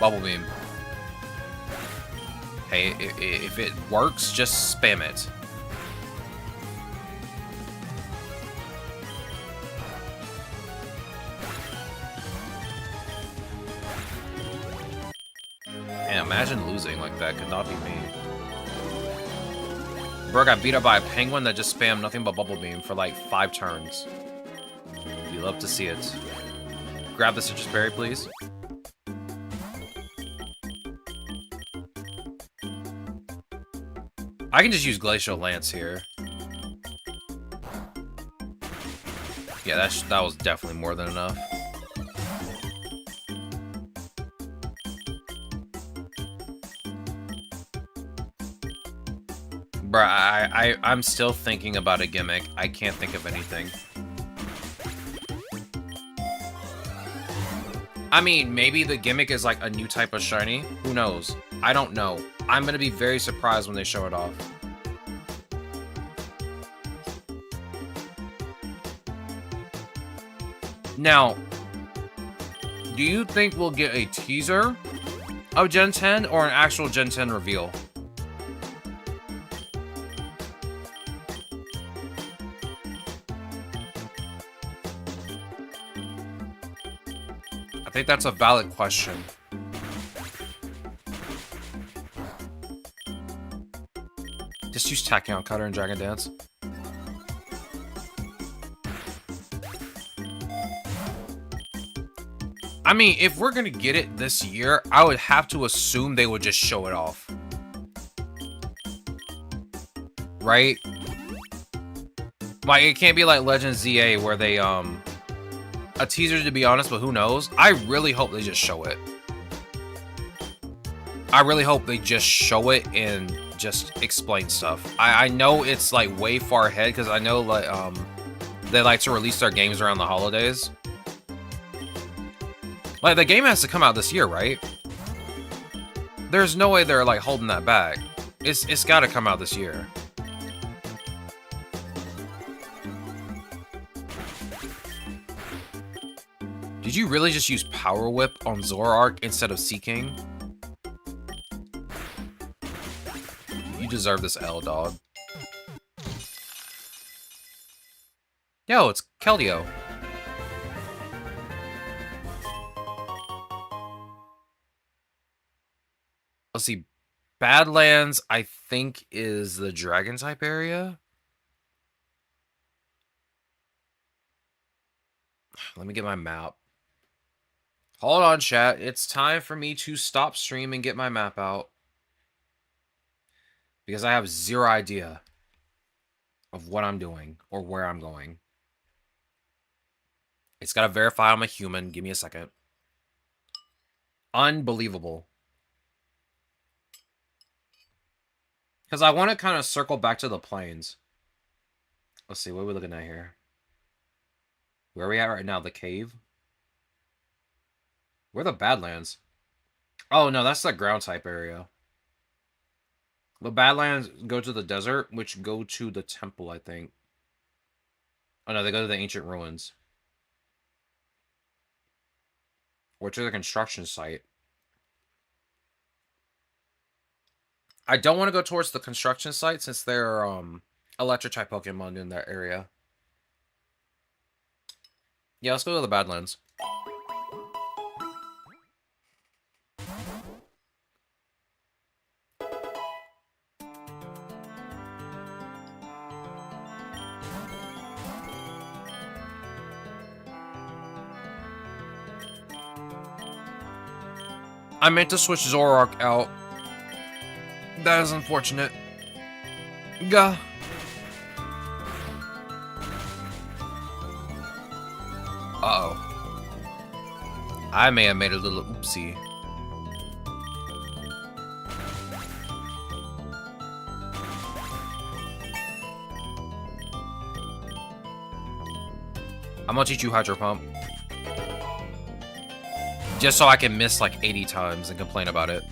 Bubble Beam. Hey, if it works, just spam it. Man, imagine losing like that. Could not be me. Bro got beat up by a penguin that just spammed nothing but Bubble Beam for like 5 turns. You love to see it. Grab the citrus berry, please. I can just use Glacial Lance here. Yeah, that was definitely more than enough. Bruh, I'm still thinking about a gimmick. I can't think of anything. I mean, maybe the gimmick is like a new type of shiny. Who knows? I don't know. I'm gonna be very surprised when they show it off. Now, do you think we'll get a teaser of Gen 10 or an actual Gen 10 reveal? think that's a valid question. Just use Tachyon Cutter and Dragon Dance. I mean, if we're gonna get it this year, I would have to assume they would just show it off. Right? Like, it can't be like Legend ZA where they, a teaser to be honest, but who knows? I really hope they just show it. I really hope they just show it and just explain stuff. I know it's like way far ahead because I know like they like to release their games around the holidays. Like the game has to come out this year, right? There's no way they're like holding that back. It's got to come out this year. Did you really just use Power Whip on Zoroark instead of Seeking? You deserve this L, dog. Yo, it's Keldeo. Let's see. Badlands, I think, is the Dragon type area. Let me get my map. Hold on, chat. It's time for me to stop stream and get my map out. Because I have zero idea of what I'm doing or where I'm going. It's got to verify I'm a human. Give me a second. Unbelievable. Because I want to kind of circle back to the plains. Let's see. What are we looking at here? Where are we at right now? The cave? Where are the Badlands? Oh, no. That's the ground type area. The Badlands go to the desert, which go to the temple, I think. Oh, no. They go to the ancient ruins. Or to the construction site. I don't want to go towards the construction site since there are electric type Pokemon in that area. Yeah, let's go to the Badlands. I meant to switch Zoroark out. That is unfortunate. Gah. Uh-oh. I may have made a little oopsie. I'm gonna teach you Hydro Pump. Just so I can miss like 80 times and complain about it.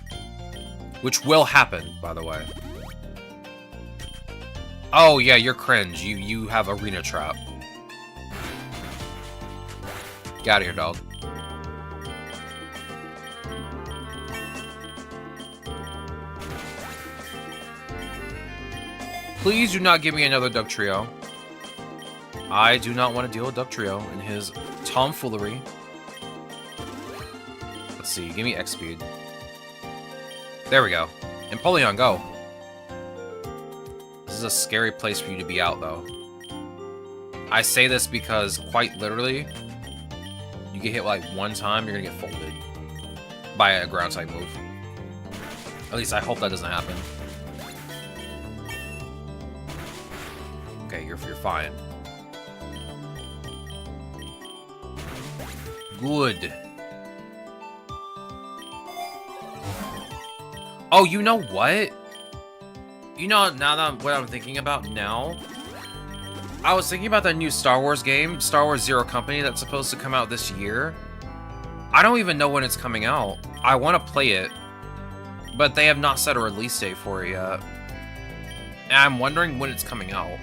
Which will happen, by the way. Oh yeah, you're cringe. You have Arena Trap. Get out of here, dog. Please do not give me another Dugtrio. I do not want to deal with Dugtrio and his tomfoolery. Let's see, give me X speed. There we go. Empoleon, go. This is a scary place for you to be out, though. I say this because, quite literally, you get hit like one time, you're gonna get folded by a ground type move. At least I hope that doesn't happen. Okay, you're fine. Good. Oh, you know what? You know, now that what I'm thinking about now, I was thinking about that new Star Wars game, Star Wars Zero Company, that's supposed to come out this year. I don't even know when it's coming out. I want to play it, but they have not set a release date for it yet. And I'm wondering when it's coming out.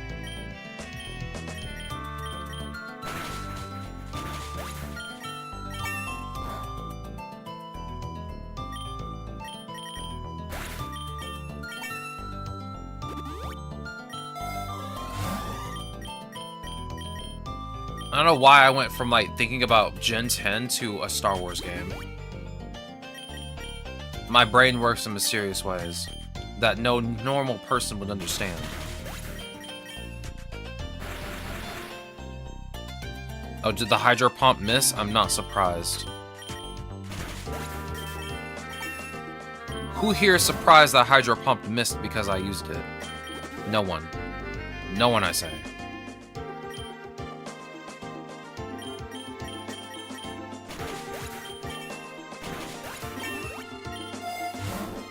I don't know why I went from, like, thinking about Gen 10 to a Star Wars game. My brain works in mysterious ways that no normal person would understand. Oh, did the Hydro Pump miss? I'm not surprised. Who here is surprised that Hydro Pump missed because I used it? No one. No one, I say.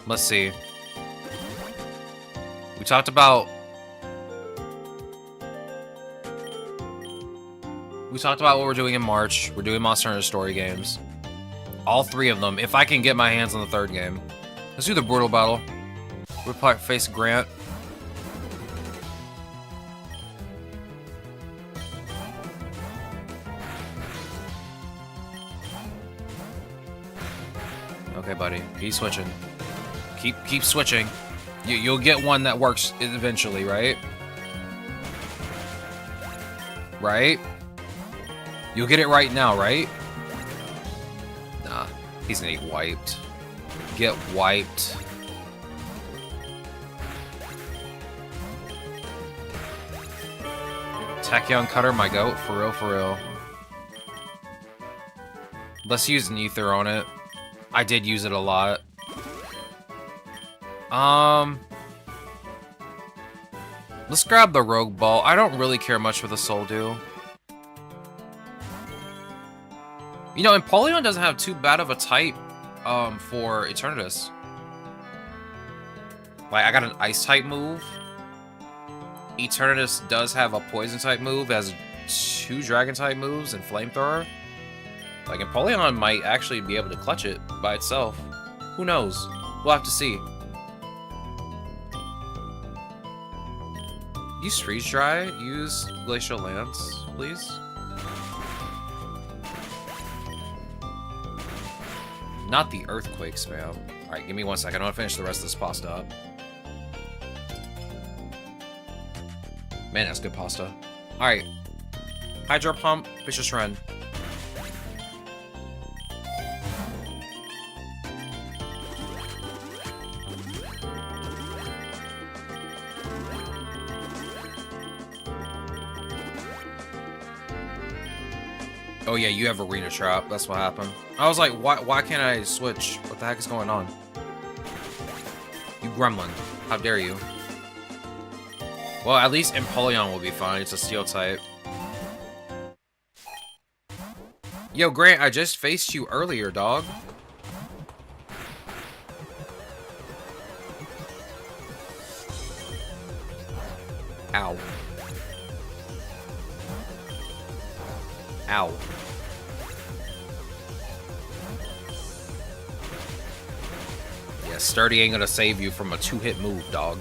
Let's see. We talked about... what we're doing in March. We're doing Monster Hunter Story games. All 3 of them, if I can get my hands on the 3rd game. Let's do the Brutal Battle. We'll face Grant. Okay, buddy. Keep switching. Keep switching. You'll get one that works eventually, right? Right? You'll get it right now, right? Nah. He's gonna get wiped. Get wiped. Tachyon Cutter, my goat. For real, for real. Let's use an ether on it. I did use it a lot. Let's grab the Rogue Ball. I don't really care much for the Soul Dew. You know, Empoleon doesn't have too bad of a type for Eternatus. Like, I got an Ice type move. Eternatus does have a Poison type move. It has 2 Dragon type moves and Flamethrower. Like, Empoleon might actually be able to clutch it by itself. Who knows? We'll have to see. Use Freeze Dry. Use Glacial Lance, please. Not the Earthquake spam. Alright, give me 1 second. I want to finish the rest of this pasta up. Man, that's good pasta. Alright. Hydro Pump, Vicious Run. Oh yeah, you have Arena Trap. That's what happened. I was like, why can't I switch? What the heck is going on? You gremlin. How dare you? Well, at least Empoleon will be fine. It's a Steel type. Yo, Grant, I just faced you earlier, dog. Ow. Ow. Yeah, Sturdy ain't gonna save you from a 2-hit move, dog.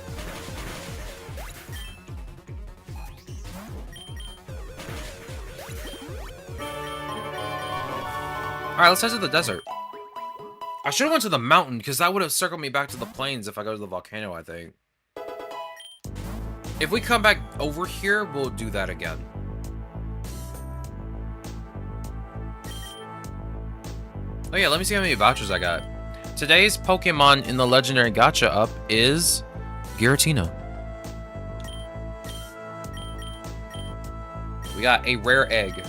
Alright, let's head to the desert. I should have went to the mountain, because that would have circled me back to the plains if I go to the volcano, I think. If we come back over here, we'll do that again. Oh yeah, let me see how many vouchers I got. Today's Pokemon in the Legendary Gacha up is Giratina. We got a rare egg.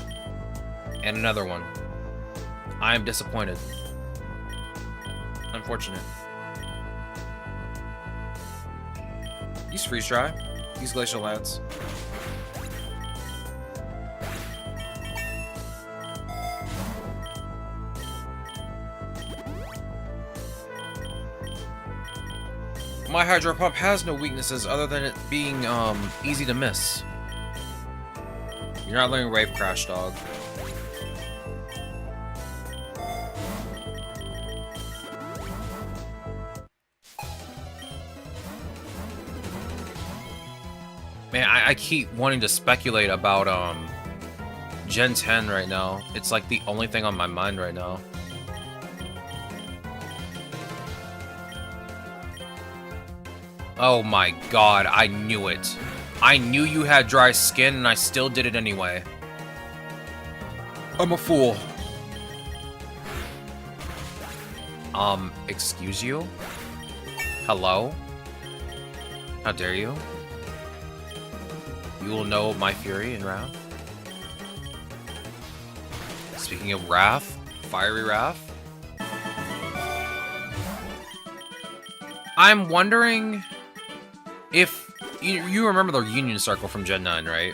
And another one. I am disappointed. Unfortunate. Use Freeze Dry. Use Glacial Lance. My Hydro Pump has no weaknesses other than it being easy to miss. You're not learning Wave Crash, dog. Man, I keep wanting to speculate about Gen 10 right now. It's like the only thing on my mind right now. Oh my god, I knew it. I knew you had dry skin and I still did it anyway. I'm a fool. Excuse you? Hello? How dare you? You will know my fury and wrath. Speaking of wrath, fiery wrath. I'm wondering if you remember the Union Circle from Gen 9, right?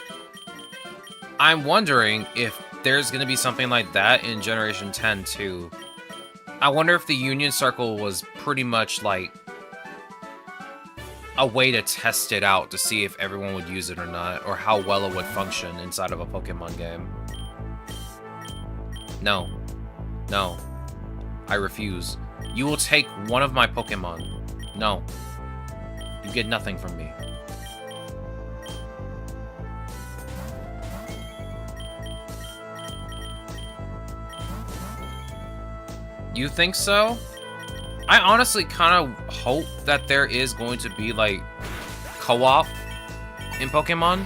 I'm wondering if there's going to be something like that in Generation 10 too. I wonder if the Union Circle was pretty much like a way to test it out to see if everyone would use it or not, or how well it would function inside of a Pokemon game. No. No. I refuse. You will take one of my Pokemon. No. You get nothing from me. You think so? I honestly kind of hope that there is going to be, like, co-op in Pokemon.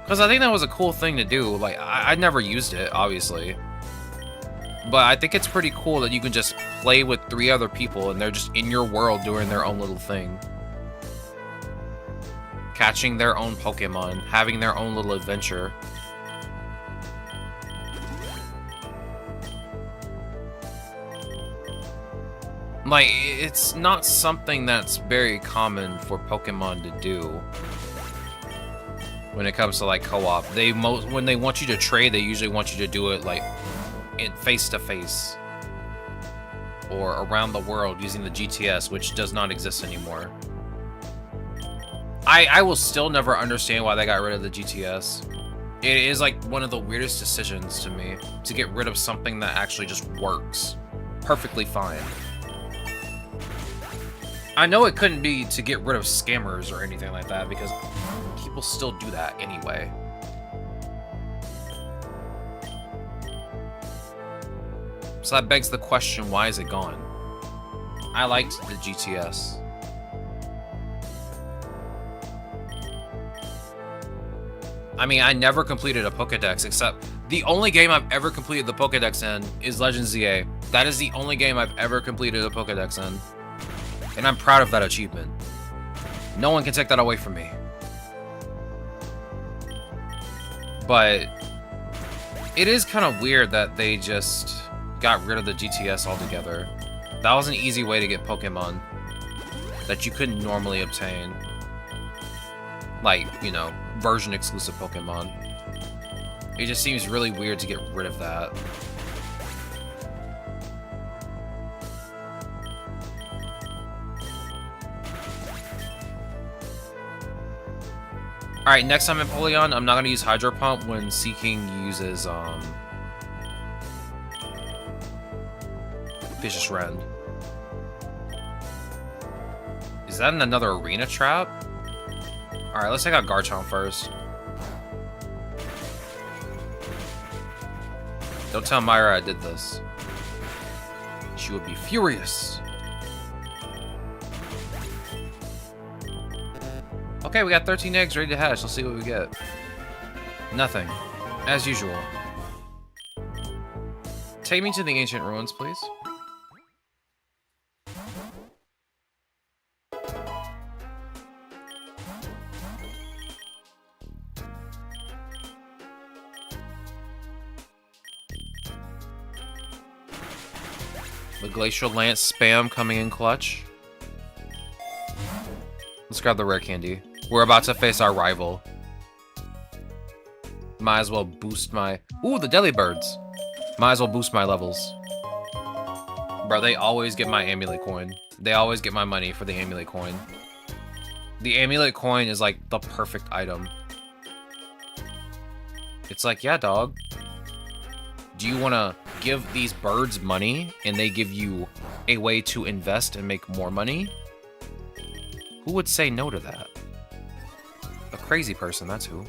Because I think that was a cool thing to do. Like, I never used it, obviously. But I think it's pretty cool that you can just play with 3 other people and they're just in your world doing their own little thing. Catching their own Pokemon, having their own little adventure. Like, it's not something that's very common for Pokemon to do. When it comes to, like, co-op. When they want you to trade, they usually want you to do it, like, face-to-face. Or around the world using the GTS, which does not exist anymore. I will still never understand why they got rid of the GTS. It is, like, one of the weirdest decisions to me. To get rid of something that actually just works. Perfectly fine. I know it couldn't be to get rid of scammers or anything like that, because people still do that anyway. So that begs the question, why is it gone? I liked the GTS. I mean, I never completed a Pokédex, except the only game I've ever completed the Pokédex in is Legends ZA. That is the only game I've ever completed a Pokédex in. And I'm proud of that achievement. No one can take that away from me. But it is kind of weird that they just got rid of the GTS altogether. That was an easy way to get Pokemon that you couldn't normally obtain. Like, you know, version exclusive Pokemon. It just seems really weird to get rid of that. Alright, next time in Empoleon, I'm not going to use Hydro Pump when Seeking uses, Vicious Rend. Is that in another arena trap? Alright, let's take out Garchomp first. Don't tell Myra I did this. She would be furious. Okay, we got 13 eggs ready to hatch. Let's see what we get. Nothing. As usual. Take me to the ancient ruins, please. The Glacial Lance spam coming in clutch. Let's grab the rare candy. We're about to face our rival. Might as well boost my... Ooh, the Delibirds. Might as well boost my levels. Bro, they always get my amulet coin. They always get my money for the amulet coin. The amulet coin is like the perfect item. It's like, yeah, dog. Do you want to give these birds money and they give you a way to invest and make more money? Who would say no to that? A crazy person, that's who.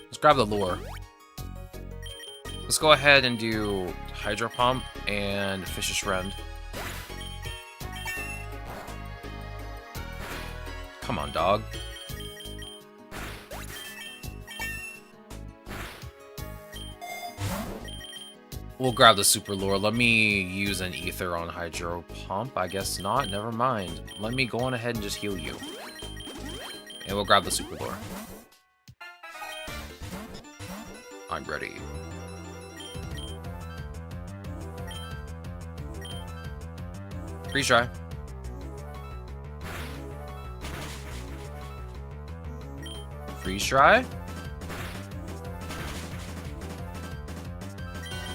Let's grab the lure. Let's go ahead and do Hydro Pump and Vicious Rend. Come on, dog. We'll grab the Super Lure. Let me use an Ether on Hydro Pump. I guess not. Never mind. Let me go on ahead and just heal you. And we'll grab the Super Lure. I'm ready. Freeze dry. Freeze dry.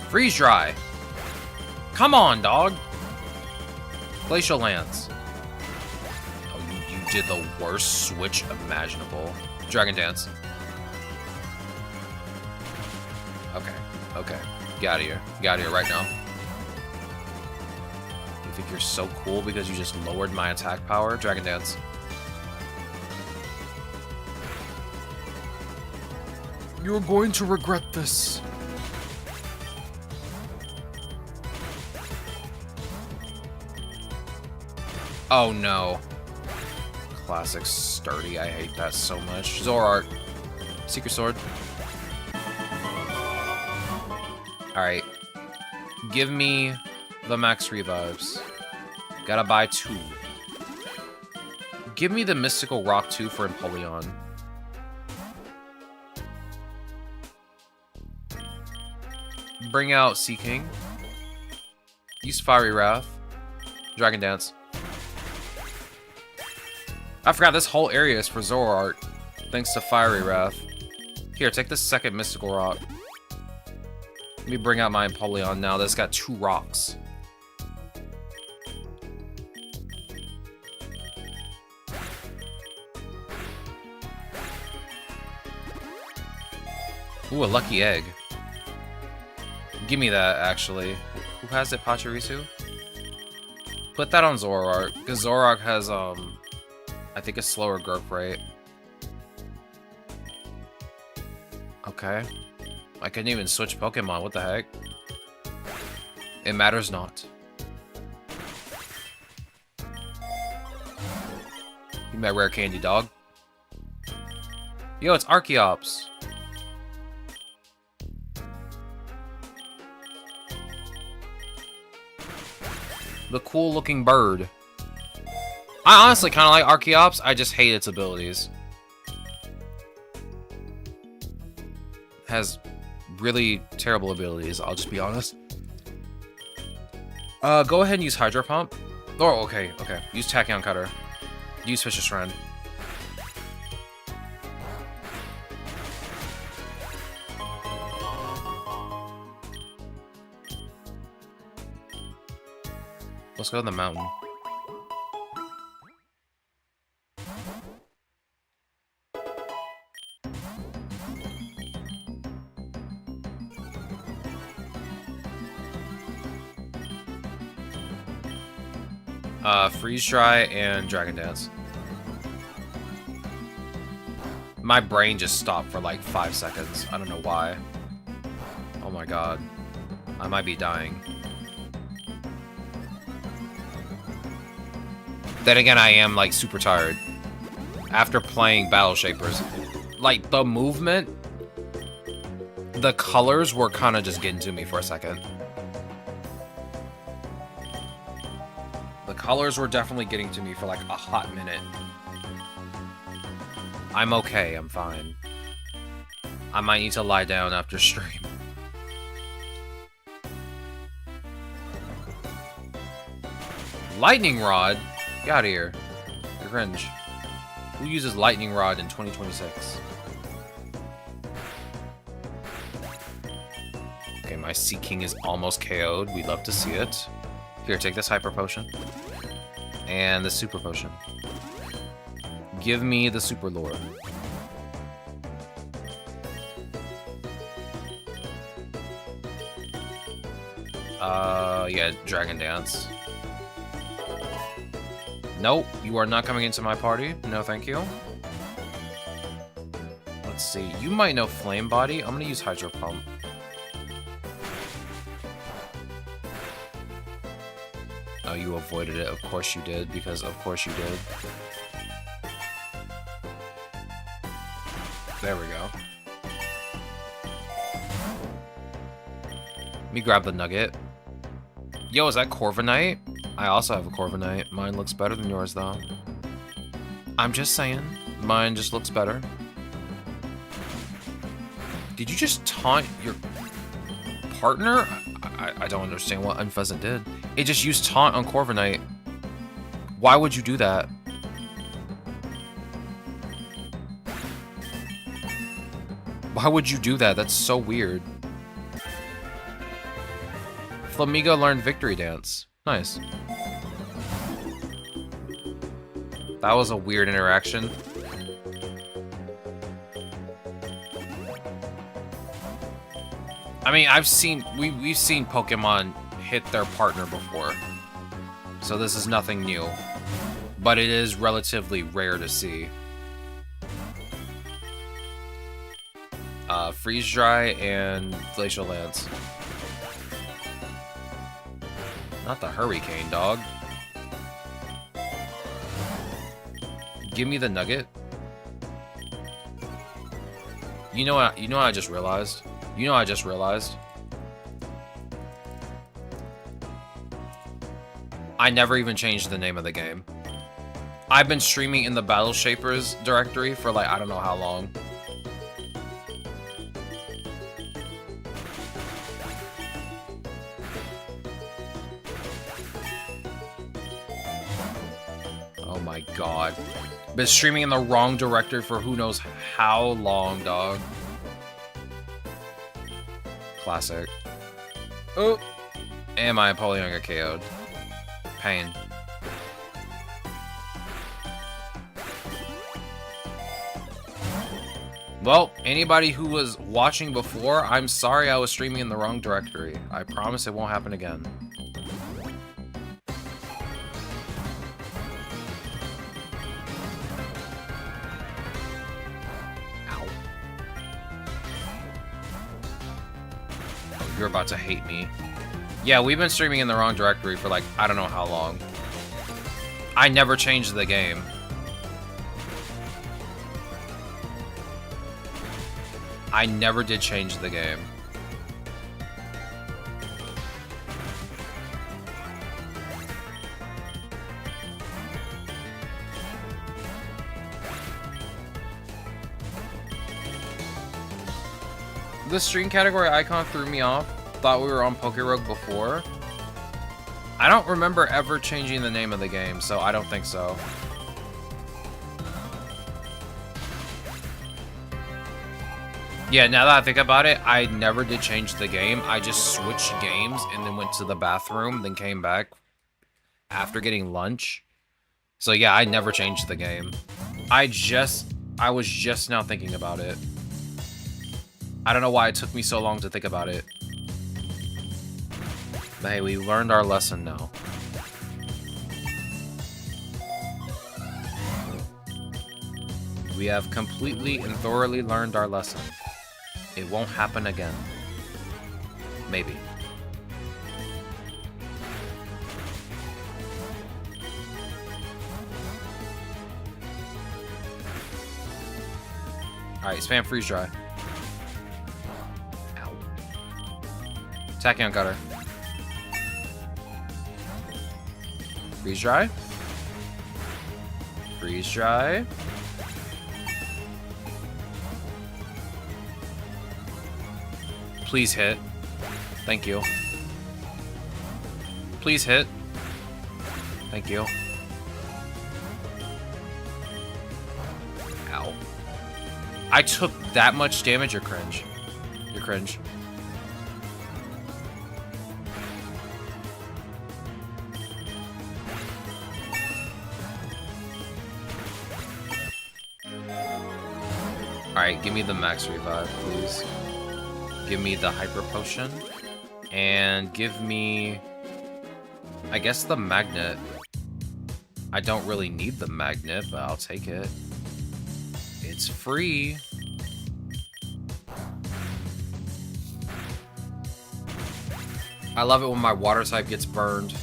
Freeze dry. Come on, dog. Glacial Lance. Oh, you did the worst switch imaginable. Dragon Dance. Okay, okay. Get out of here. Get out of here right now. You think you're so cool because you just lowered my attack power? Dragon Dance. You're going to regret this. Oh no. Classic sturdy. I hate that so much. Zoroark. Secret Sword. Alright. Give me the max revives. Gotta buy 2. Give me the Mystical Rock 2 for Empoleon. Bring out Seaking. Use Fiery Wrath. Dragon Dance. I forgot this whole area is for Zoroark, thanks to Fiery Wrath. Here, take this second Mystical Rock. Let me bring out my Empoleon now that's got 2 rocks. Ooh, a lucky egg. Give me that, actually. Who has it, Pachirisu? Put that on Zoroark, because Zoroark has, I think a slower growth rate. Okay. I couldn't even switch Pokemon, what the heck? It matters not. Give me that rare candy, dog. Yo, it's Archeops. The cool looking bird. I honestly kind of like Archeops, I just hate its abilities. Has really terrible abilities, I'll just be honest. Go ahead and use Hydro Pump. Oh, okay. Use Tachyon Cutter. Use Fisher Strand. Let's go to the mountain. Freeze Dry and Dragon Dance. My brain just stopped for like 5 seconds. I don't know why. Oh my god. I might be dying. Then again, I am like super tired. After playing Battle Shapers. Like the movement, the colors were kind of just getting to me for a second. The colors were definitely getting to me for like a hot minute. I'm okay, I'm fine. I might need to lie down after stream. Lightning Rod? Get out of here. You're cringe. Who uses Lightning Rod in 2026? Okay, my Seaking is almost KO'd. We'd love to see it. Here, take this Hyper Potion. And the Super Potion. Give me the Super Lure. Yeah, Dragon Dance. Nope, you are not coming into my party. No, thank you. Let's see. You might know Flame Body. I'm gonna use Hydro Pump. Oh, you avoided it. Of course you did, because of course you did. There we go. Let me grab the nugget. Yo, is that Corviknight? I also have a Corviknight. Mine looks better than yours, though. I'm just saying. Mine just looks better. Did you just taunt your partner? I don't understand what Unpheasant did. It just used taunt on Corviknight. Why would you do that? Why would you do that? That's so weird. Flamigo learned Victory Dance. Nice. That was a weird interaction. I mean, we've seen Pokemon hit their partner before. So this is nothing new. But it is relatively rare to see. Freeze Dry and Glacial Lance. Not the Hurricane, dog. Give me the nugget. You know what I just realized? You know what I just realized? I never even changed the name of the game. I've been streaming in the Battle Shapers directory for like I don't know how long. Oh my god. Been streaming in the wrong directory for who knows how long, dog. Classic. Oh! And my Apollyon got KO'd. Pain. Well, anybody who was watching before, I'm sorry I was streaming in the wrong directory. I promise it won't happen again. You're about to hate me. Yeah, we've been streaming in the wrong directory for like, I don't know how long. I never changed the game. I never did change the game. The stream category icon threw me off. Thought we were on PokeRogue before. I don't remember ever changing the name of the game, so I don't think so. Yeah, now that I think about it, I never did change the game. I just switched games and then went to the bathroom, then came back after getting lunch. So yeah, I never changed the game. I was just now thinking about it. I don't know why it took me so long to think about it. But hey, we learned our lesson now. We have completely and thoroughly learned our lesson. It won't happen again. Maybe. Alright, spam Freeze Dry. Ow. Tachyon Cutter. Freeze Dry. Freeze Dry. Please hit. Thank you. Please hit. Thank you. Ow. I took that much damage, you're cringe. You're cringe. Alright, give me the max revive, please. Give me the Hyper Potion. And give me... I guess the Magnet. I don't really need the Magnet, but I'll take it. It's free. I love it when my water type gets burned.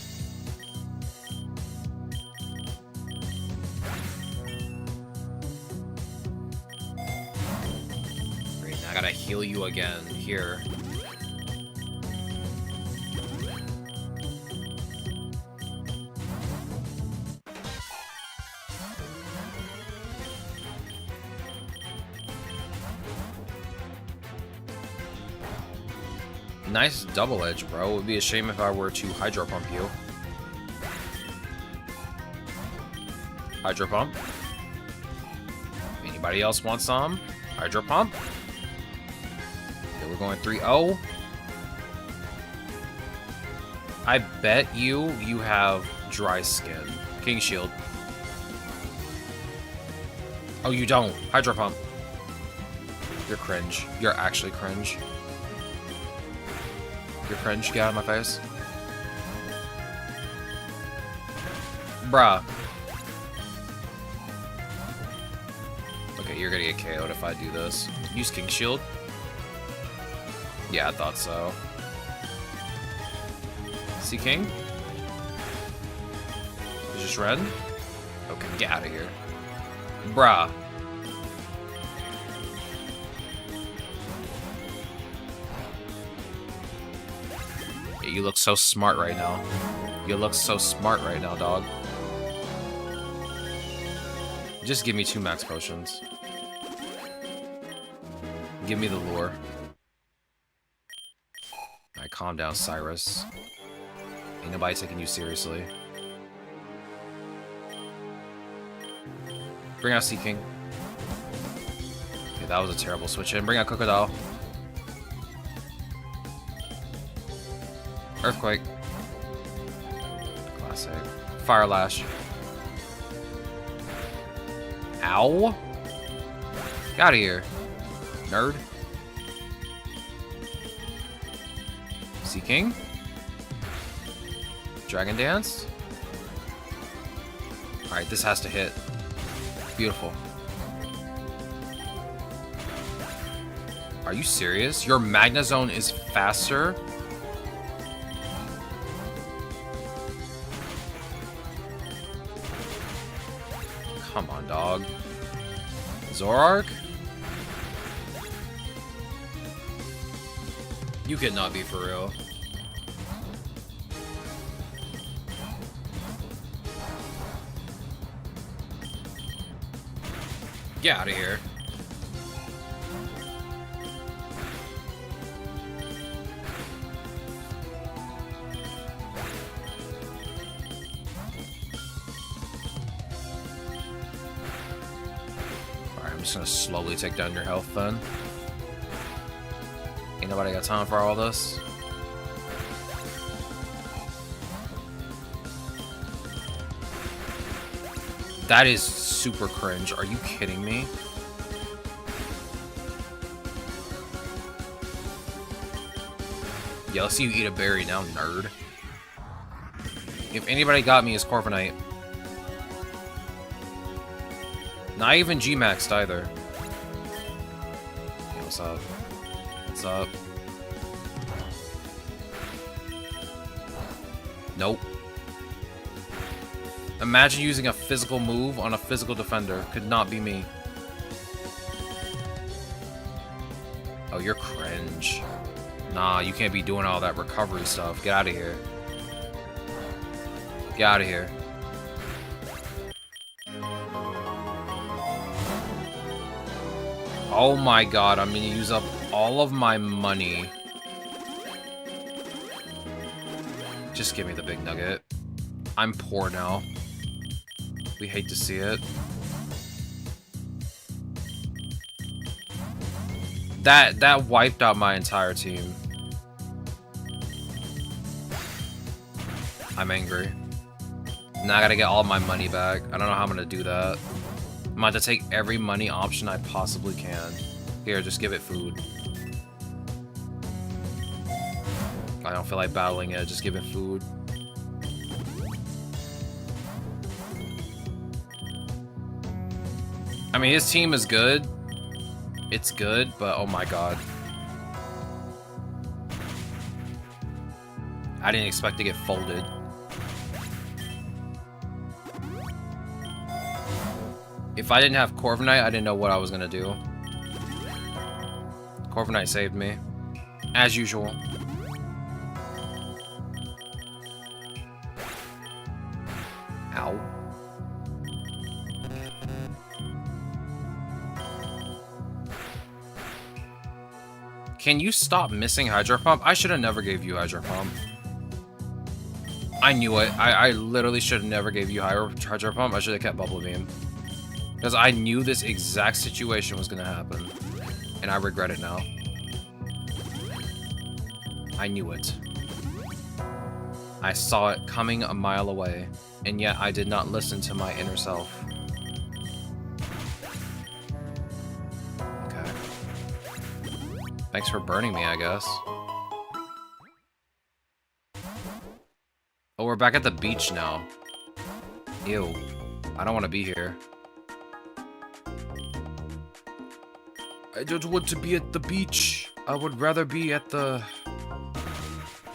Great, now I gotta heal you again. Here. Nice double edge, bro. It would be a shame if I were to Hydro Pump you. Hydro Pump. Anybody else want some? Hydro Pump. Okay, we're going 3-0. I bet you have dry skin. King Shield. Oh, you don't. Hydro Pump. You're cringe. You're actually cringe. You're cringe. Get out of my face. Bruh. Okay, you're gonna get KO'd if I do this. Use King Shield. Yeah, I thought so. Sea King? Is this red? Okay, get out of here. Bruh. Yeah, you look so smart right now. You look so smart right now, dog. Just give me 2 max potions. Give me the lure. Alright, calm down, Cyrus. Ain't nobody taking you seriously. Bring out Sea King. Okay, that was a terrible switch in. Bring out Crocodile. Earthquake. Classic. Fire Lash. Ow! Get out of here, nerd. Sea King. Dragon Dance. Alright, this has to hit. Beautiful. Are you serious? Your Magnezone is faster? Come on, dog. Zoroark? You cannot be for real. Get out of here. Alright, I'm just gonna slowly take down your health then. Ain't nobody got time for all this. That is super cringe. Are you kidding me? Yeah, let's see you eat a berry now, nerd. If anybody got me, is Corviknight. Not even G-Maxed either. Hey, what's up? What's up? Nope. Imagine using a physical move on a physical defender. Could not be me. Oh, you're cringe. Nah, you can't be doing all that recovery stuff. Get out of here. Get out of here. Oh my god, I'm gonna use up all of my money. Just give me the big nugget. I'm poor now. We hate to see it. That wiped out my entire team. I'm angry. Now I gotta get all my money back. I don't know how I'm gonna do that. I'm gonna have to take every money option I possibly can. Here, just give it food. I don't feel like battling it, just give it food. I mean, his team is good. It's good, but oh my god. I didn't expect to get folded. If I didn't have Corviknight, I didn't know what I was gonna do. Corviknight saved me. As usual. Ow. Can you stop missing Hydro Pump? I should have never gave you Hydro Pump. I knew it. I literally should have never gave you Hydro Pump. I should have kept Bubble Beam. Because I knew this exact situation was going to happen. And I regret it now. I knew it. I saw it coming a mile away. And yet I did not listen to my inner self. Okay. Thanks for burning me, I guess. Oh, we're back at the beach now. Ew. I don't want to be here. I don't want to be at the beach. I would rather be at the...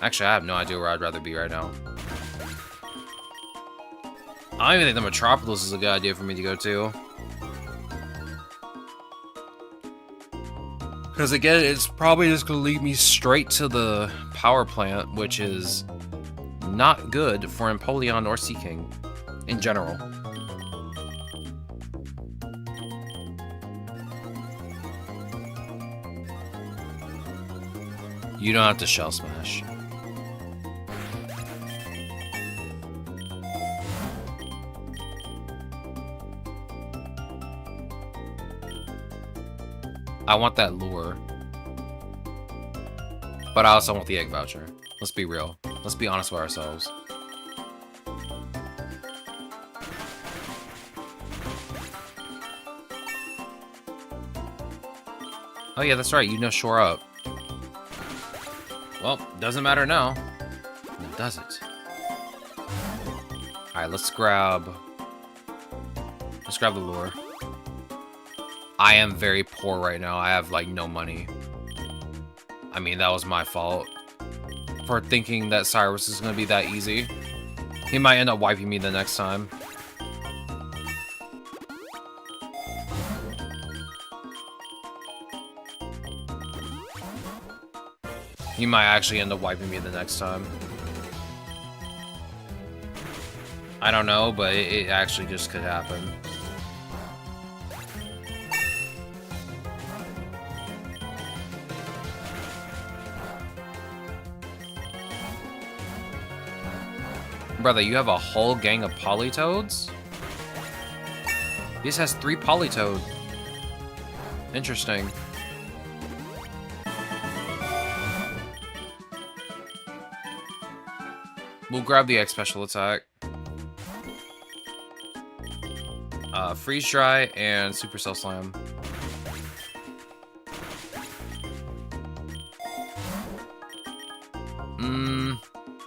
Actually, I have no idea where I'd rather be right now. I don't even think the Metropolis is a good idea for me to go to. Because again, it's probably just going to lead me straight to the power plant, which is not good for Empoleon or Seaking in general. You don't have to Shell Smash. I want that lure. But I also want the egg voucher. Let's be real. Let's be honest with ourselves. Oh yeah, that's right. You know Shore Up. Well, doesn't matter now. No, does it? Alright, let's grab the lure. I am very poor right now. I have, like, no money. I mean, that was my fault. For thinking that Cyrus is gonna be that easy. He might end up wiping me the next time. He might actually end up wiping me the next time. I don't know, but it actually just could happen. Brother, you have a whole gang of Politoads? This has 3 Politoed. Interesting. We'll grab the X special attack. Freeze Dry and Supercell Slam.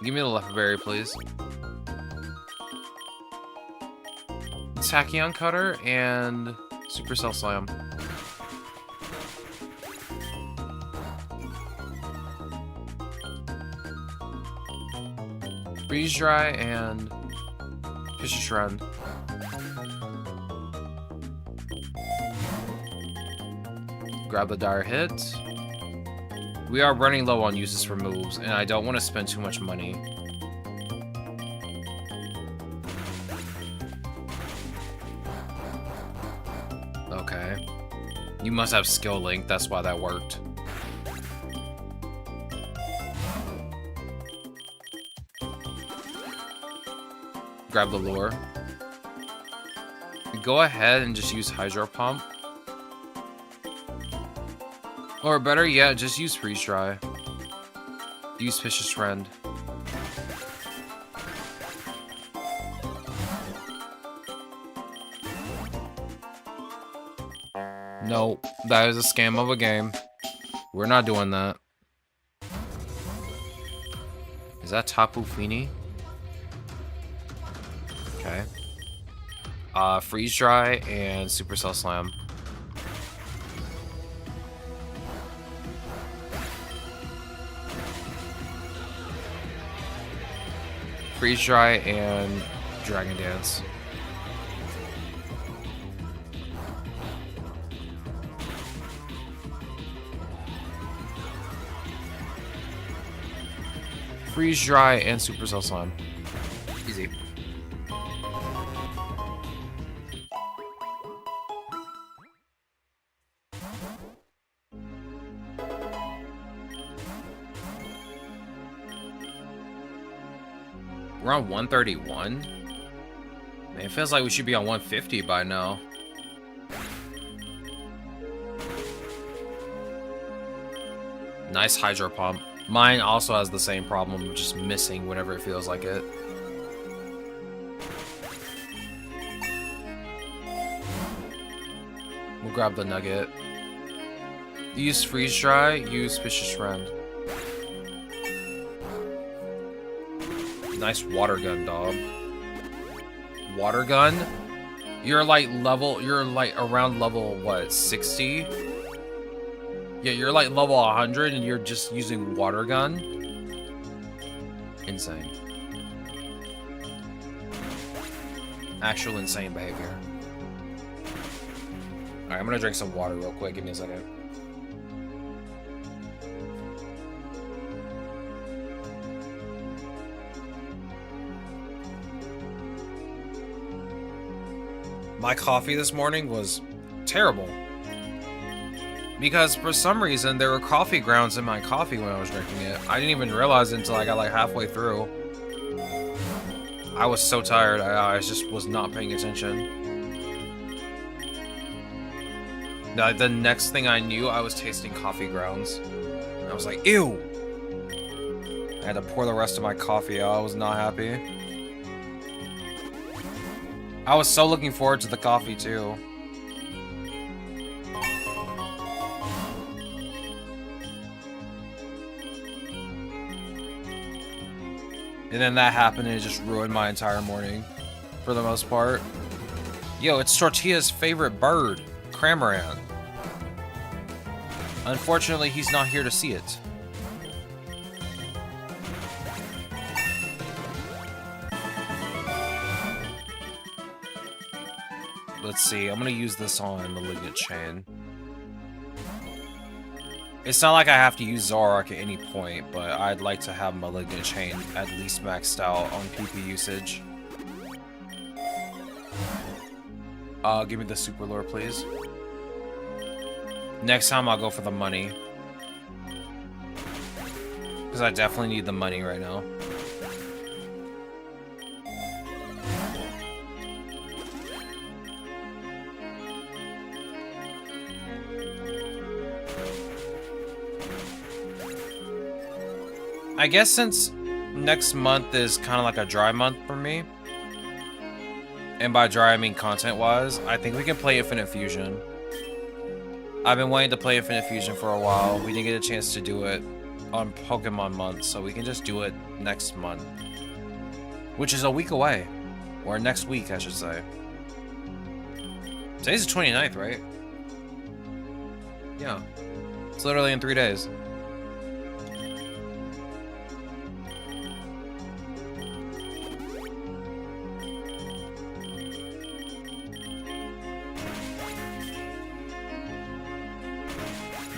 Give me the Leopard Berry, please. Tachyon Cutter and Supercell Slam. Freeze Dry and Fishious Rend. Grab the Dire Hit. We are running low on uses for moves, and I don't want to spend too much money. Okay. You must have Skill Link, that's why that worked. Grab the lure. Go ahead and just use Hydro Pump. Or better yet, just use Freeze Dry. Use Fishious Rend. No, that is a scam of a game. We're not doing that. Is that Tapu Fini? Okay. Freeze Dry and Supercell Slam. Freeze Dry and Dragon Dance. Freeze Dry and Supercell Slime. Easy. We're on 131? Man, it feels like we should be on 150 by now. Nice hydro pump. Mine also has the same problem, just missing whenever it feels like it. We'll grab the nugget. Use freeze dry, use vicious rend. Nice water gun, dog. Water gun? You're like around level, what, 60? Yeah, you're like level 100 and you're just using water gun? Insane. Actual insane behavior. Alright, I'm gonna drink some water real quick. Give me a second. My coffee this morning was terrible. Because for some reason, there were coffee grounds in my coffee when I was drinking it. I didn't even realize it until I got like halfway through. I was so tired, I just was not paying attention. The next thing I knew, I was tasting coffee grounds. And I was like, ew! I had to pour the rest of my coffee out. I was not happy. I was so looking forward to the coffee, too. And then that happened and it just ruined my entire morning. For the most part. Yo, it's Tortilla's favorite bird. Cramorant. Unfortunately, he's not here to see it. Let's see, I'm gonna use this on Malignant Chain. It's not like I have to use Zoroark at any point, but I'd like to have Malignant Chain at least maxed out on PP usage. Give me the Super Lure, please. Next time I'll go for the money. Because I definitely need the money right now. I guess since next month is kind of like a dry month for me, and by dry I mean content-wise, I think we can play Infinite Fusion. I've been wanting to play Infinite Fusion for a while. We didn't get a chance to do it on Pokemon Month, so we can just do it next month. Which is a week away. Or next week, I should say. Today's the 29th, right? Yeah. It's literally in 3 days.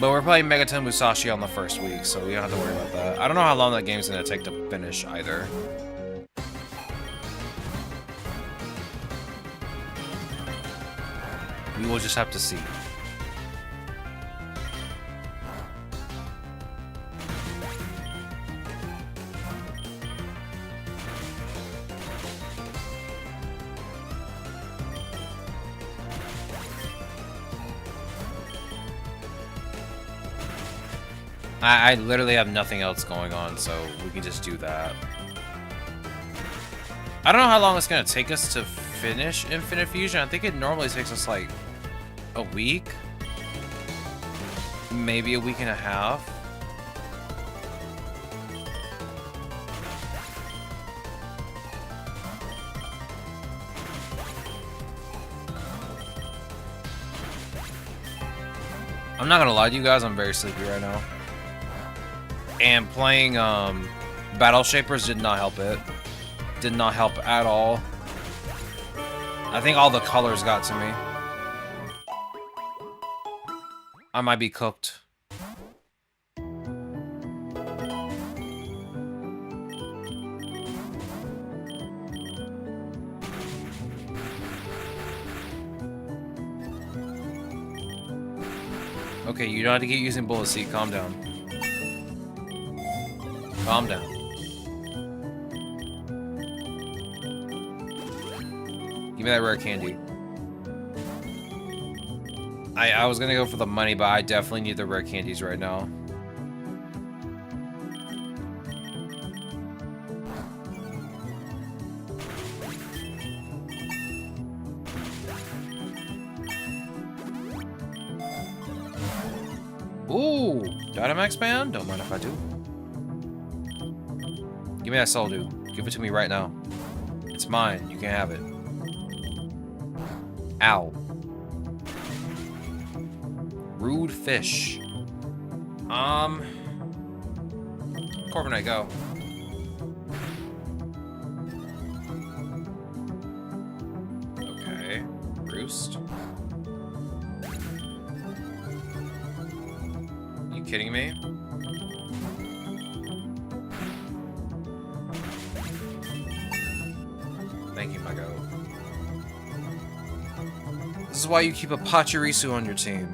But we're playing Megaton Musashi on the first week, so we don't have to worry about that. I don't know how long that game's gonna take to finish either. We will just have to see. I literally have nothing else going on, so we can just do that. I don't know how long it's gonna take us to finish Infinite Fusion. I think it normally takes us like a week, maybe a week and a half. I'm not gonna lie to you guys, I'm very sleepy right now. And playing Battle Shapers did not help it. Did not help at all. I think all the colors got to me. I might be cooked. Okay, you don't have to keep using Bullet Seed. Calm down. Calm down. Give me that rare candy. I was gonna go for the money, but I definitely need the rare candies right now. Ooh, Dynamax Man? Don't mind if I do. Give me that Soldew. Give it to me right now. It's mine. You can have it. Ow. Rude fish. Corviknight, go. Okay. Roost. You kidding me? Thank you, my goat. This is why you keep a Pachirisu on your team.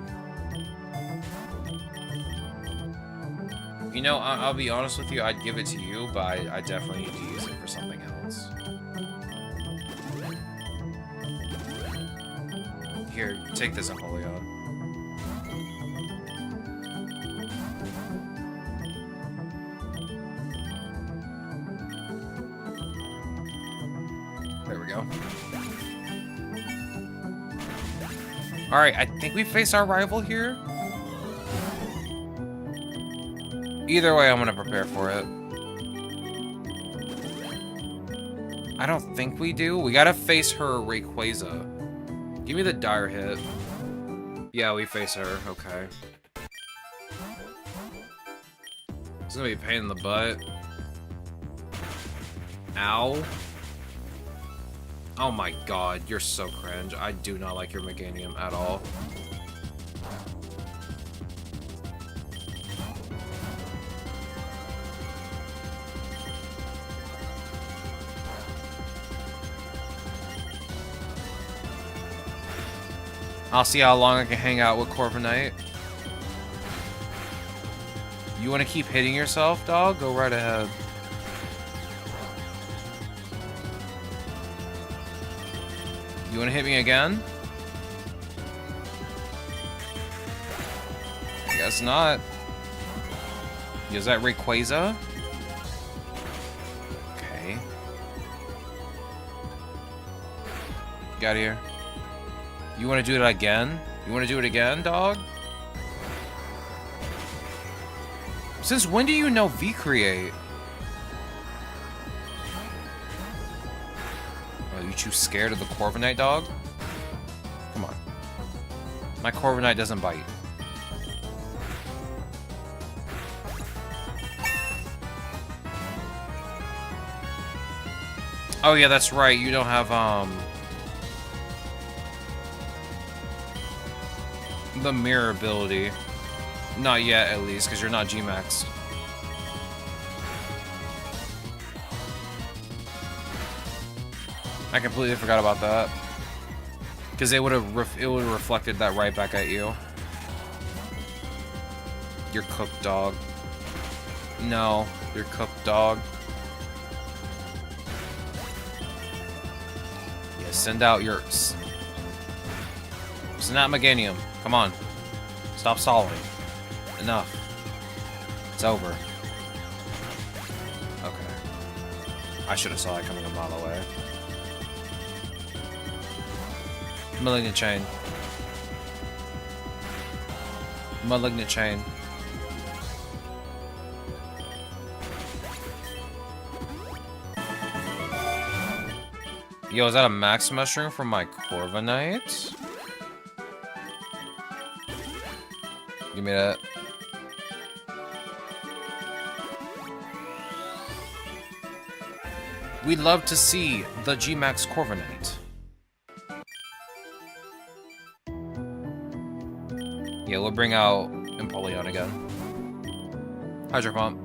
You know, I'll be honest with you, I'd give it to you, but I definitely need to use it for something else. Here, take this Empoleon. There we go. Alright, I think we face our rival here. Either way, I'm gonna prepare for it. I don't think we do. We gotta face her Rayquaza. Give me the dire hit. Yeah, we face her. Okay. It's gonna be a pain in the butt. Ow. Oh my god, you're so cringe. I do not like your Meganium at all. I'll see how long I can hang out with Corviknight. You want to keep hitting yourself, dog? Go right ahead. You want to hit me again? I guess not. Is that Rayquaza? Okay. Get out of here. You want to do it again? You want to do it again, dog? Since when do you know V-Create? Oh, you too scared of the Corviknight, dog? Come on. My Corviknight doesn't bite. Oh yeah, that's right. You don't have, the mirror ability. Not yet, at least, because you're not G-Maxed. I completely forgot about that. Because it would have reflected that right back at you. You're cooked, dog. No, you're cooked, dog. Yeah, send out your... Send out Meganium. Come on. Stop stalling. Enough. It's over. Okay. I should have saw that coming a mile away. Malignant Chain. Malignant Chain. Yo, is that a Max Mushroom from my Corviknight? Give me that. We'd love to see the G-Max Corviknight. Yeah, we'll bring out Empoleon again. Hydro Pump.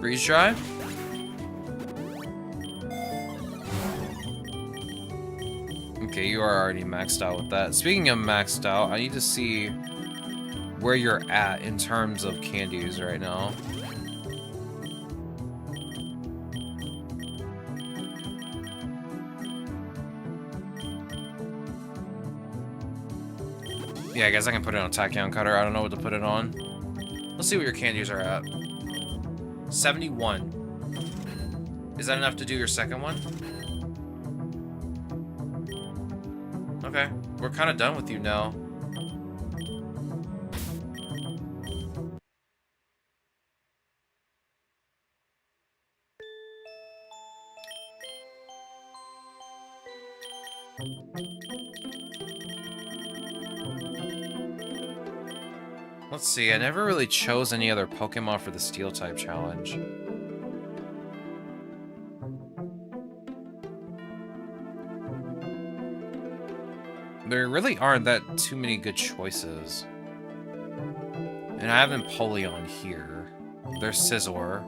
Freeze Dry. Okay, you are already maxed out with that. Speaking of maxed out, I need to see where you're at in terms of candies right now. Yeah, I guess I can put it on Tachyon Cutter. I don't know what to put it on. Let's see what your candies are at. 71. Is that enough to do your second one? Okay, we're kind of done with you now. Let's see, I never really chose any other Pokemon for the Steel-type challenge. There really aren't that too many good choices. And I have Empoleon here. There's Scizor.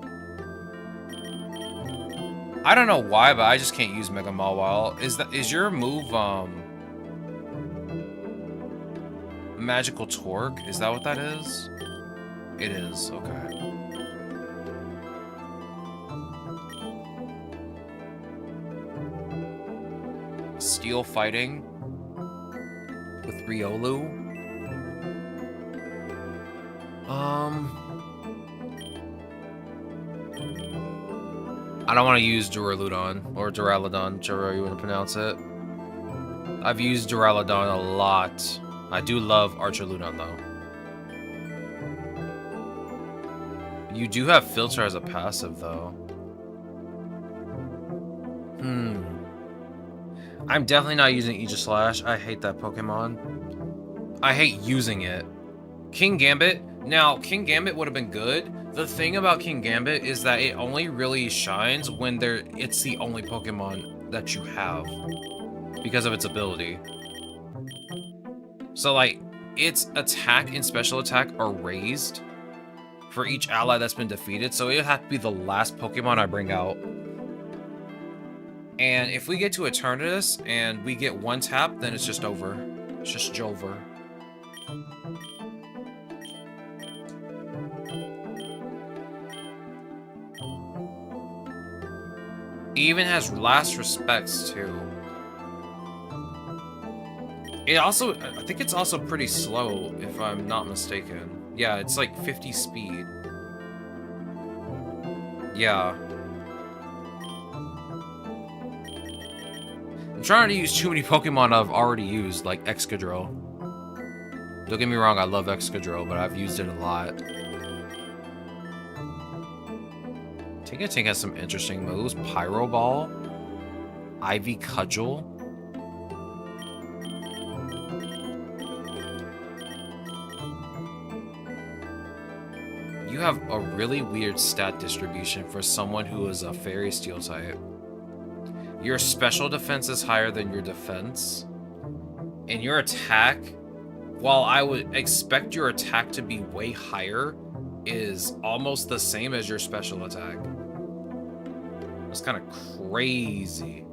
I don't know why, but I just can't use Mega Mawile. Is your move Magical Torque? Is that what that is? It is, okay. Steel Fighting with Riolu. I don't want to use Duraludon, or Duraludon, whichever you want to pronounce it. I've used Duraludon a lot. I do love Archaludon, though. You do have Filter as a passive, though. I'm definitely not using Aegislash. I hate that Pokemon. I hate using it. Kingambit. Now, Kingambit would have been good. The thing about Kingambit is that it only really shines when it's the only Pokemon that you have because of its ability. So, like, its attack and special attack are raised for each ally that's been defeated, so it'll have to be the last Pokemon I bring out. And if we get to Eternatus and we get one tap, then it's just over. It's just Jover. It even has Last Respects, too. It also, I think it's also pretty slow, if I'm not mistaken. Yeah, it's like 50 speed. Yeah. I'm trying to use too many Pokemon I've already used, like Excadrill. Don't get me wrong, I love Excadrill, but I've used it a lot. Tinkaton has some interesting moves. Pyro Ball. Ivy Cudgel. You have a really weird stat distribution for someone who is a Fairy Steel type. Your special defense is higher than your defense. And your attack, while I would expect your attack to be way higher, is almost the same as your special attack. That's kind of crazy.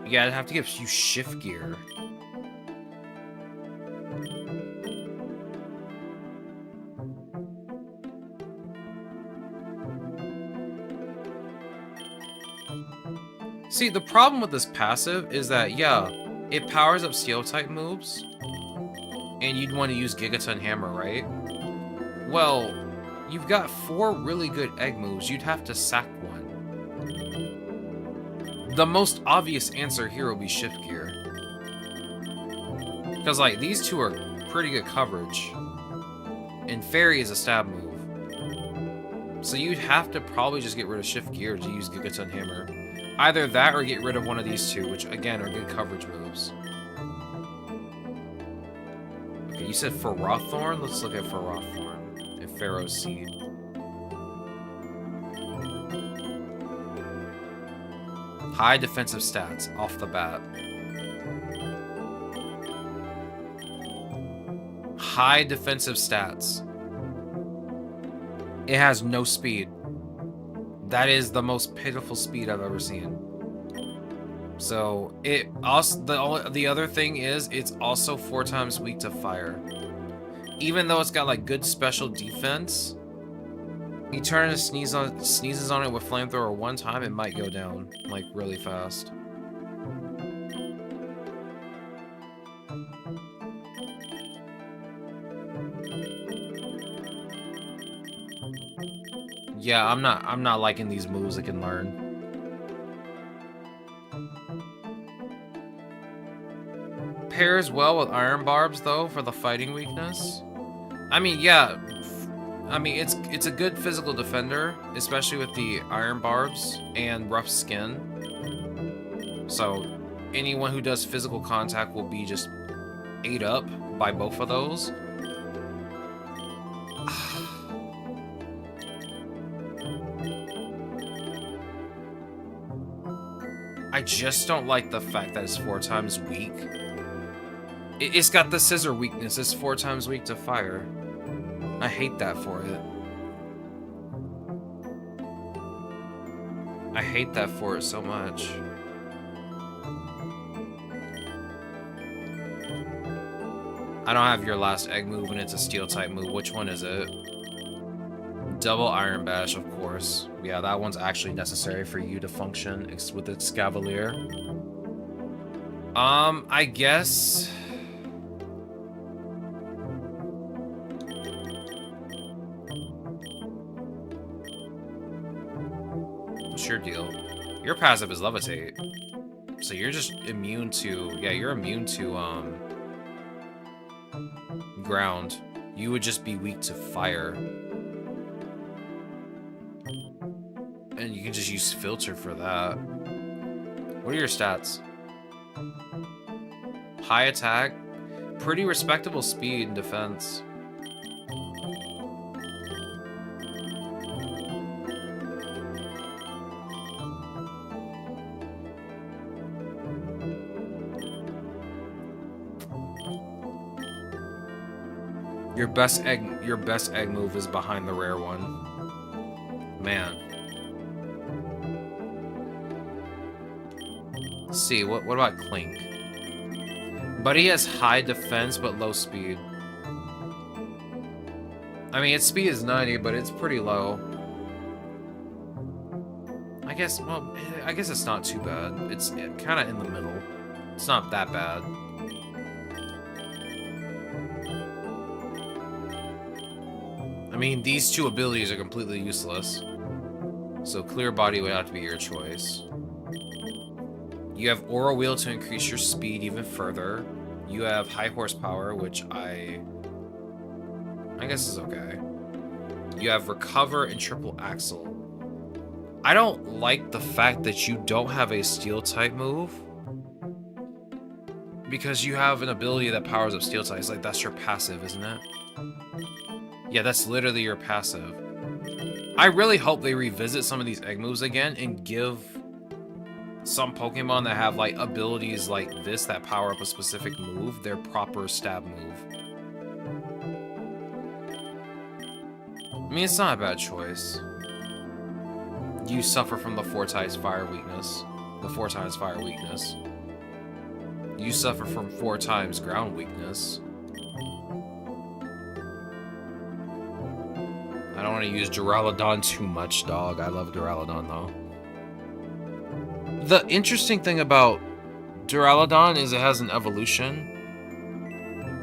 Yeah, I'd have to give you Shift Gear. See, the problem with this passive is that, yeah, it powers up Steel-type moves, and you'd want to use Gigaton Hammer, right? Well, you've got 4 really good egg moves. You'd have to sack one. The most obvious answer here will be Shift Gear. Because, like, these two are pretty good coverage. And Fairy is a stab move. So you'd have to probably just get rid of Shift Gear to use Gigaton Hammer. Either that or get rid of one of these two, which, again, are good coverage moves. Okay, you said Ferrothorn? Let's look at Ferrothorn and Pharaoh Seed. High defensive stats off the bat. High defensive stats. It has no speed. That is the most pitiful speed I've ever seen. So it also the other thing is it's also 4 times weak to fire. Even though it's got like good special defense, you turn and sneezes on it with flamethrower one time, it might go down like really fast. Yeah, I'm not liking these moves it can learn. Pairs well with iron barbs though for the fighting weakness. I mean, yeah, I mean it's a good physical defender, especially with the iron barbs and rough skin. So anyone who does physical contact will be just ate up by both of those. I just don't like the fact that it's 4 times weak. It's got the scissor weakness. It's 4 times weak to fire. I hate that for it. I hate that for it so much. I don't have your last egg move and it's a steel type move. Which one is it? Double Iron Bash, of course. Yeah, that one's actually necessary for you to function with its Cavalier. I guess... What's your deal? Your passive is Levitate. So you're just immune to... Yeah, you're immune to, ground. You would just be weak to fire. And you can just use filter for that. What are your stats? High attack, pretty respectable speed and defense. Your best egg move is behind the rare one. Man. Let's see, what about Clink? Buddy has high defense but low speed. I mean, its speed is 90, but it's pretty low. I guess it's not too bad. It's kind of in the middle. It's not that bad. I mean, these two abilities are completely useless. So Clear Body would have to be your choice. You have Aura Wheel to increase your speed even further. You have High Horsepower, which I guess is okay. You have Recover and Triple Axle. I don't like the fact that you don't have a Steel type move. Because you have an ability that powers up Steel types. Like, that's your passive, isn't it? Yeah, that's literally your passive. I really hope they revisit some of these egg moves again and give some Pokemon that have like abilities like this that power up a specific move their proper stab move. I mean, it's not a bad choice. You suffer from the 4 times fire weakness. The 4 times fire weakness. You suffer from 4 times ground weakness. I don't want to use Duraludon too much, dog. I love Duraludon, though. The interesting thing about Duraludon is it has an evolution.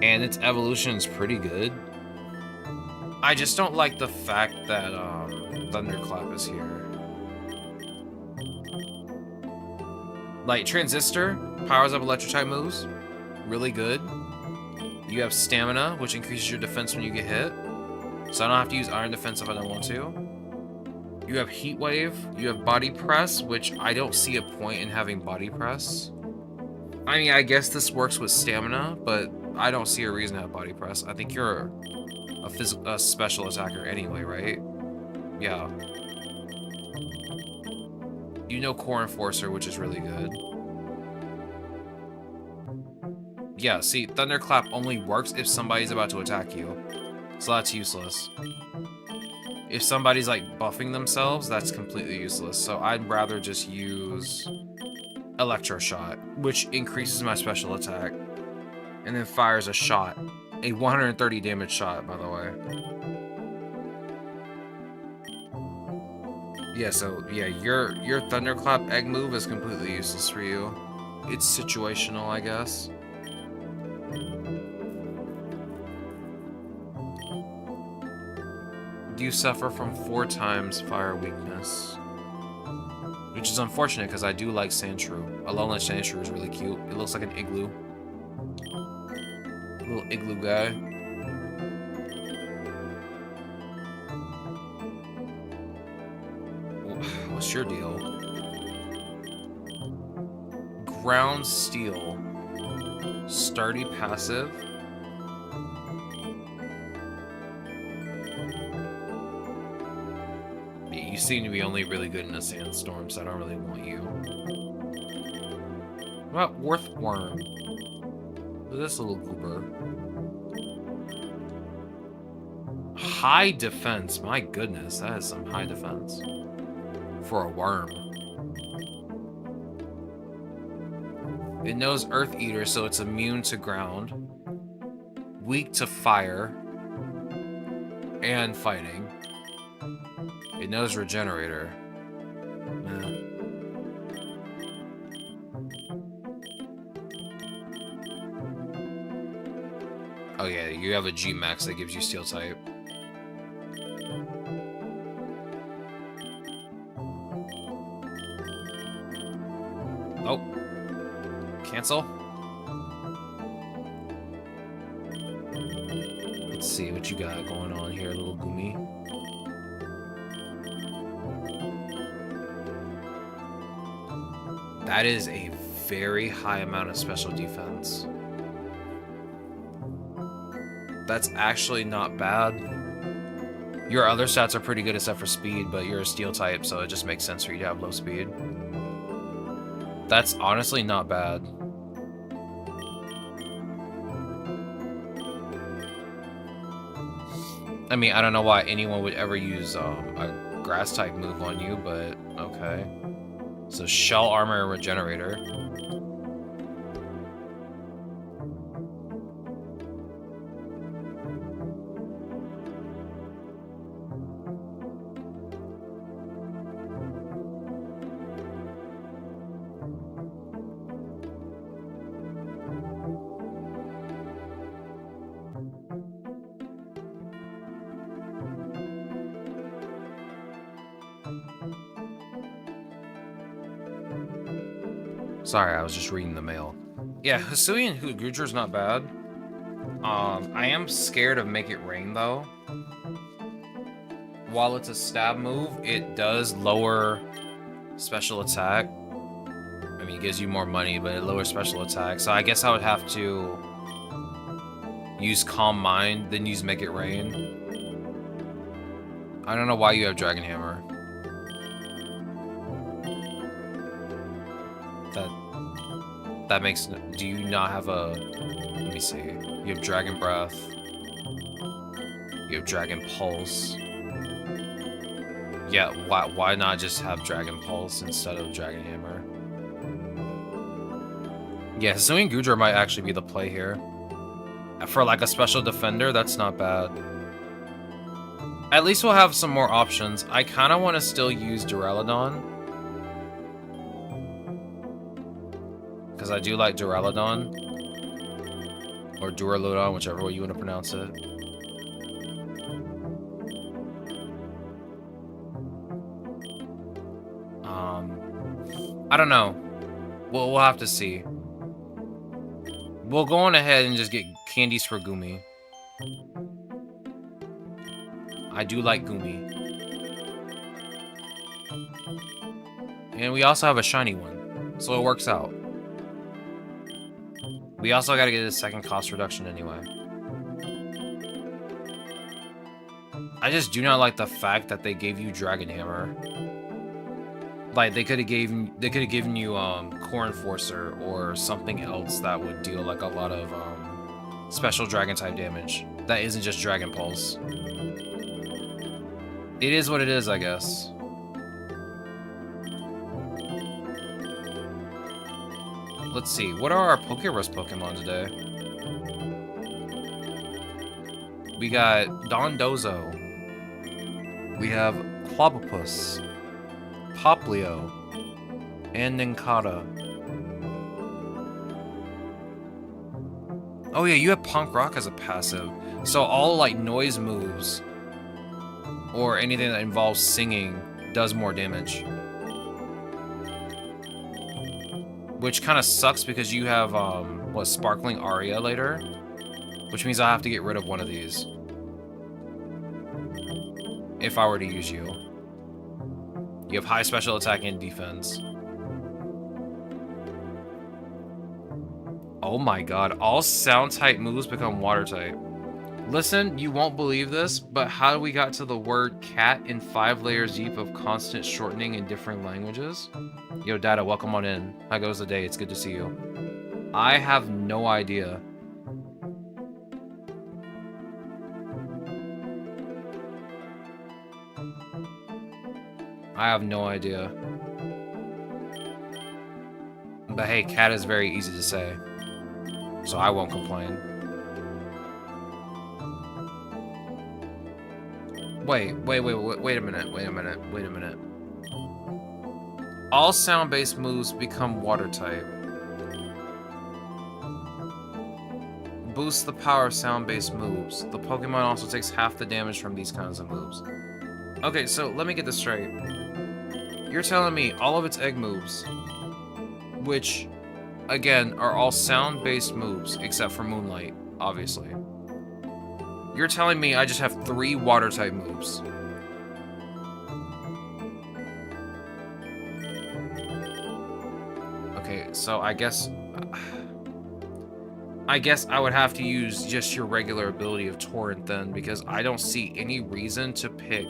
And its evolution is pretty good. I just don't like the fact that Thunderclap is here. Like, Transistor powers up Electric-type moves. Really good. You have Stamina, which increases your defense when you get hit. So I don't have to use Iron Defense if I don't want to. You have Heat Wave. You have Body Press, which I don't see a point in having Body Press. I mean, I guess this works with Stamina, but I don't see a reason to have Body Press. I think you're a special attacker anyway, right? Yeah. You know Core Enforcer, which is really good. Yeah, see, Thunderclap only works if somebody's about to attack you. So that's useless. If somebody's like buffing themselves, that's completely useless. So I'd rather just use Electro Shot, which increases my special attack and then fires a shot. A 130 damage shot, by the way. Yeah, so yeah, your Thunderclap egg move is completely useless for you. It's situational, I guess. You suffer from 4 times fire weakness. Which is unfortunate because I do like Sandshrew. Alolan Sandshrew is really cute. It looks like an igloo. Little igloo guy. What's your deal? Ground Steel. Sturdy passive. You seem to be only really good in a sandstorm, so I don't really want you. What about Worthworm? This little goober. High defense. My goodness, that is some high defense. For a worm. It knows Earth Eater, so it's immune to ground. Weak to fire. And fighting. It knows Regenerator. Oh yeah, you have a G-Max that gives you Steel type. Oh. Cancel. Let's see what you got going on here, little Goomy. That is a very high amount of special defense. That's actually not bad. Your other stats are pretty good except for speed, but you're a Steel type, so it just makes sense for you to have low speed. That's honestly not bad. I mean, I don't know why anyone would ever use a grass type move on you, but okay. So Shell Armor and Regenerator. Sorry, I was just reading the mail. Yeah, Hisuian Hootgoocher's not bad. I am scared of Make It Rain, though. While it's a stab move, it does lower special attack. I mean, it gives you more money, but it lowers special attack. So I guess I would have to use Calm Mind, then use Make It Rain. I don't know why you have Dragon Hammer. That makes no... Do you not have a... Let me see. You have Dragon Breath. You have Dragon Pulse. Yeah, why not just have Dragon Pulse instead of Dragon Hammer? Yeah, Hisuian Goodra might actually be the play here. For like a special defender, that's not bad. At least we'll have some more options. I kind of want to still use Duraludon. Because I do like Duraludon. Or Duraludon, whichever way you want to pronounce it. I don't know. We'll have to see. We'll go on ahead and just get candies for Goomy. I do like Goomy. And we also have a shiny one. So it works out. We also gotta get a second cost reduction anyway. I just do not like the fact that they gave you Dragon Hammer. Like they could have given you Core Enforcer or something else that would deal like a lot of special Dragon type damage. That isn't just Dragon Pulse. It is what it is, I guess. Let's see. What are our Pokerus Pokemon today? We got Dondozo. We have Clobopus, Poplio, and Nincada. Oh yeah, you have Punk Rock as a passive. So all like noise moves or anything that involves singing does more damage. Which kind of sucks because you have what, Sparkling Aria later? Which means I have to get rid of one of these. If I were to use you. You have high special attack and defense. Oh my god, all sound type moves become water type. Listen, you won't believe this, but how we got to the word cat in 5 layers deep of constant shortening in different languages? Yo, Dada, welcome on in. How goes the day? It's good to see you. I have no idea. I have no idea. But hey, cat is very easy to say. So I won't complain. Wait a minute. All sound-based moves become water type. Boosts the power of sound-based moves. The Pokemon also takes half the damage from these kinds of moves. Okay, so let me get this straight. You're telling me all of its egg moves, which, again, are all sound-based moves, except for Moonlight, obviously. You're telling me I just have 3 water-type moves. Okay, so I guess I would have to use just your regular ability of Torrent then, because I don't see any reason to pick...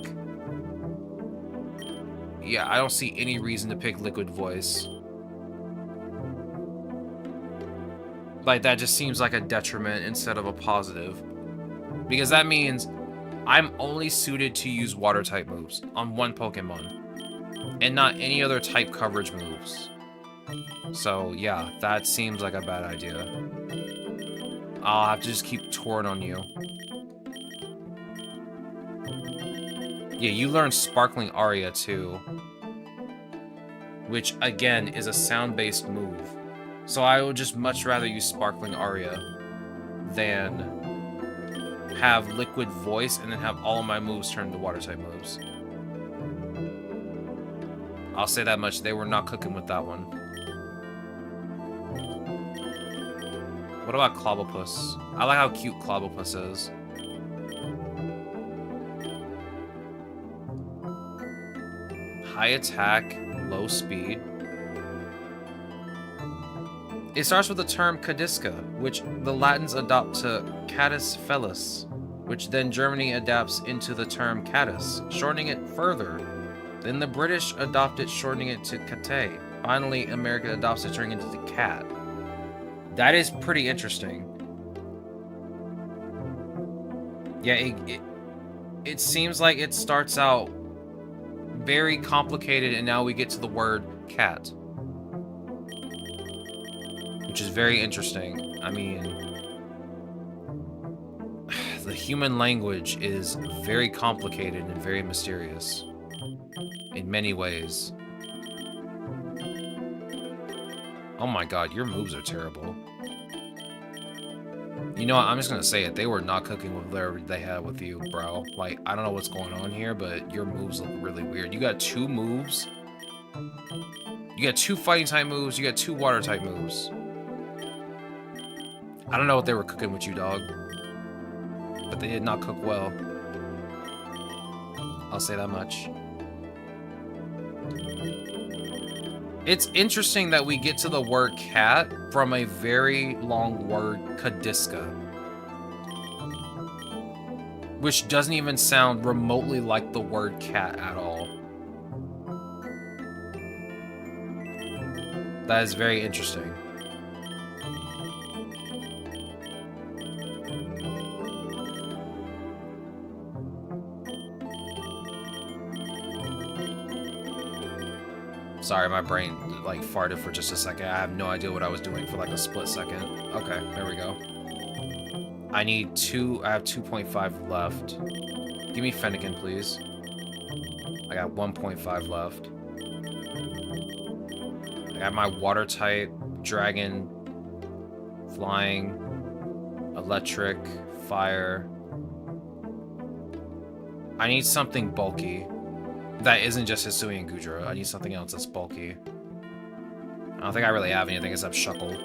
Yeah, I don't see any reason to pick Liquid Voice. Like, that just seems like a detriment instead of a positive. Because that means I'm only suited to use water-type moves on one Pokemon. And not any other type coverage moves. So, yeah, that seems like a bad idea. I'll have to just keep Torrent on you. Yeah, you learn Sparkling Aria, too. Which, again, is a sound-based move. So I would just much rather use Sparkling Aria than have Liquid Voice and then have all of my moves turn into Water-type moves. I'll say that much, they were not cooking with that one. What about Clobopus? I like how cute Clobopus is. High attack, low speed. It starts with the term Cadisca, which the Latins adopt to Catus Fellis, which then Germany adapts into the term catus, shortening it further. Then the British adopt it, shortening it to cate. Finally, America adopts it, turning it into cat. That is pretty interesting. Yeah, it seems like it starts out very complicated, and now we get to the word cat. Which is very interesting. I mean, the human language is very complicated and very mysterious. In many ways. Oh my god, your moves are terrible. You know what, I'm just gonna say it. They were not cooking with whatever they had with you, bro. Like, I don't know what's going on here, but your moves look really weird. You got 2 moves. You got 2 fighting type moves. You got 2 water type moves. I don't know what they were cooking with you, dog. But they did not cook well. I'll say that much. It's interesting that we get to the word cat from a very long word, Cadisca. Which doesn't even sound remotely like the word cat at all. That is very interesting. Sorry, my brain like farted for just a second. I have no idea what I was doing for like a split second. Okay, there we go. I have 2.5 left. Give me Fennekin, please. I got 1.5 left. I got my water type, dragon, flying, electric, fire. I need something bulky. That isn't just Hisui and Gudra. I need something else that's bulky. I don't think I really have anything except Shuckle.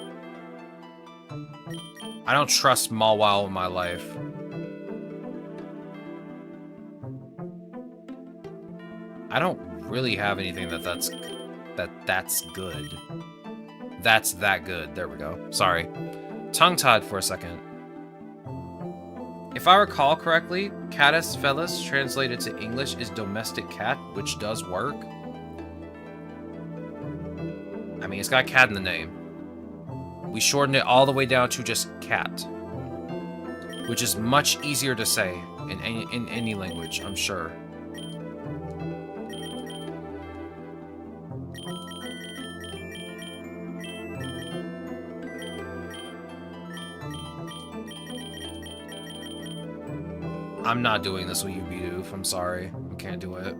I don't trust Mawile in my life. I don't really have anything that's good. That's that good. There we go. Sorry. Tongue-tied for a second. If I recall correctly, Catus Fellis translated to English is domestic cat, which does work. I mean, it's got cat in the name. We shortened it all the way down to just cat, which is much easier to say in any language, I'm sure. I'm not doing this with you, Bidoof. I'm sorry. I can't do it.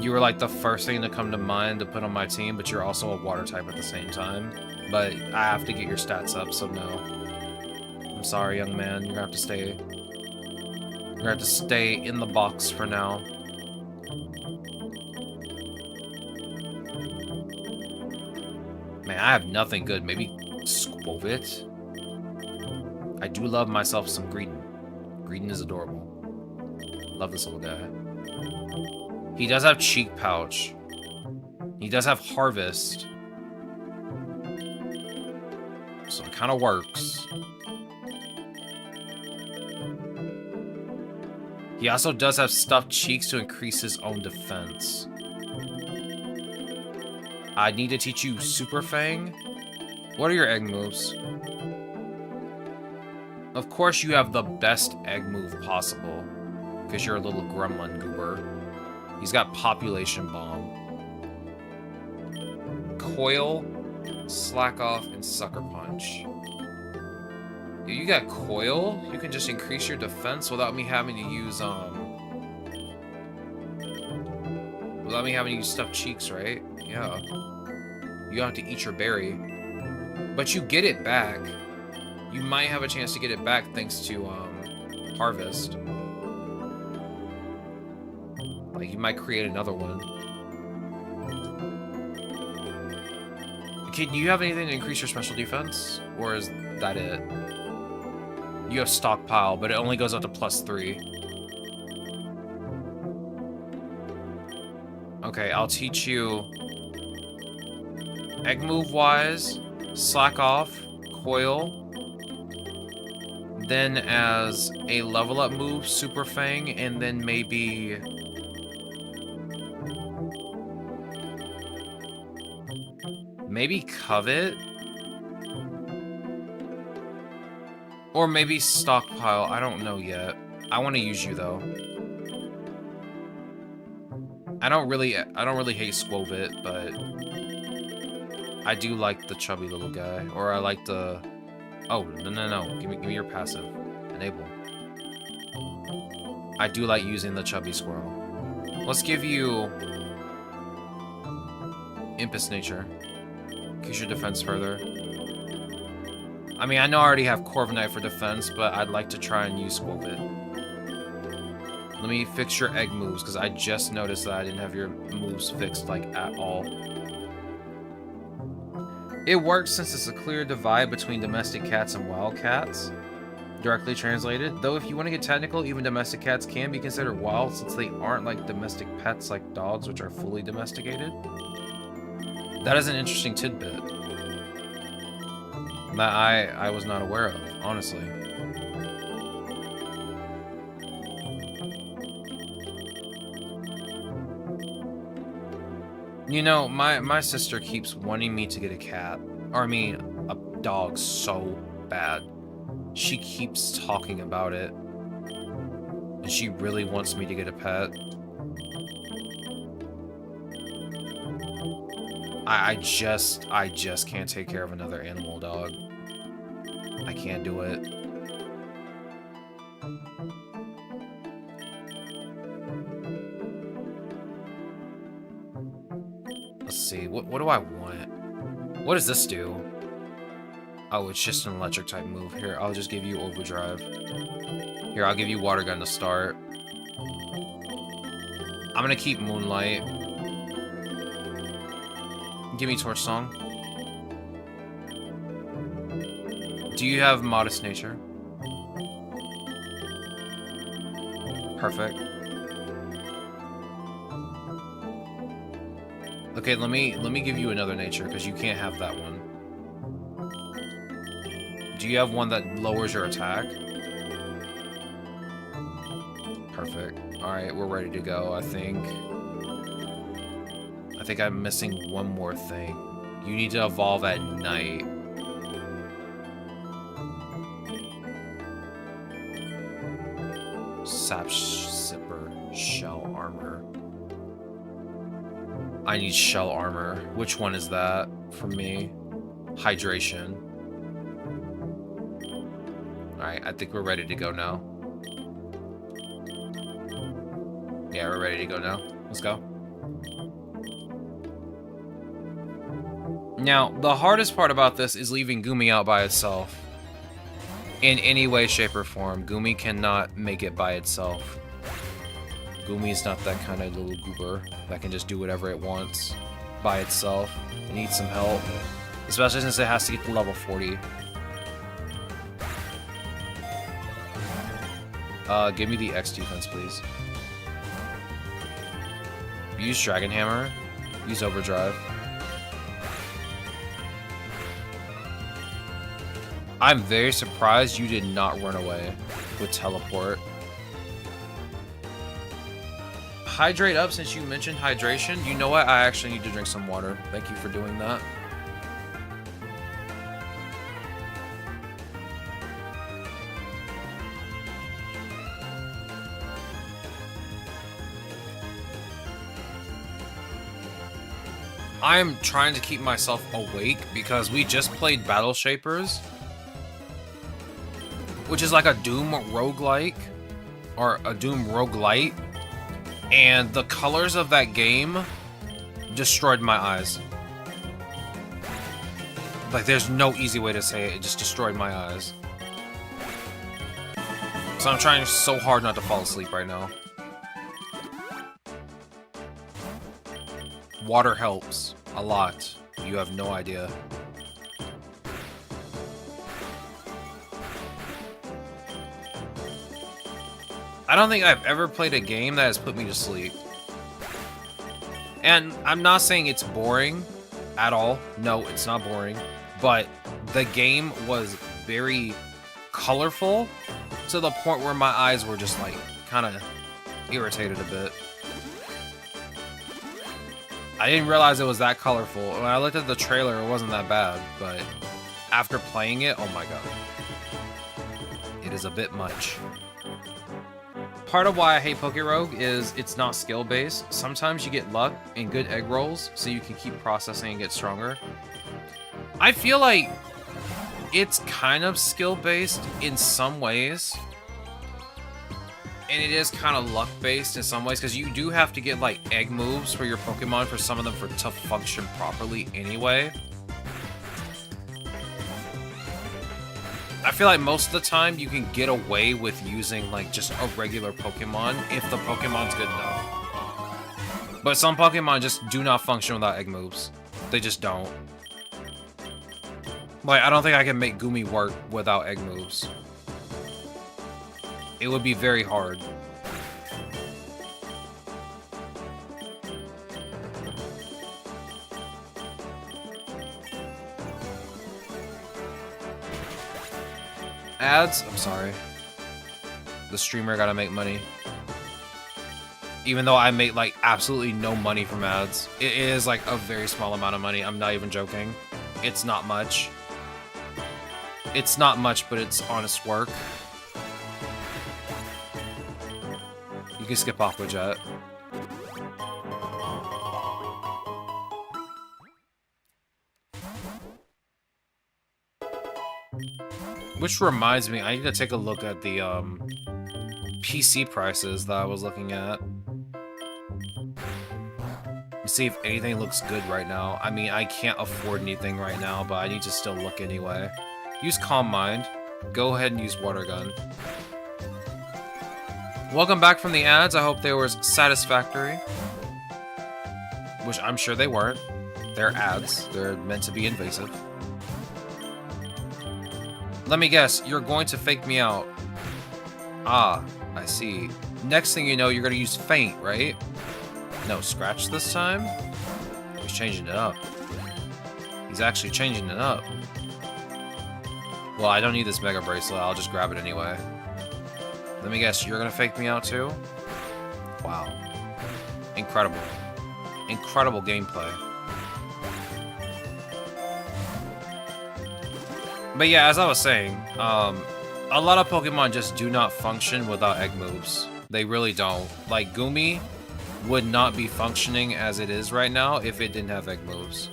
You were like the first thing to come to mind to put on my team, but you're also a water type at the same time. But I have to get your stats up, so no. I'm sorry, young man. You're gonna have to stay. You're gonna have to stay in the box for now. Man, I have nothing good. Maybe Skwovet? I do love myself some Greedon. Greedon is adorable. Love this little guy. He does have Cheek Pouch. He does have Harvest. So it kind of works. He also does have Stuffed Cheeks to increase his own defense. I need to teach you Super Fang. What are your egg moves? Of course you have the best egg move possible, because you're a little gremlin goober. He's got Population Bomb. Coil, Slack Off, and Sucker Punch. You got Coil? You can just increase your defense without me having to use, without me having to use Stuffed Cheeks, right? Yeah. You have to eat your berry. But you get it back. You might have a chance to get it back thanks to, Harvest. Like, you might create another one. Okay, do you have anything to increase your special defense? Or is that it? You have Stockpile, but it only goes up to +3. Okay, I'll teach you... Egg move-wise, Slack Off, Coil... Then as a level up move, Super Fang, and then maybe... Maybe Covet? Or maybe Stockpile, I don't know yet. I want to use you though. I don't really hate Skwovet, but I do like the chubby little guy. Or I like the... Oh, no. Give me your passive. Enable. I do like using the chubby squirrel. Let's give you... Impus Nature. Increase your defense further. I mean, I know I already have Corviknight for defense, but I'd like to try and use Skwovet. Let me fix your egg moves, because I just noticed that I didn't have your moves fixed, like, at all. It works since it's a clear divide between domestic cats and wild cats, directly translated. Though if you want to get technical, even domestic cats can be considered wild since they aren't like domestic pets like dogs, which are fully domesticated. That is an interesting tidbit that I was not aware of, honestly. You know, my sister keeps wanting me to get a cat. Or, I mean, a dog so bad. She keeps talking about it. And she really wants me to get a pet. I just can't take care of another animal, dog. I can't do it. Let's see. What do I want? What does this do? Oh, it's just an electric type move. Here, I'll just give you overdrive. Here, I'll give you water gun to start. I'm gonna keep Moonlight. Give me Torch Song. Do you have Modest Nature? Perfect. Okay, let me give you another nature because you can't have that one. Do you have one that lowers your attack? Perfect. Alright, we're ready to go, I think. I think I'm missing one more thing. You need to evolve at night. Sap Sipper Shell Armor. I need Shell Armor. Which one is that for me? Hydration. Alright, I think we're ready to go now. Yeah, we're ready to go now. Let's go. Now, the hardest part about this is leaving Gumi out by itself. In any way, shape, or form. Gumi cannot make it by itself. Gumi is not that kind of little goober that can just do whatever it wants by itself. It needs some help. Especially since it has to get to level 40. Give me the X defense, please. Use Dragon Hammer. Use Overdrive. I'm very surprised you did not run away with Teleport. Hydrate up since you mentioned hydration. You know what? I actually need to drink some water. Thank you for doing that. I'm trying to keep myself awake because we just played Battle Shapers, which is like a Doom roguelike or a Doom roguelite, and the colors of that game destroyed my eyes. Like, there's no easy way to say it. It just destroyed my eyes. So I'm trying so hard not to fall asleep right now. Water helps a lot. You have no idea. I don't think I've ever played a game that has put me to sleep. And I'm not saying it's boring at all. No, it's not boring. But the game was very colorful to the point where my eyes were just like kind of irritated a bit. I didn't realize it was that colorful. When I looked at the trailer, it wasn't that bad, but after playing it, oh my god. It is a bit much. Part of why I hate Pokerogue is it's not skill-based. Sometimes you get luck and good egg rolls, so you can keep processing and get stronger. I feel like it's kind of skill-based in some ways. And it is kind of luck-based in some ways, because you do have to get, like, egg moves for your Pokemon for some of them to function properly anyway. I feel like most of the time you can get away with using, like, just a regular Pokemon if the Pokemon's good enough. But some Pokemon just do not function without egg moves. They just don't. Like, I don't think I can make Gumi work without egg moves. It would be very hard. Ads? I'm sorry. The streamer gotta make money. Even though I make, like, absolutely no money from ads. It is, like, a very small amount of money. I'm not even joking. It's not much. It's not much, but it's honest work. You can skip Aqua Jet. Which reminds me, I need to take a look at the PC prices that I was looking at. See if anything looks good right now. I mean, I can't afford anything right now, but I need to still look anyway. Use Calm Mind. Go ahead and use Water Gun. Welcome back from the ads. I hope they were satisfactory. Which I'm sure they weren't. They're ads. They're meant to be invasive. Let me guess, you're going to fake me out. Ah, I see. Next thing you know, you're going to use Feint, right? No, Scratch this time? He's changing it up. He's actually changing it up. Well, I don't need this Mega Bracelet. I'll just grab it anyway. Let me guess, you're going to fake me out too? Wow. Incredible. Incredible gameplay. But yeah, as I was saying, a lot of Pokemon just do not function without egg moves. They really don't. Like, Gumi would not be functioning as it is right now if it didn't have egg moves.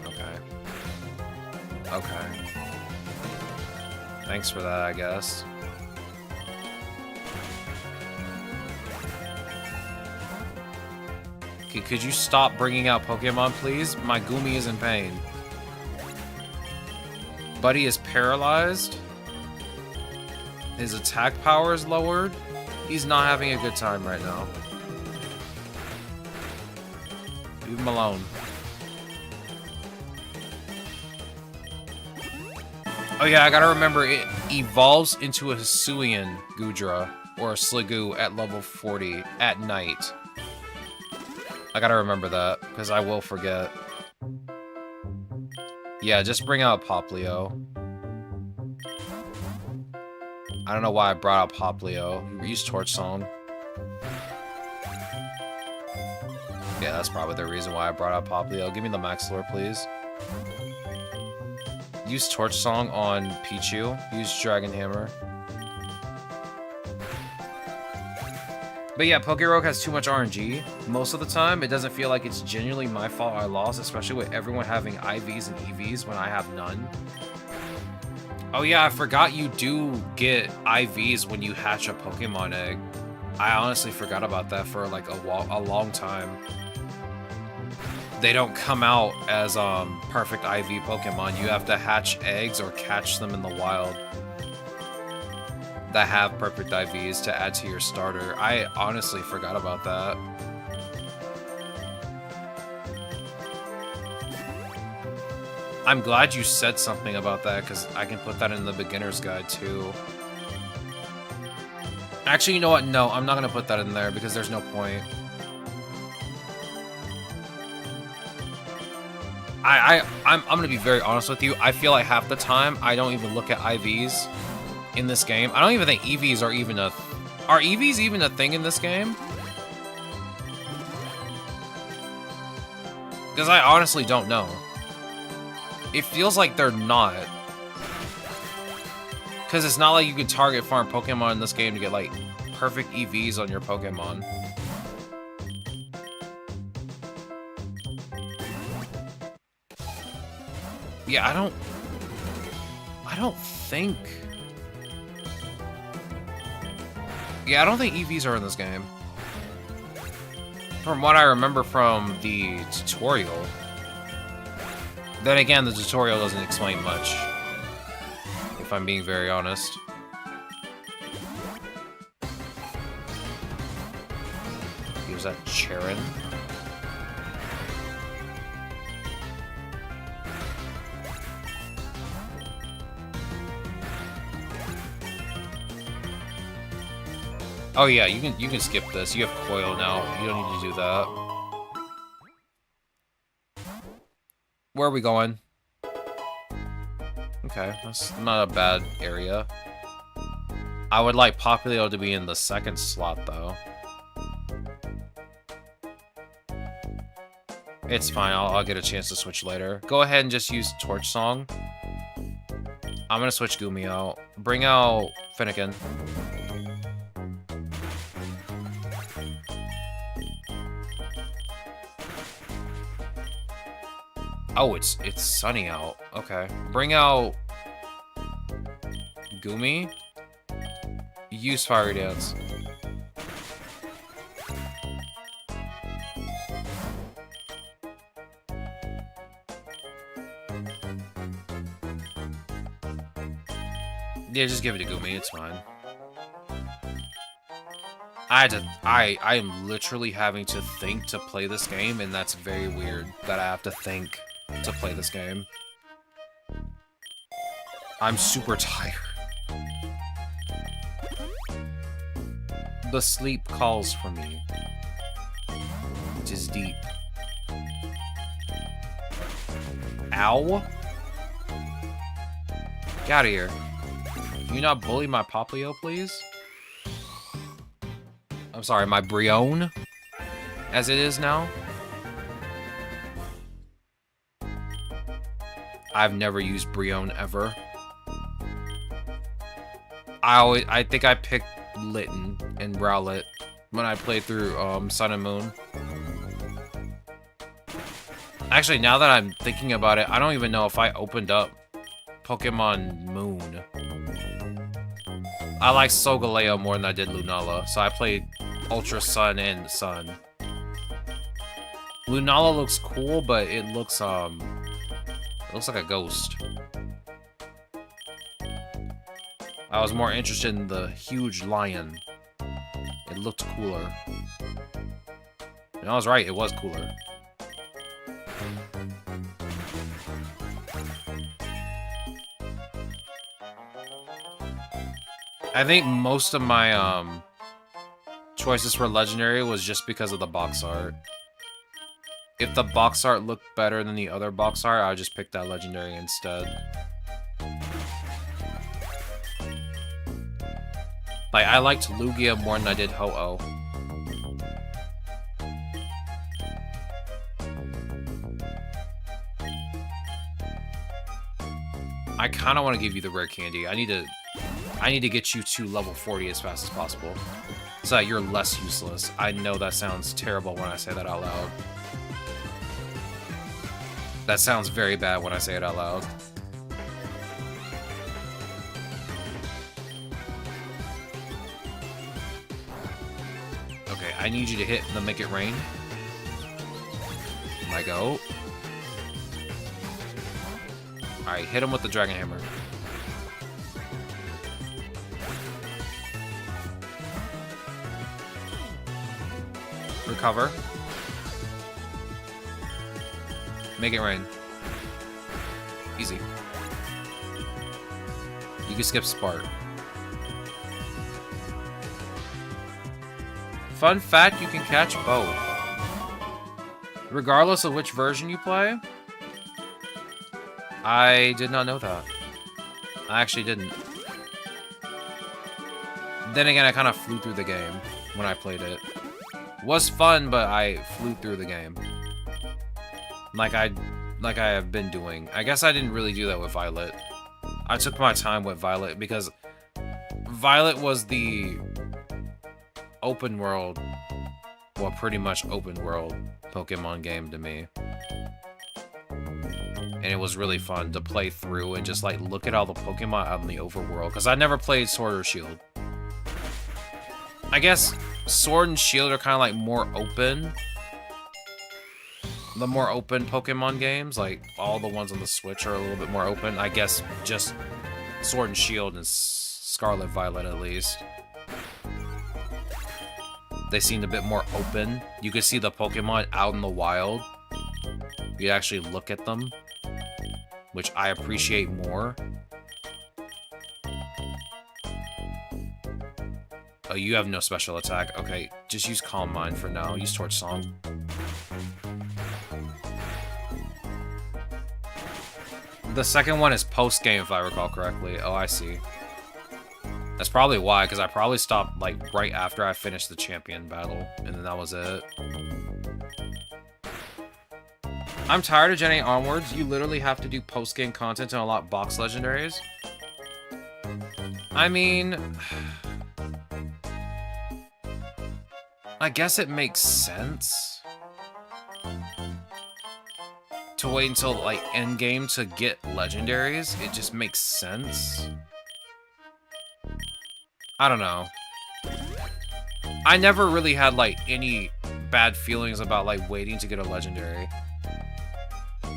Okay. Okay. Thanks for that, I guess. Okay, could you stop bringing out Pokemon, please? My Gumi is in pain. Buddy is paralyzed. His attack power is lowered. He's not having a good time right now. Leave him alone. Oh yeah, I gotta remember, it evolves into a Hisuian Goodra, or a Sliggoo at level 40 at night. I gotta remember that, because I will forget. Yeah, just bring out Poplio. I don't know why I brought up Poplio. Use Torch Song. Yeah, that's probably the reason why I brought up Poplio. Give me the Max Lure, please. Use Torch Song on Pichu. Use Dragon Hammer. But yeah, Pokérogue has too much RNG. Most of the time, it doesn't feel like it's genuinely my fault I lost, especially with everyone having IVs and EVs when I have none. Oh yeah, I forgot you do get IVs when you hatch a Pokemon egg. I honestly forgot about that for like a long time. They don't come out as perfect IV Pokemon. You have to hatch eggs or catch them in the wild that have perfect IVs to add to your starter. I honestly forgot about that. I'm glad you said something about that, because I can put that in the beginner's guide too. Actually, you know what? No, I'm not going to put that in there because there's no point. I'm going to be very honest with you. I feel like half the time I don't even look at IVs in this game. I don't even think EVs are even a... Are EVs even a thing in this game? Because I honestly don't know. It feels like they're not. Because it's not like you can target farm Pokemon in this game to get, like, perfect EVs on your Pokemon. Yeah, I don't think... Yeah, I don't think EVs are in this game. From what I remember from the tutorial. Then again, the tutorial doesn't explain much, if I'm being very honest. Was that Charon? Oh yeah, you can skip this. You have Coil now. You don't need to do that. Where are we going? Okay, that's not a bad area. I would like Poplio to be in the second slot, though. It's fine, I'll get a chance to switch later. Go ahead and just use Torch Song. I'm gonna switch Gumi out. Bring out Finnegan. Oh, it's sunny out. Okay. Bring out Gumi. Use Fire Dance. Yeah, just give it to Gumi. It's fine. I am literally having to think to play this game, and that's very weird that I have to think to play this game. I'm super tired. The sleep calls for me. It is deep. Ow. Get out of here. Can you not bully my Poplio, please? I'm sorry, my Brion, as it is now. I've never used Brion ever. I think I picked Litten and Rowlet when I played through Sun and Moon. Actually, now that I'm thinking about it, I don't even know if I opened up Pokemon Moon. I like Solgaleo more than I did Lunala, so I played Ultra Sun and Sun. Lunala looks cool, but it looks like a ghost. I was more interested in the huge lion. It looked cooler. And I was right, it was cooler. I think most of my choices for legendary was just because of the box art. If the box art looked better than the other box art, I would just pick that legendary instead. Like, I liked Lugia more than I did Ho-Oh. I kind of want to give you the rare candy. I need to get you to level 40 as fast as possible, so that you're less useless. I know that sounds terrible when I say that out loud. That sounds very bad when I say it out loud. Okay, I need you to hit the Make It Rain. My go. Alright, hit him with the Dragon Hammer. Recover. Make it rain. Easy. You can skip Spark. Fun fact, you can catch both. Regardless of which version you play. I did not know that. I actually didn't. Then again, I kind of flew through the game when I played it. Was fun, but I flew through the game. Like I have been doing. I guess I didn't really do that with Violet. I took my time with Violet because Violet was the open world, well, pretty much open world Pokemon game to me. And it was really fun to play through and just like look at all the Pokemon out in the overworld, because I never played Sword or Shield. I guess Sword and Shield are kind of like more open. The more open Pokemon games, like all the ones on the Switch are a little bit more open. I guess just Sword and Shield and Scarlet Violet at least. They seemed a bit more open. You could see the Pokemon out in the wild. You actually look at them, which I appreciate more. Oh, you have no special attack. Okay, just use Calm Mind for now. Use Torch Song. The second one is post-game, if I recall correctly. Oh, I see. That's probably why, because I probably stopped, like, right after I finished the champion battle, and then that was it. I'm tired of Gen 8 onwards. You literally have to do post-game content to unlock box legendaries. I mean, I guess it makes sense. to wait until, like, end game to get legendaries. It just makes sense. I don't know. I never really had, like, any bad feelings about, like, waiting to get a legendary.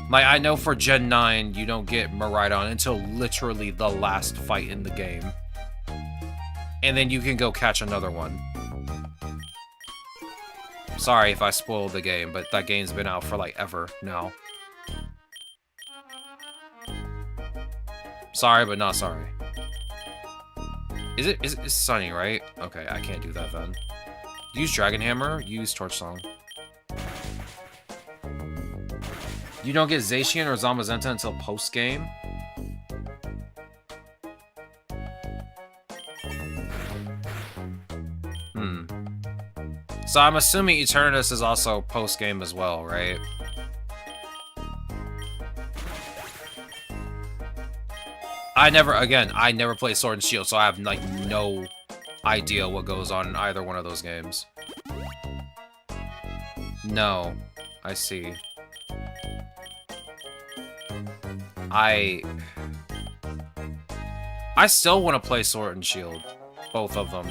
Like, I know for Gen 9, you don't get Miraidon until literally the last fight in the game. And then you can go catch another one. Sorry if I spoiled the game, but that game's been out for, like, ever now. Sorry, but not sorry. It's Sunny, right? Okay, I can't do that then. Use Dragon Hammer, use Torch Song. You don't get Zacian or Zamazenta until post-game? So I'm assuming Eternatus is also post-game as well, right? I never played Sword and Shield, so I have, like, no idea what goes on in either one of those games. No. I see. I still want to play Sword and Shield. Both of them.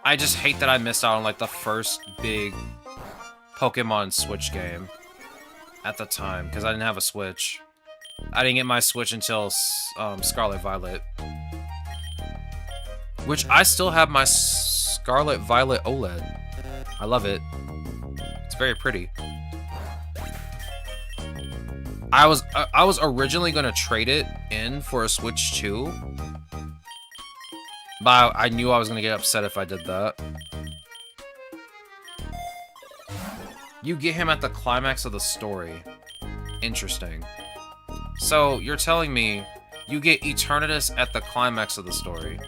I just hate that I missed out on, like, the first big Pokemon Switch game at the time, because I didn't have a Switch. I didn't get my Switch until Scarlet Violet. Which, I still have my Scarlet Violet OLED. I love it. It's very pretty. I was originally going to trade it in for a Switch 2. But I knew I was going to get upset if I did that. You get him at the climax of the story. Interesting. So, you're telling me you get Eternatus at the climax of the story.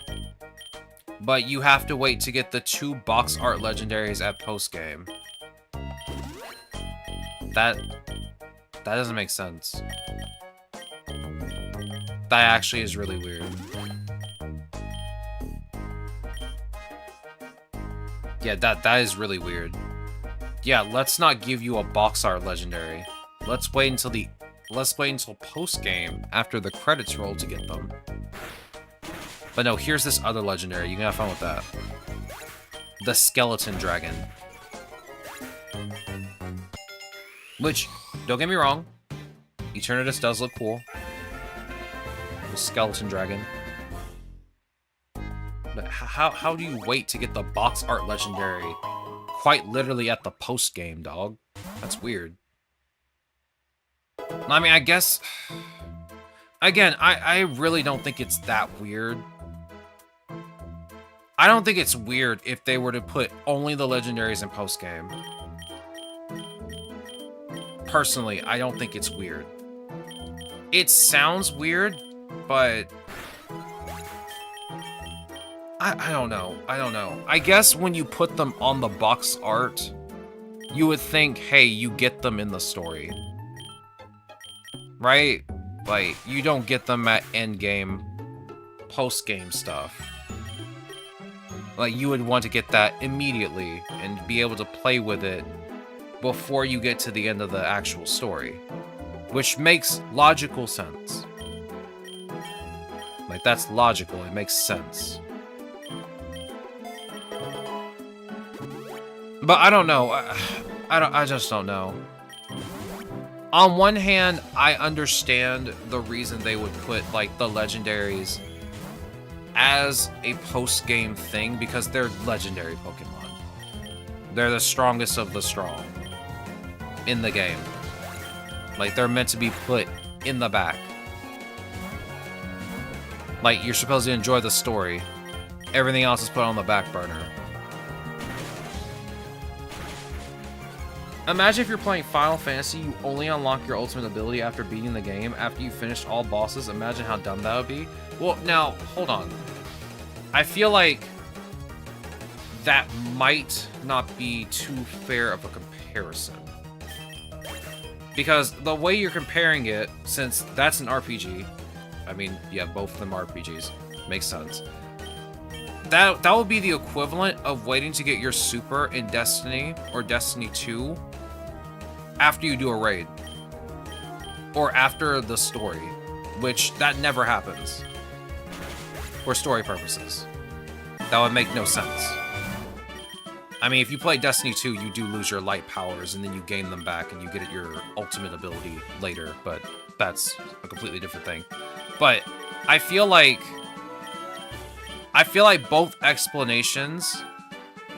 But you have to wait to get the 2 box art legendaries at post-game. That doesn't make sense. That actually is really weird. Yeah, that is really weird. Yeah, let's not give you a box art legendary. Let's wait until post-game after the credits roll to get them. But no, here's this other legendary. You can have fun with that. The Skeleton Dragon. Which, don't get me wrong, Eternatus does look cool. The Skeleton Dragon. But how do you wait to get the box art legendary quite literally at the post game, dog? That's weird. I mean, I guess... Again, I really don't think it's that weird. I don't think it's weird if they were to put only the legendaries in post game. Personally, I don't think it's weird. It sounds weird, but... I don't know. I don't know. I guess when you put them on the box art, you would think, hey, you get them in the story. Right? Like, you don't get them at endgame, post-game stuff. Like, you would want to get that immediately and be able to play with it before you get to the end of the actual story. Which makes logical sense. Like, that's logical. It makes sense. But I don't know. I just don't know. On one hand, I understand the reason they would put, like, the legendaries as a post-game thing, because they're legendary Pokemon. They're the strongest of the strong in the game. Like, they're meant to be put in the back. Like, you're supposed to enjoy the story. Everything else is put on the back burner. Imagine if you're playing Final Fantasy, you only unlock your ultimate ability after beating the game, after you finished all bosses. Imagine how dumb that would be. Well, now, hold on. I feel like that might not be too fair of a comparison. Because the way you're comparing it, since that's an RPG, I mean, yeah, both of them are RPGs. Makes sense. That would be the equivalent of waiting to get your super in Destiny or Destiny 2 after you do a raid. or after the story, which that never happens for story purposes. That would make no sense. I mean, if you play Destiny 2, you do lose your light powers, and then you gain them back, and you get your ultimate ability later, but that's a completely different thing. But I feel like both explanations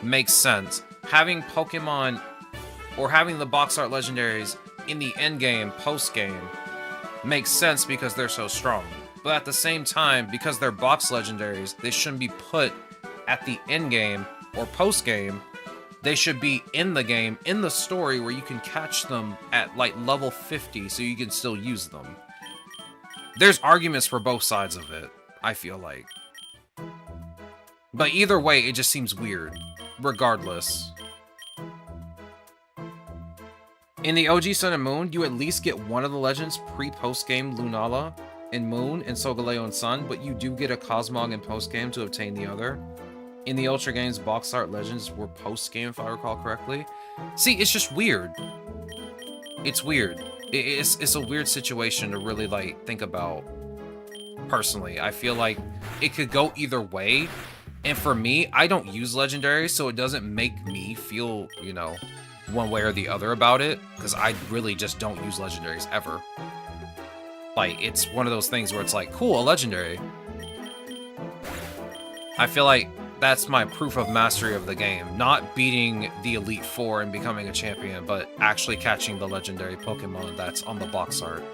make sense. Having Pokemon, or having the box art legendaries in the end game, post game, makes sense because they're so strong. But at the same time, because they're box legendaries, they shouldn't be put at the end game or post game. They should be in the game, in the story, where you can catch them at like level 50 so you can still use them. There's arguments for both sides of it, I feel like. But either way, it just seems weird, regardless. In the OG Sun and Moon, you at least get one of the legends pre-post-game Lunala in Moon and Solgaleo and Sun, but you do get a Cosmog in post-game to obtain the other. In the Ultra Games, box art legends were post-game, if I recall correctly. See, it's just weird. It's weird. It's a weird situation to really, like, think about. Personally, I feel like it could go either way. And for me, I don't use legendaries, so it doesn't make me feel, you know, one way or the other about it, because I really just don't use legendaries ever. Like, it's one of those things where it's like, cool, a legendary. I feel like that's my proof of mastery of the game. Not beating the Elite Four and becoming a champion, but actually catching the legendary Pokemon that's on the box art.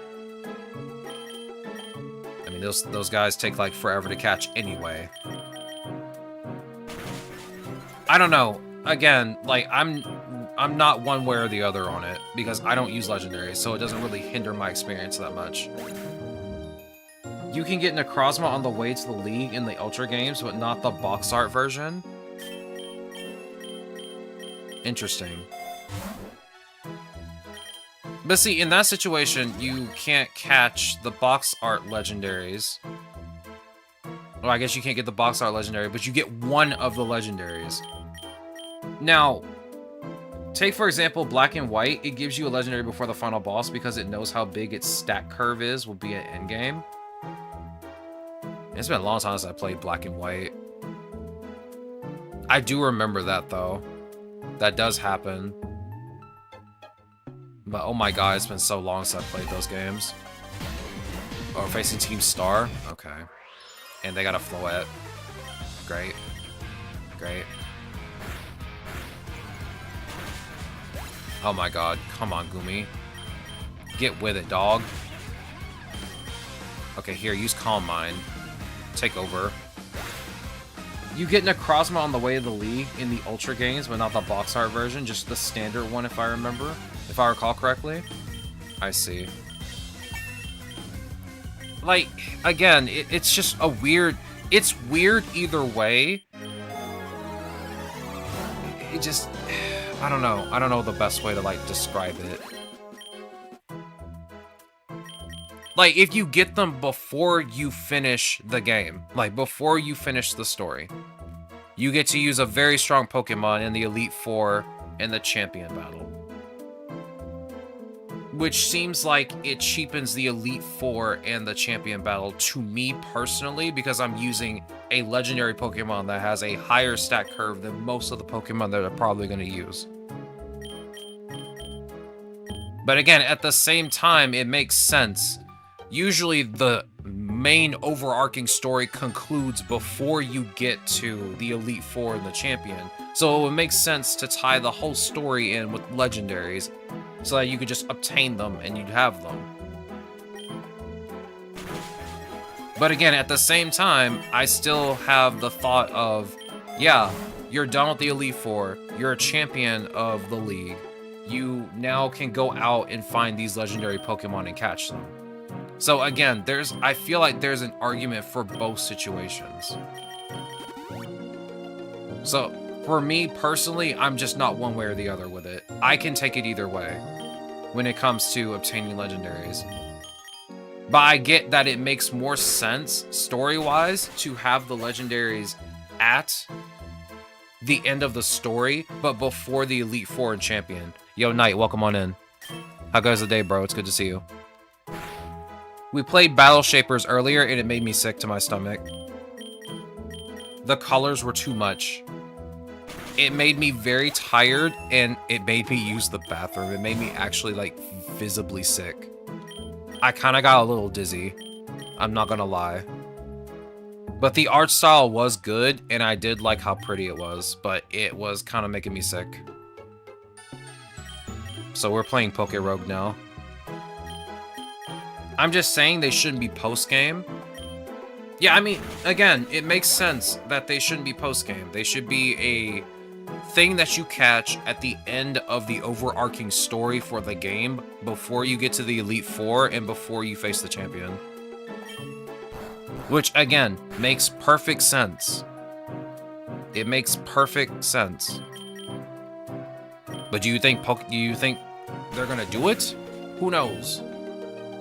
I mean, those guys take like forever to catch anyway. I don't know. Again, like I'm not one way or the other on it because I don't use legendaries, so it doesn't really hinder my experience that much. You can get Necrozma on the way to the League in the Ultra Games, but not the box art version. Interesting. But see, in that situation, you can't catch the box art legendaries. Well, I guess you can't get the box art legendary, but you get one of the legendaries. Now, take for example Black and White. It gives you a legendary before the final boss because it knows how big its stat curve will be at endgame. It's been a long time since I played Black and White. I do remember that though. That does happen. But oh my god, it's been so long since I played those games. Oh, facing Team Star? Okay. And they got a Floette. Great. Great. Oh my god, come on, Gumi. Get with it, dog. Okay, here, use Calm Mind. Take over. You get Necrozma on the way to the League in the Ultra Games, but not the box art version, just the standard one if I remember. If I recall correctly. I see. Like, again, it's just a weird... It's weird either way. It just... I don't know. I don't know the best way to, like, describe it. Like, if you get them before you finish the game, like, before you finish the story, you get to use a very strong Pokemon in the Elite Four and the Champion Battle. Which seems like it cheapens the Elite Four and the Champion Battle to me personally, because I'm using a legendary Pokemon that has a higher stat curve than most of the Pokemon that I'm probably going to use. But again, at the same time, it makes sense. Usually the main overarching story concludes before you get to the Elite Four and the Champion. So it would make sense to tie the whole story in with legendaries so that you could just obtain them and you'd have them. But again, at the same time, I still have the thought of, yeah, you're done with the Elite Four, you're a champion of the League, you now can go out and find these legendary Pokemon and catch them. So again, I feel like there's an argument for both situations. So for me personally, I'm just not one way or the other with it. I can take it either way when it comes to obtaining legendaries. But I get that it makes more sense story-wise to have the legendaries at the end of the story, but before the Elite Four and Champion. Yo, Knight, welcome on in. How goes the day, bro? It's good to see you. We played Battle Shapers earlier, and it made me sick to my stomach. The colors were too much. It made me very tired, and it made me use the bathroom. It made me actually, like, visibly sick. I kind of got a little dizzy. I'm not gonna lie. But the art style was good, and I did like how pretty it was, but it was kind of making me sick. So we're playing Poke Rogue now. I'm just saying they shouldn't be post-game. Yeah, I mean, again, it makes sense that they shouldn't be post-game. They should be a thing that you catch at the end of the overarching story for the game before you get to the Elite Four and before you face the champion. Which, again, makes perfect sense. It makes perfect sense. But do you think they're gonna do it? Who knows?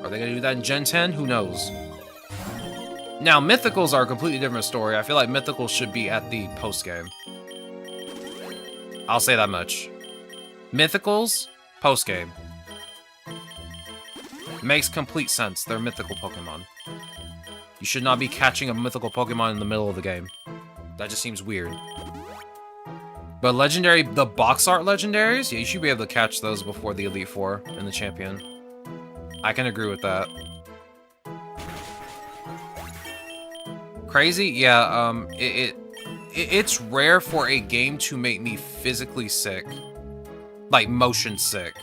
Are they gonna do that in Gen 10? Who knows? Now, Mythicals are a completely different story. I feel like Mythicals should be at the post-game. I'll say that much. Mythicals, post-game. Makes complete sense. They're mythical Pokemon. You should not be catching a mythical Pokemon in the middle of the game. That just seems weird. But legendary, the box art legendaries, yeah, you should be able to catch those before the Elite Four and the champion. I can agree with that. Crazy? Yeah, it's rare for a game to make me physically sick. Like, motion sick.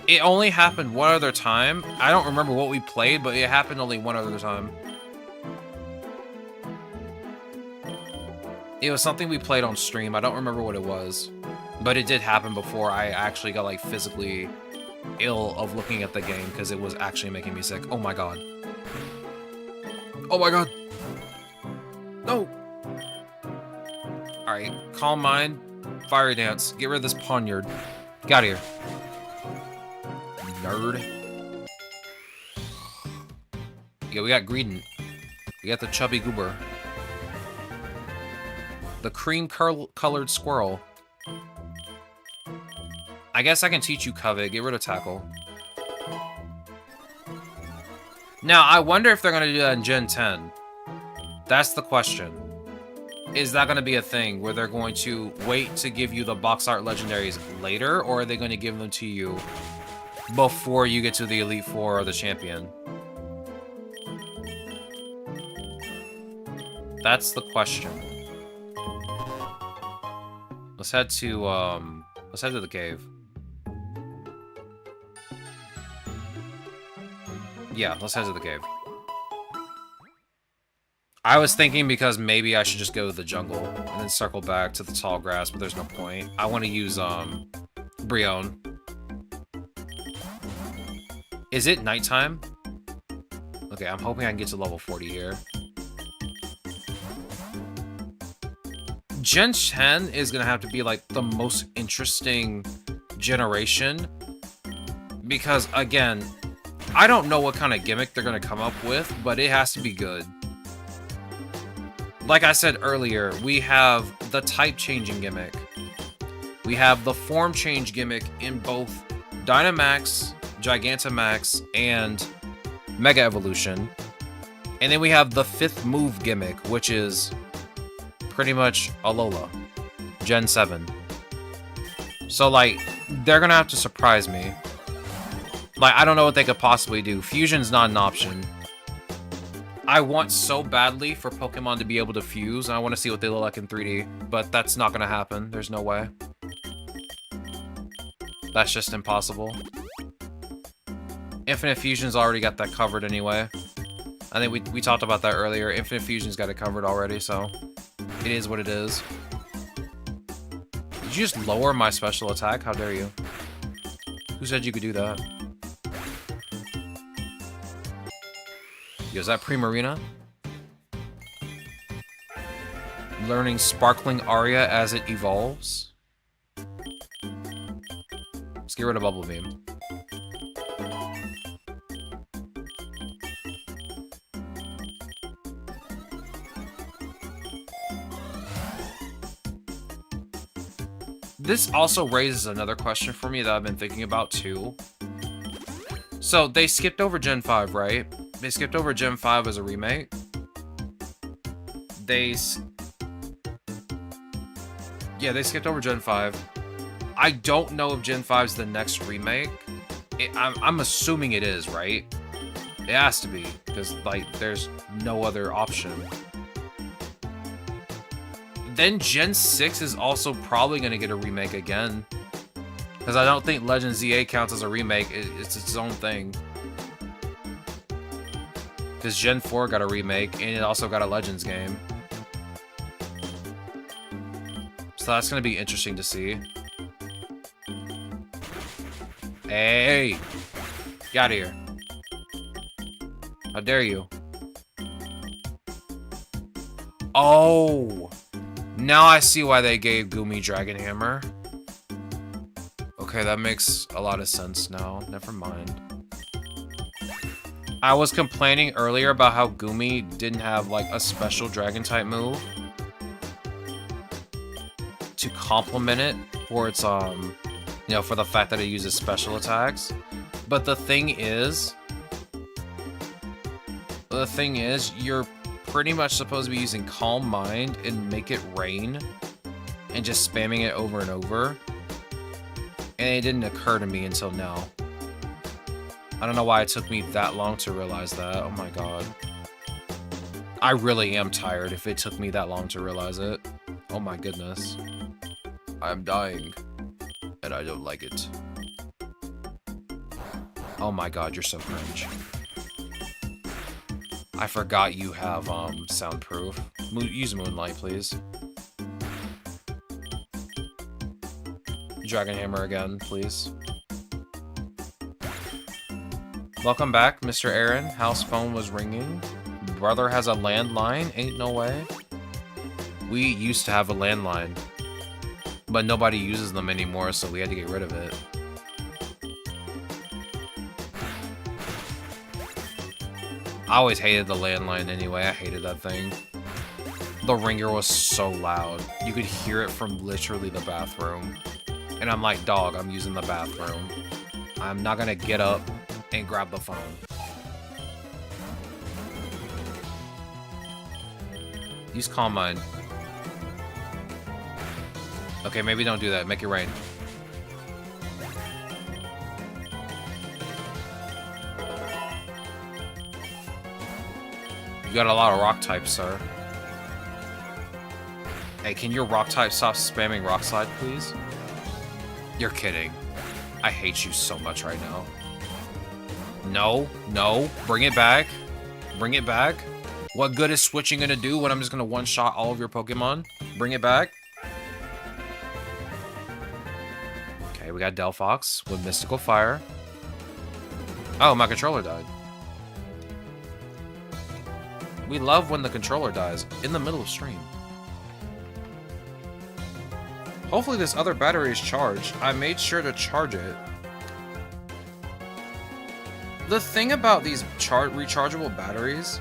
It only happened one other time. I don't remember what we played, but it happened only one other time. It was something we played on stream. I don't remember what it was. But it did happen before I actually got, like, physically ill of looking at the game because it was actually making me sick. Oh my god. Oh my god. No. Alright, Calm Mind, Fire Dance. Get rid of this Ponyard. Get out of here. Nerd. Yeah, we got Greedent. We got the Chubby Goober. The cream-colored squirrel. I guess I can teach you Covet. Get rid of Tackle. Now, I wonder if they're going to do that in Gen 10. That's the question. Is that going to be a thing where they're going to wait to give you the box art legendaries later, or are they going to give them to you before you get to the Elite Four or the champion? That's the question. Let's head to the cave. Yeah, let's head to the cave. I was thinking because maybe I should just go to the jungle and then circle back to the tall grass, but there's no point. I want to use, Brionne. Is it nighttime? Okay, I'm hoping I can get to level 40 here. Gen 10 is gonna have to be, like, the most interesting generation. Because, again, I don't know what kind of gimmick they're gonna come up with, but it has to be good. Like I said earlier, we have the type changing gimmick. We have the form change gimmick in both Dynamax, Gigantamax, and Mega Evolution. And then we have the 5th move gimmick, which is pretty much Alola, Gen 7. So, like, they're gonna have to surprise me. Like, I don't know what they could possibly do. Fusion's not an option. I want so badly for Pokemon to be able to fuse, and I want to see what they look like in 3D, but that's not gonna happen. There's no way. That's just impossible. Infinite Fusion's already got that covered anyway. I think we talked about that earlier. Infinite Fusion's got it covered already, so it is what it is. Did you just lower my special attack? How dare you? Who said you could do that? Yo, is that Primarina? Learning Sparkling Aria as it evolves. Let's get rid of Bubble Beam. This also raises another question for me that I've been thinking about too. So they skipped over Gen 5, right? They skipped over Gen 5 as a remake. Yeah, they skipped over Gen 5. I don't know if Gen 5 is the next remake. I'm assuming it is, right? It has to be, because, like, there's no other option. Then Gen 6 is also probably going to get a remake again. Because I don't think Legend ZA counts as a remake. It's its own thing. Because Gen 4 got a remake, and it also got a Legends game. So that's going to be interesting to see. Hey! Get out of here. How dare you? Oh! Now I see why they gave Gumi Dragon Hammer. Okay, that makes a lot of sense now. Never mind. I was complaining earlier about how Gumi didn't have, like, a special Dragon-type move to complement it for its, you know, for the fact that it uses special attacks. But the thing is, you're pretty much supposed to be using Calm Mind and Make It Rain and just spamming it over and over. And it didn't occur to me until now. I don't know why it took me that long to realize that. Oh my god. I really am tired if it took me that long to realize it. Oh my goodness. I'm dying. And I don't like it. Oh my god, you're so cringe. I forgot you have, soundproof. Use Moonlight, please. Dragon Hammer again, please. Welcome back, Mr. Aaron. House phone was ringing. Brother has a landline? Ain't no way. We used to have a landline. But nobody uses them anymore, so we had to get rid of it. I always hated the landline anyway. I hated that thing. The ringer was so loud. You could hear it from literally the bathroom. And I'm like, dog, I'm using the bathroom. I'm not gonna get up and grab the phone. Use Calm Mind. Okay, maybe don't do that. Make it rain. You got a lot of rock types, sir. Hey, can your rock type stop spamming Rock Slide, please? You're kidding. I hate you so much right now. No, no, bring it back. Bring it back. What good is switching gonna do when I'm just gonna one-shot all of your Pokemon? Bring it back. Okay, we got Delphox with Mystical Fire. Oh, my controller died. We love when the controller dies in the middle of stream. Hopefully this other battery is charged. I made sure to charge it. The thing about these rechargeable batteries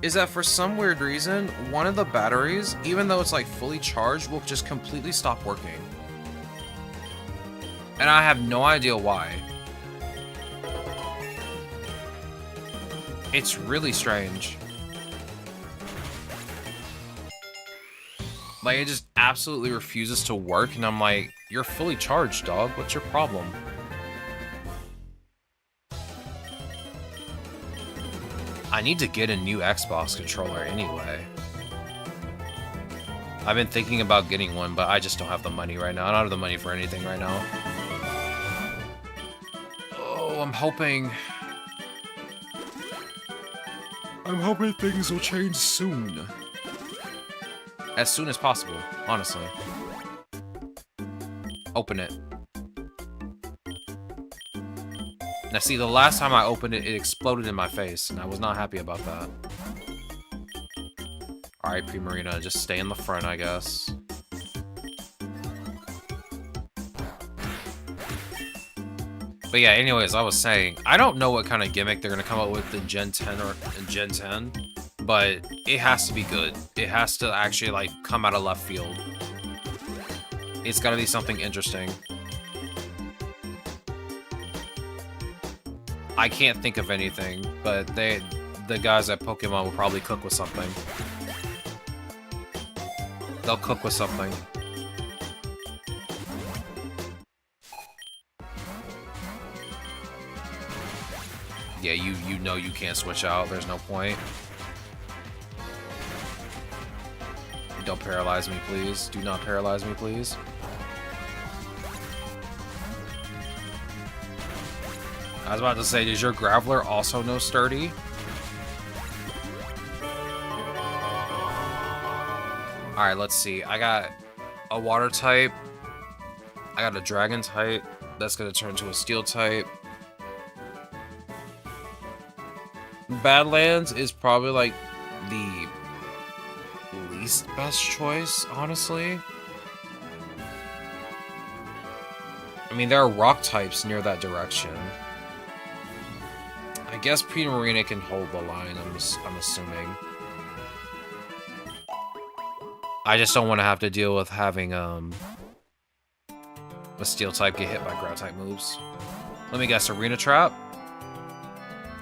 is that for some weird reason, one of the batteries, even though it's like fully charged, will just completely stop working. And I have no idea why. It's really strange. Like, it just absolutely refuses to work, and I'm like, you're fully charged, dog. What's your problem? I need to get a new Xbox controller anyway. I've been thinking about getting one, but I just don't have the money right now. I don't have the money for anything right now. Oh, I'm hoping things will change soon. As soon as possible, honestly. Open it. Now see, the last time I opened it, it exploded in my face, and I was not happy about that. Alright, Primarina, just stay in the front, I guess. But yeah, anyways, I was saying, I don't know what kind of gimmick they're gonna come up with in Gen 10 or in Gen 10, but it has to be good. It has to actually, like, come out of left field. It's gotta be something interesting. I can't think of anything, but the guys at Pokemon will probably cook with something. They'll cook with something. Yeah, you know you can't switch out. There's no point. Don't paralyze me, please. Do not paralyze me, please. I was about to say, does your Graveler also know Sturdy? Alright, let's see. I got a water type. I got a dragon type. That's gonna turn into a steel type. Badlands is probably like the least best choice, honestly. I mean, there are rock types near that direction. I guess Primarina can hold the line, I'm assuming. I just don't want to have to deal with having a steel type get hit by ground type moves. Let me guess, Arena Trap?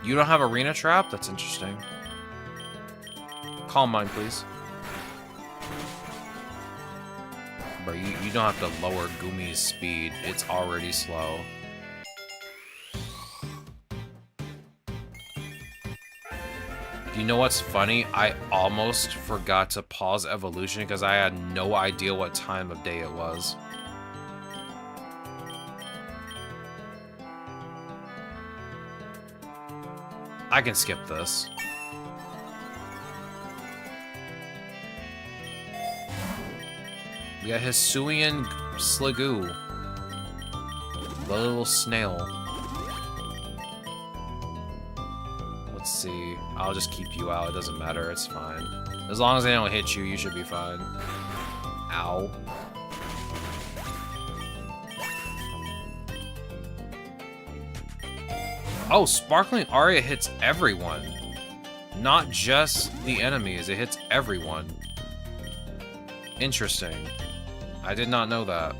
You don't have Arena Trap? That's interesting. Calm Mind, please. Bro, you don't have to lower Gumi's speed. It's already slow. You know what's funny? I almost forgot to pause evolution because I had no idea what time of day it was. I can skip this. We got Hisuian Sliggoo. The little snail. Let's see. I'll just keep you out. It doesn't matter. It's fine. As long as they don't hit you, you should be fine. Ow. Oh, Sparkling Aria hits everyone. Not just the enemies. It hits everyone. Interesting. I did not know that.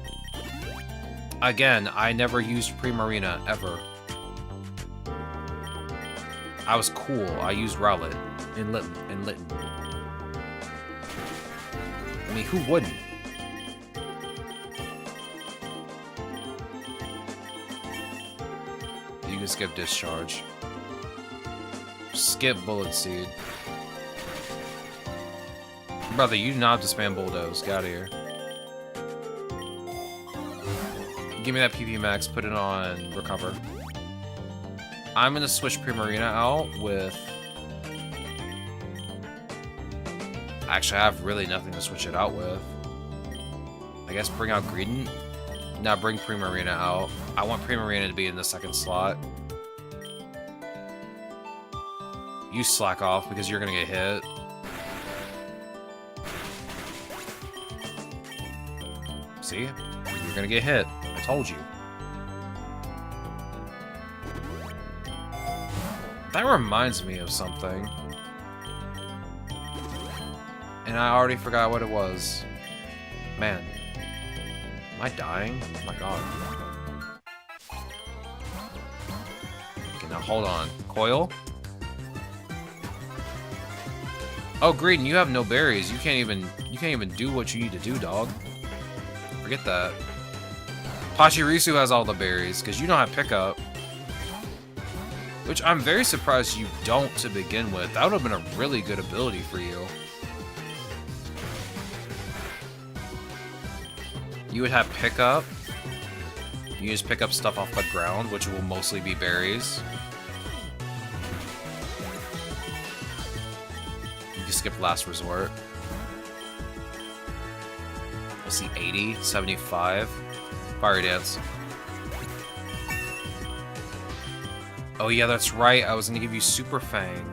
Again, I never used Primarina, ever. I was cool. I used Rowlet and Litten. I mean, who wouldn't? You can skip Discharge. Skip Bullet Seed. Brother, you do not have to spam Bulldoze. Get out of here. Give me that PP Max. Put it on Recover. I'm gonna switch Primarina out with... Actually, I have really nothing to switch it out with. I guess bring out Greedent? Now bring Primarina out. I want Primarina to be in the second slot. You slack off because you're gonna get hit. See? You're gonna get hit. I told you. That reminds me of something. And I already forgot what it was. Man. Am I dying? Oh my god. Okay, now hold on. Coil? Oh, Greedent, you have no berries. You can't even do what you need to do, dog. Forget that. Pachirisu has all the berries, because you don't have pickup. Which I'm very surprised you don't to begin with. That would have been a really good ability for you. You would have pickup. You just pick up stuff off the ground, which will mostly be berries. You can skip Last Resort. Let's see, 80, 75. Fire Dance. Oh yeah, that's right. I was gonna give you Super Fang.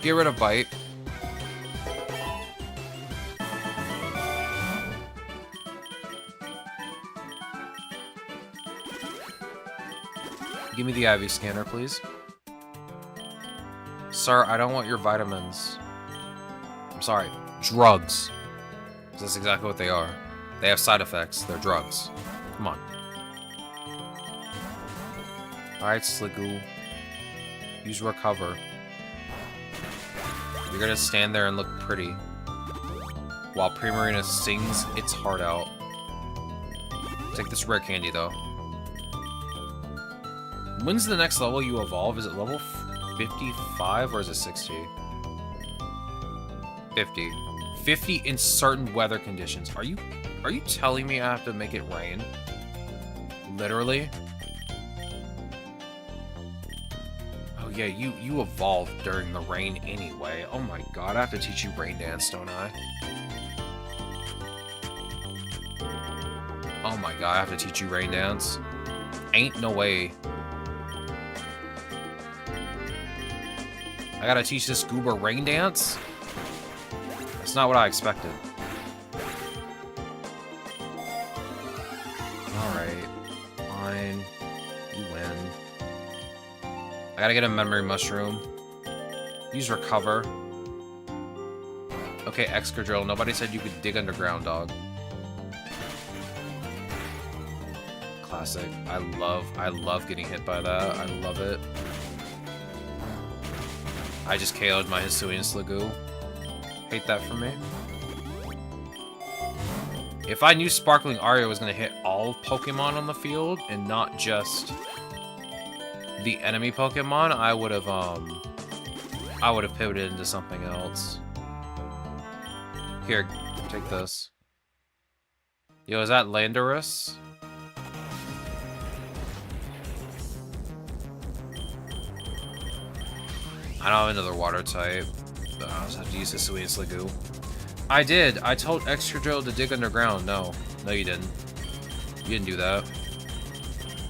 Get rid of Bite. Give me the IV scanner, please. Sir, I don't want your vitamins. I'm sorry. Drugs. That's exactly what they are. They have side effects. They're drugs. Come on. Alright, Sliggoo. Use recover. You're gonna stand there and look pretty while Primarina sings its heart out. Take this rare candy, though. When's the next level you evolve? Is it level 55 or is it 60? 50. 50 in certain weather conditions. Are you telling me I have to make it rain? Literally? Oh yeah, you evolved during the rain anyway. Oh my god, I have to teach you Rain Dance, don't I? Oh my god, I have to teach you Rain Dance. Ain't no way. I gotta teach this goober Rain Dance? That's not what I expected. Alright. Fine. You win. I gotta get a memory mushroom. Use recover. Okay, Excadrill. Nobody said you could dig underground, dog. Classic. I love getting hit by that. I love it. I just KO'd my Hisuian Sliggoo. Hate that for me. If I knew Sparkling Aria was gonna hit all Pokemon on the field and not just the enemy Pokemon, I would have pivoted into something else. Here, take this. Yo, is that Landorus? I don't have another water type. I'll just have to use Hisuian Sliggoo. I did. I told Excadrill to dig underground. No, you didn't. You didn't do that.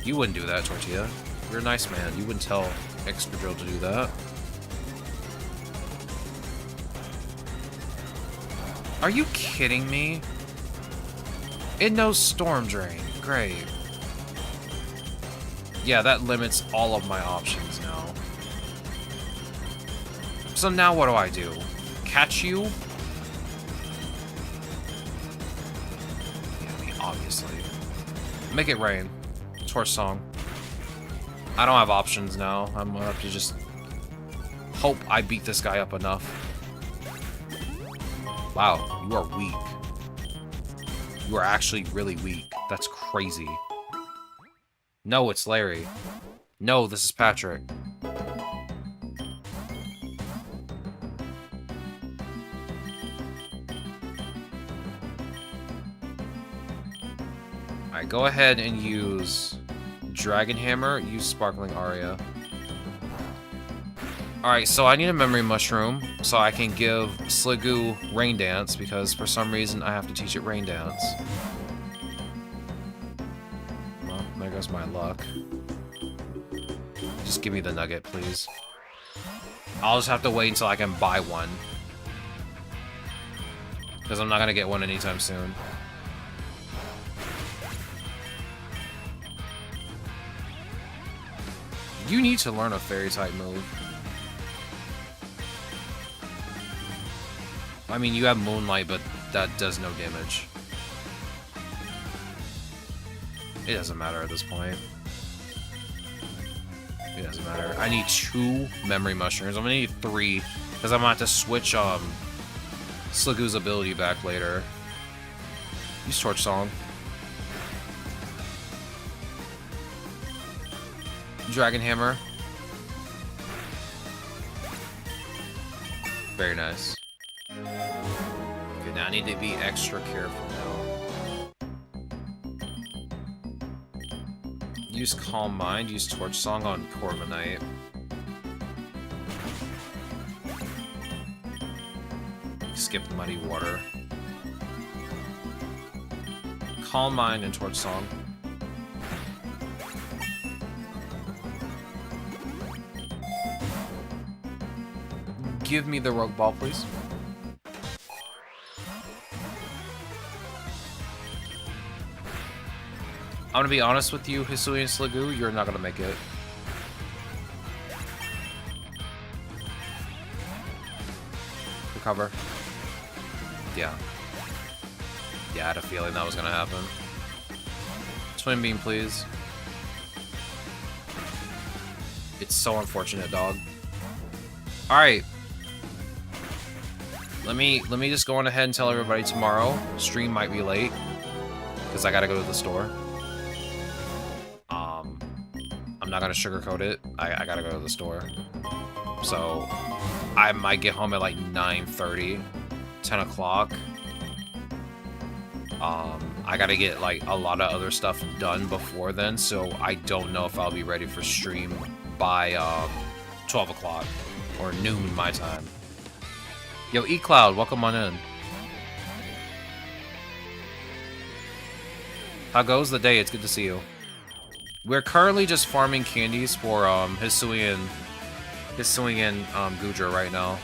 You wouldn't do that, Tortilla. You're a nice man. You wouldn't tell Excadrill to do that. Are you kidding me? It knows Storm Drain. Great. Yeah, that limits all of my options now. So now what do? Catch you? Yeah, I mean, obviously. Make it rain. Torch Song. I don't have options now. I'm gonna have to just hope I beat this guy up enough. Wow, you are weak. You are actually really weak. That's crazy. No, it's Larry. No, this is Patrick. Alright, go ahead and use Dragon Hammer, use Sparkling Aria. Alright, so I need a Memory Mushroom so I can give Sliggoo Rain Dance because for some reason I have to teach it Rain Dance. Well, there goes my luck. Just give me the nugget, please. I'll just have to wait until I can buy one. Because I'm not going to get one anytime soon. You need to learn a Fairy-type move. I mean, you have Moonlight, but that does no damage. It doesn't matter at this point. It doesn't matter. I need 2 Memory Mushrooms. I'm gonna need 3, because I'm gonna have to switch Sliggoo's ability back later. Use Torch Song. Dragon Hammer. Very nice. Okay, now I need to be extra careful now. Use Calm Mind, use Torch Song on Corviknight. Skip Muddy Water. Calm Mind and Torch Song. Give me the Rogue Ball, please. I'm gonna be honest with you, Hisuian Sliggoo, you're not gonna make it. Recover. Yeah. Yeah, I had a feeling that was gonna happen. Twin beam, please. It's so unfortunate, dog. Alright. Let me just go on ahead and tell everybody tomorrow. Stream might be late. Because I gotta go to the store. I'm not gonna sugarcoat it. I gotta go to the store. So, I might get home at like 9:30, 10 o'clock. I gotta get like a lot of other stuff done before then, so I don't know if I'll be ready for stream by 12 o'clock or noon my time. Yo, eCloud, welcome on in. How goes the day? It's good to see you. We're currently just farming candies for Hisuian Goodra right now.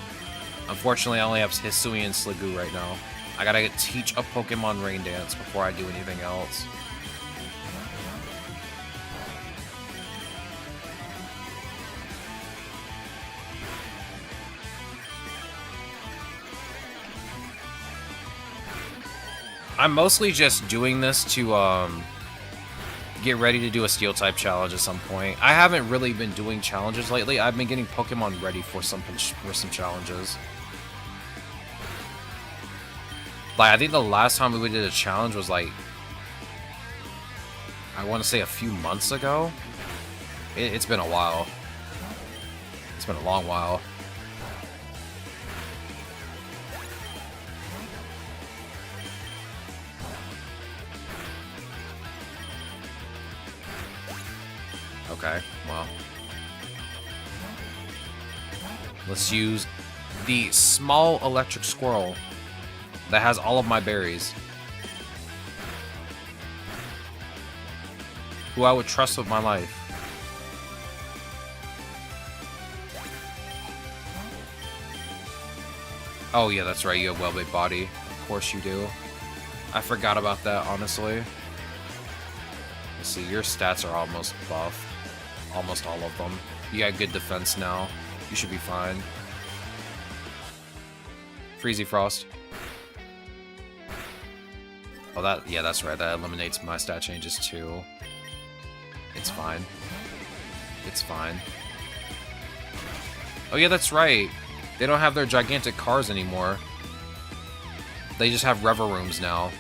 Unfortunately, I only have Hisuian Sliggoo right now. I gotta teach a Pokemon Rain Dance before I do anything else. I'm mostly just doing this to get ready to do a Steel-type challenge at some point. I haven't really been doing challenges lately. I've been getting Pokemon ready for some challenges. Like, I think the last time we did a challenge was like, I want to say a few months ago. It's been a while. It's been a long while. Okay, well. Let's use the small electric squirrel that has all of my berries. Who I would trust with my life. Oh yeah, that's right, you have well-made body. Of course you do. I forgot about that, honestly. Let's see, your stats are almost buff. Almost all of them. You got good defense now. You should be fine. Freezy Frost. Oh, yeah, that's right. That eliminates my stat changes too. It's fine. It's fine. Oh yeah, that's right. They don't have their gigantic cars anymore. They just have Reverooms now.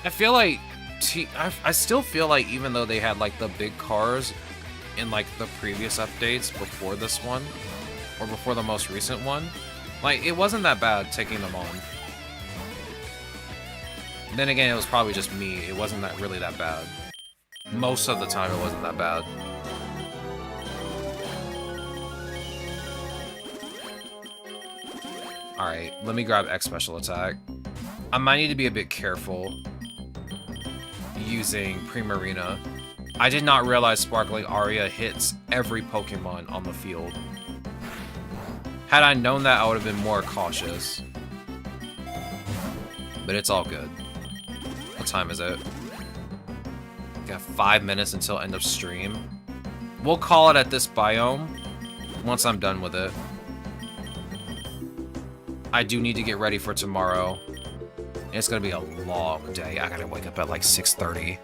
I feel like I still feel like even though they had like the big cars in like the previous updates before this one, or before the most recent one, like it wasn't that bad taking them on. Then again, it was probably just me. It wasn't really that bad. Most of the time, it wasn't that bad. Alright, let me grab X Special Attack. I might need to be a bit careful using Primarina. I did not realize Sparkling Aria hits every Pokemon on the field. Had I known that, I would have been more cautious. But it's all good. What time is it? Got 5 minutes until end of stream. We'll call it at this biome once I'm done with it. I do need to get ready for tomorrow. It's gonna be a long day. I gotta wake up at like 6:30.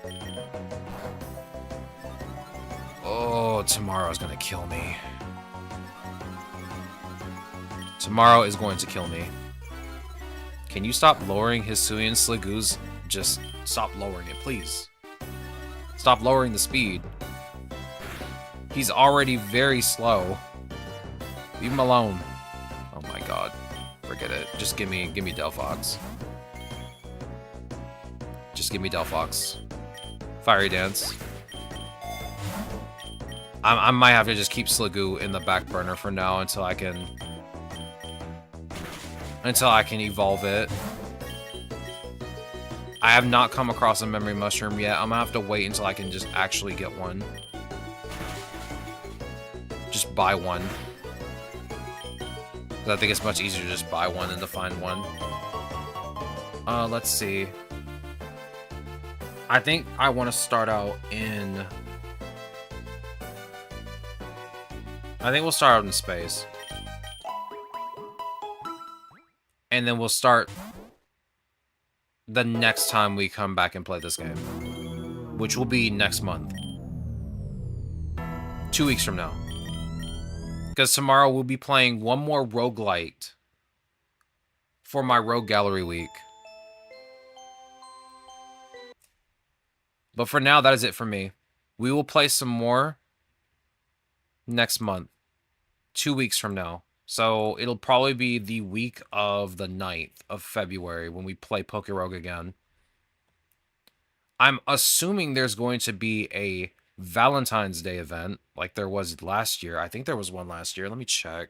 Oh, tomorrow's gonna kill me. Tomorrow is going to kill me. Can you stop lowering Hisuian Sliggoo's? Just stop lowering it, please. Stop lowering the speed. He's already very slow. Leave him alone. Oh my god. Forget it. Just give me Delphox. Just give me Delphox. Fiery Dance. I might have to just keep Sliggoo in the back burner for now until I can evolve it. I have not come across a Memory Mushroom yet. I'm gonna have to wait until I can just actually get one. Just buy one. 'Cause I think it's much easier to just buy one than to find one. Let's see. I think I want to start out in... I think we'll start out in space. and then we'll start the next time we come back and play this game, which will be next month. 2 weeks from now. Because tomorrow we'll be playing one more roguelite for my Rogue Gallery week. But for now, that is it for me. We will play some more next month. 2 weeks from now. So it'll probably be the week of the 9th of February when we play PokeRogue again. I'm assuming there's going to be a Valentine's Day event like there was last year. I think there was one last year. Let me check.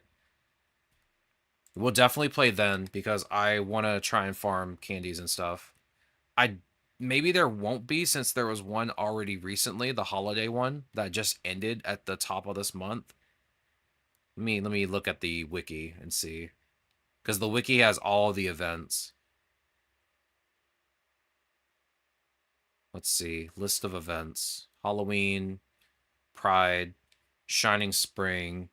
We'll definitely play then because I want to try and farm candies and stuff. Maybe there won't be since there was one already recently, the holiday one that just ended at the top of this month. Let me look at the wiki and see, because the wiki has all the events. Let's see, list of events: Halloween, Pride, Shining Spring,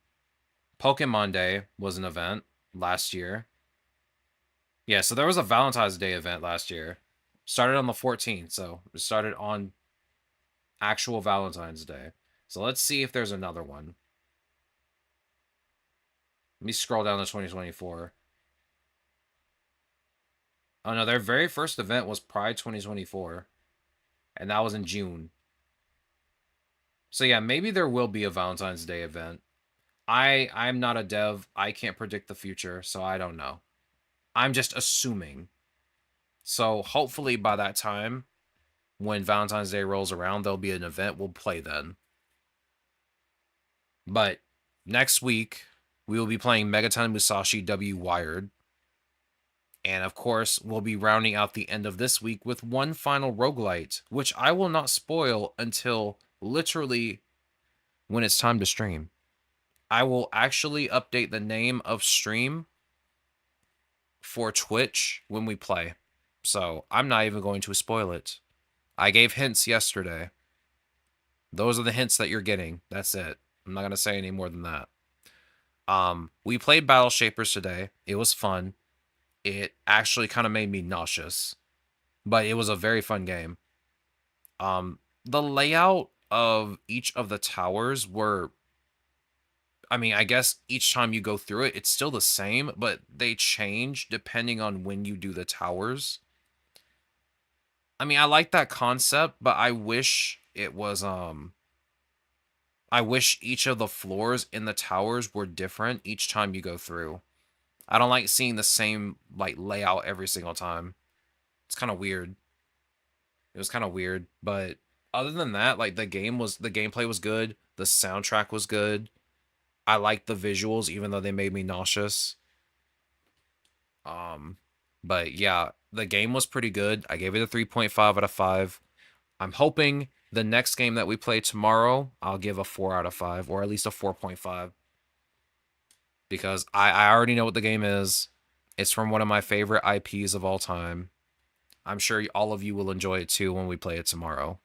Pokemon Day was an event last year. Yeah, so there was a Valentine's Day event last year. Started on the 14th, so it started on actual Valentine's Day. So let's see if there's another one. Let me scroll down to 2024. Oh no, their very first event was Pride 2024. And that was in June. So yeah, maybe there will be a Valentine's Day event. I'm not a dev. I can't predict the future, so I don't know. I'm just assuming. So hopefully by that time, when Valentine's Day rolls around, there'll be an event. We'll play then. But next week, we will be playing Megaton Musashi W Wired. And of course, we'll be rounding out the end of this week with one final roguelite, which I will not spoil until literally when it's time to stream. I will actually update the name of stream for Twitch when we play. So I'm not even going to spoil it. I gave hints yesterday. Those are the hints that you're getting. That's it. I'm not going to say any more than that. We played Battle Shapers today. It was fun. It actually kind of made me nauseous, but it was a very fun game. The layout of each of the towers were, I mean, I guess each time you go through it, it's still the same, but they change depending on when you do the towers. I mean, I like that concept, but I wish it was, I wish each of the floors in the towers were different each time you go through. I don't like seeing the same, like, layout every single time. It's kind of weird. It was kind of weird, but other than that, like, the gameplay was good. The soundtrack was good. I liked the visuals, even though they made me nauseous. But yeah, the game was pretty good. I gave it a 3.5 out of 5. I'm hoping the next game that we play tomorrow, I'll give a 4 out of 5, or at least a 4.5. Because I already know what the game is. It's from one of my favorite IPs of all time. I'm sure all of you will enjoy it too when we play it tomorrow.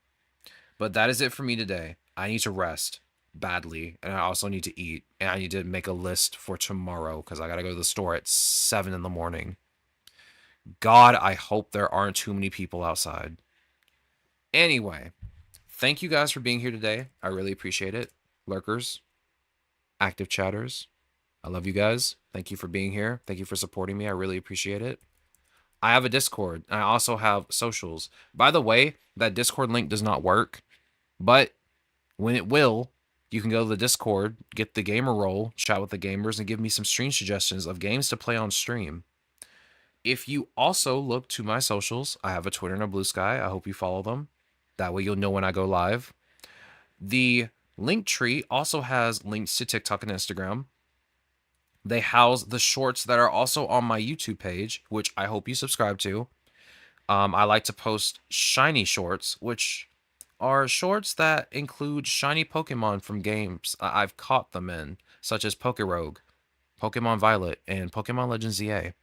But that is it for me today. I need to rest badly, and I also need to eat, and I need to make a list for tomorrow because I gotta go to the store at 7 in the morning. God, I hope there aren't too many people outside. Anyway, thank you guys for being here today. I really appreciate it. Lurkers, active chatters, I love you guys. Thank you for being here. Thank you for supporting me. I really appreciate it. I have a Discord. And I also have socials. By the way, that Discord link does not work, but when it will, you can go to the Discord, get the gamer role, chat with the gamers, and give me some stream suggestions of games to play on stream. If you also look to my socials, I have a Twitter and a Blue Sky. I hope you follow them. That way you'll know when I go live. The Linktree also has links to TikTok and Instagram. They house the shorts that are also on my YouTube page, which I hope you subscribe to. I like to post shiny shorts, which are shorts that include shiny Pokemon from games I've caught them in, such as PokeRogue, Pokemon Violet, and Pokemon Legends ZA.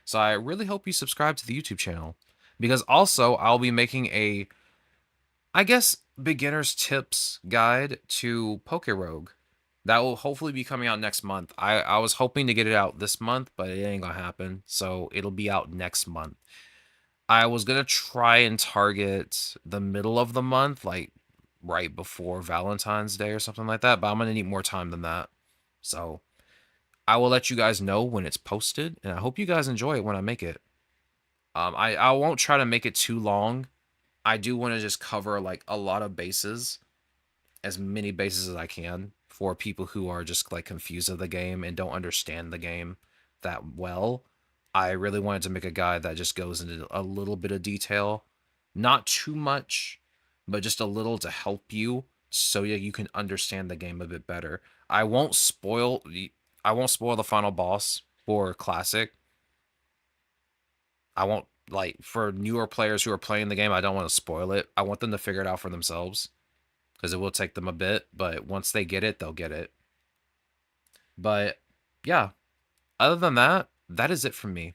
So I really hope you subscribe to the YouTube channel, because also I'll be making a, I guess, beginner's tips guide to PokeRogue, That will hopefully be coming out next month. I was hoping to get it out this month, but it ain't gonna happen. So it'll be out next month. I was gonna try and target the middle of the month, like right before Valentine's Day or something like that, but I'm gonna need more time than that. So I will let you guys know when it's posted, and I hope you guys enjoy it when I make it. I won't try to make it too long. I do want to just cover like a lot of bases, as many bases as I can for people who are just like confused of the game and don't understand the game that well. I really wanted to make a guide that just goes into a little bit of detail, not too much, but just a little to help you so you can understand the game a bit better. I won't spoil the final boss for classic. I won't, like, for newer players who are playing the game, I don't want to spoil it. I want them to figure it out for themselves because it will take them a bit, but once they get it, they'll get it. But yeah, other than that, that is it from me.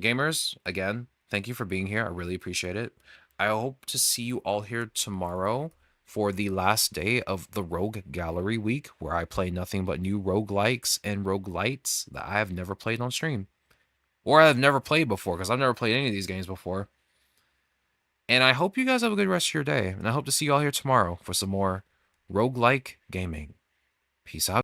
Gamers, again, thank you for being here. I really appreciate it. I hope to see you all here tomorrow for the last day of the Rogue Gallery week, where I play nothing but new roguelikes and roguelites that I have never played on stream. Or I've never played before, because I've never played any of these games before. And I hope you guys have a good rest of your day. And I hope to see you all here tomorrow for some more roguelike gaming. Peace out.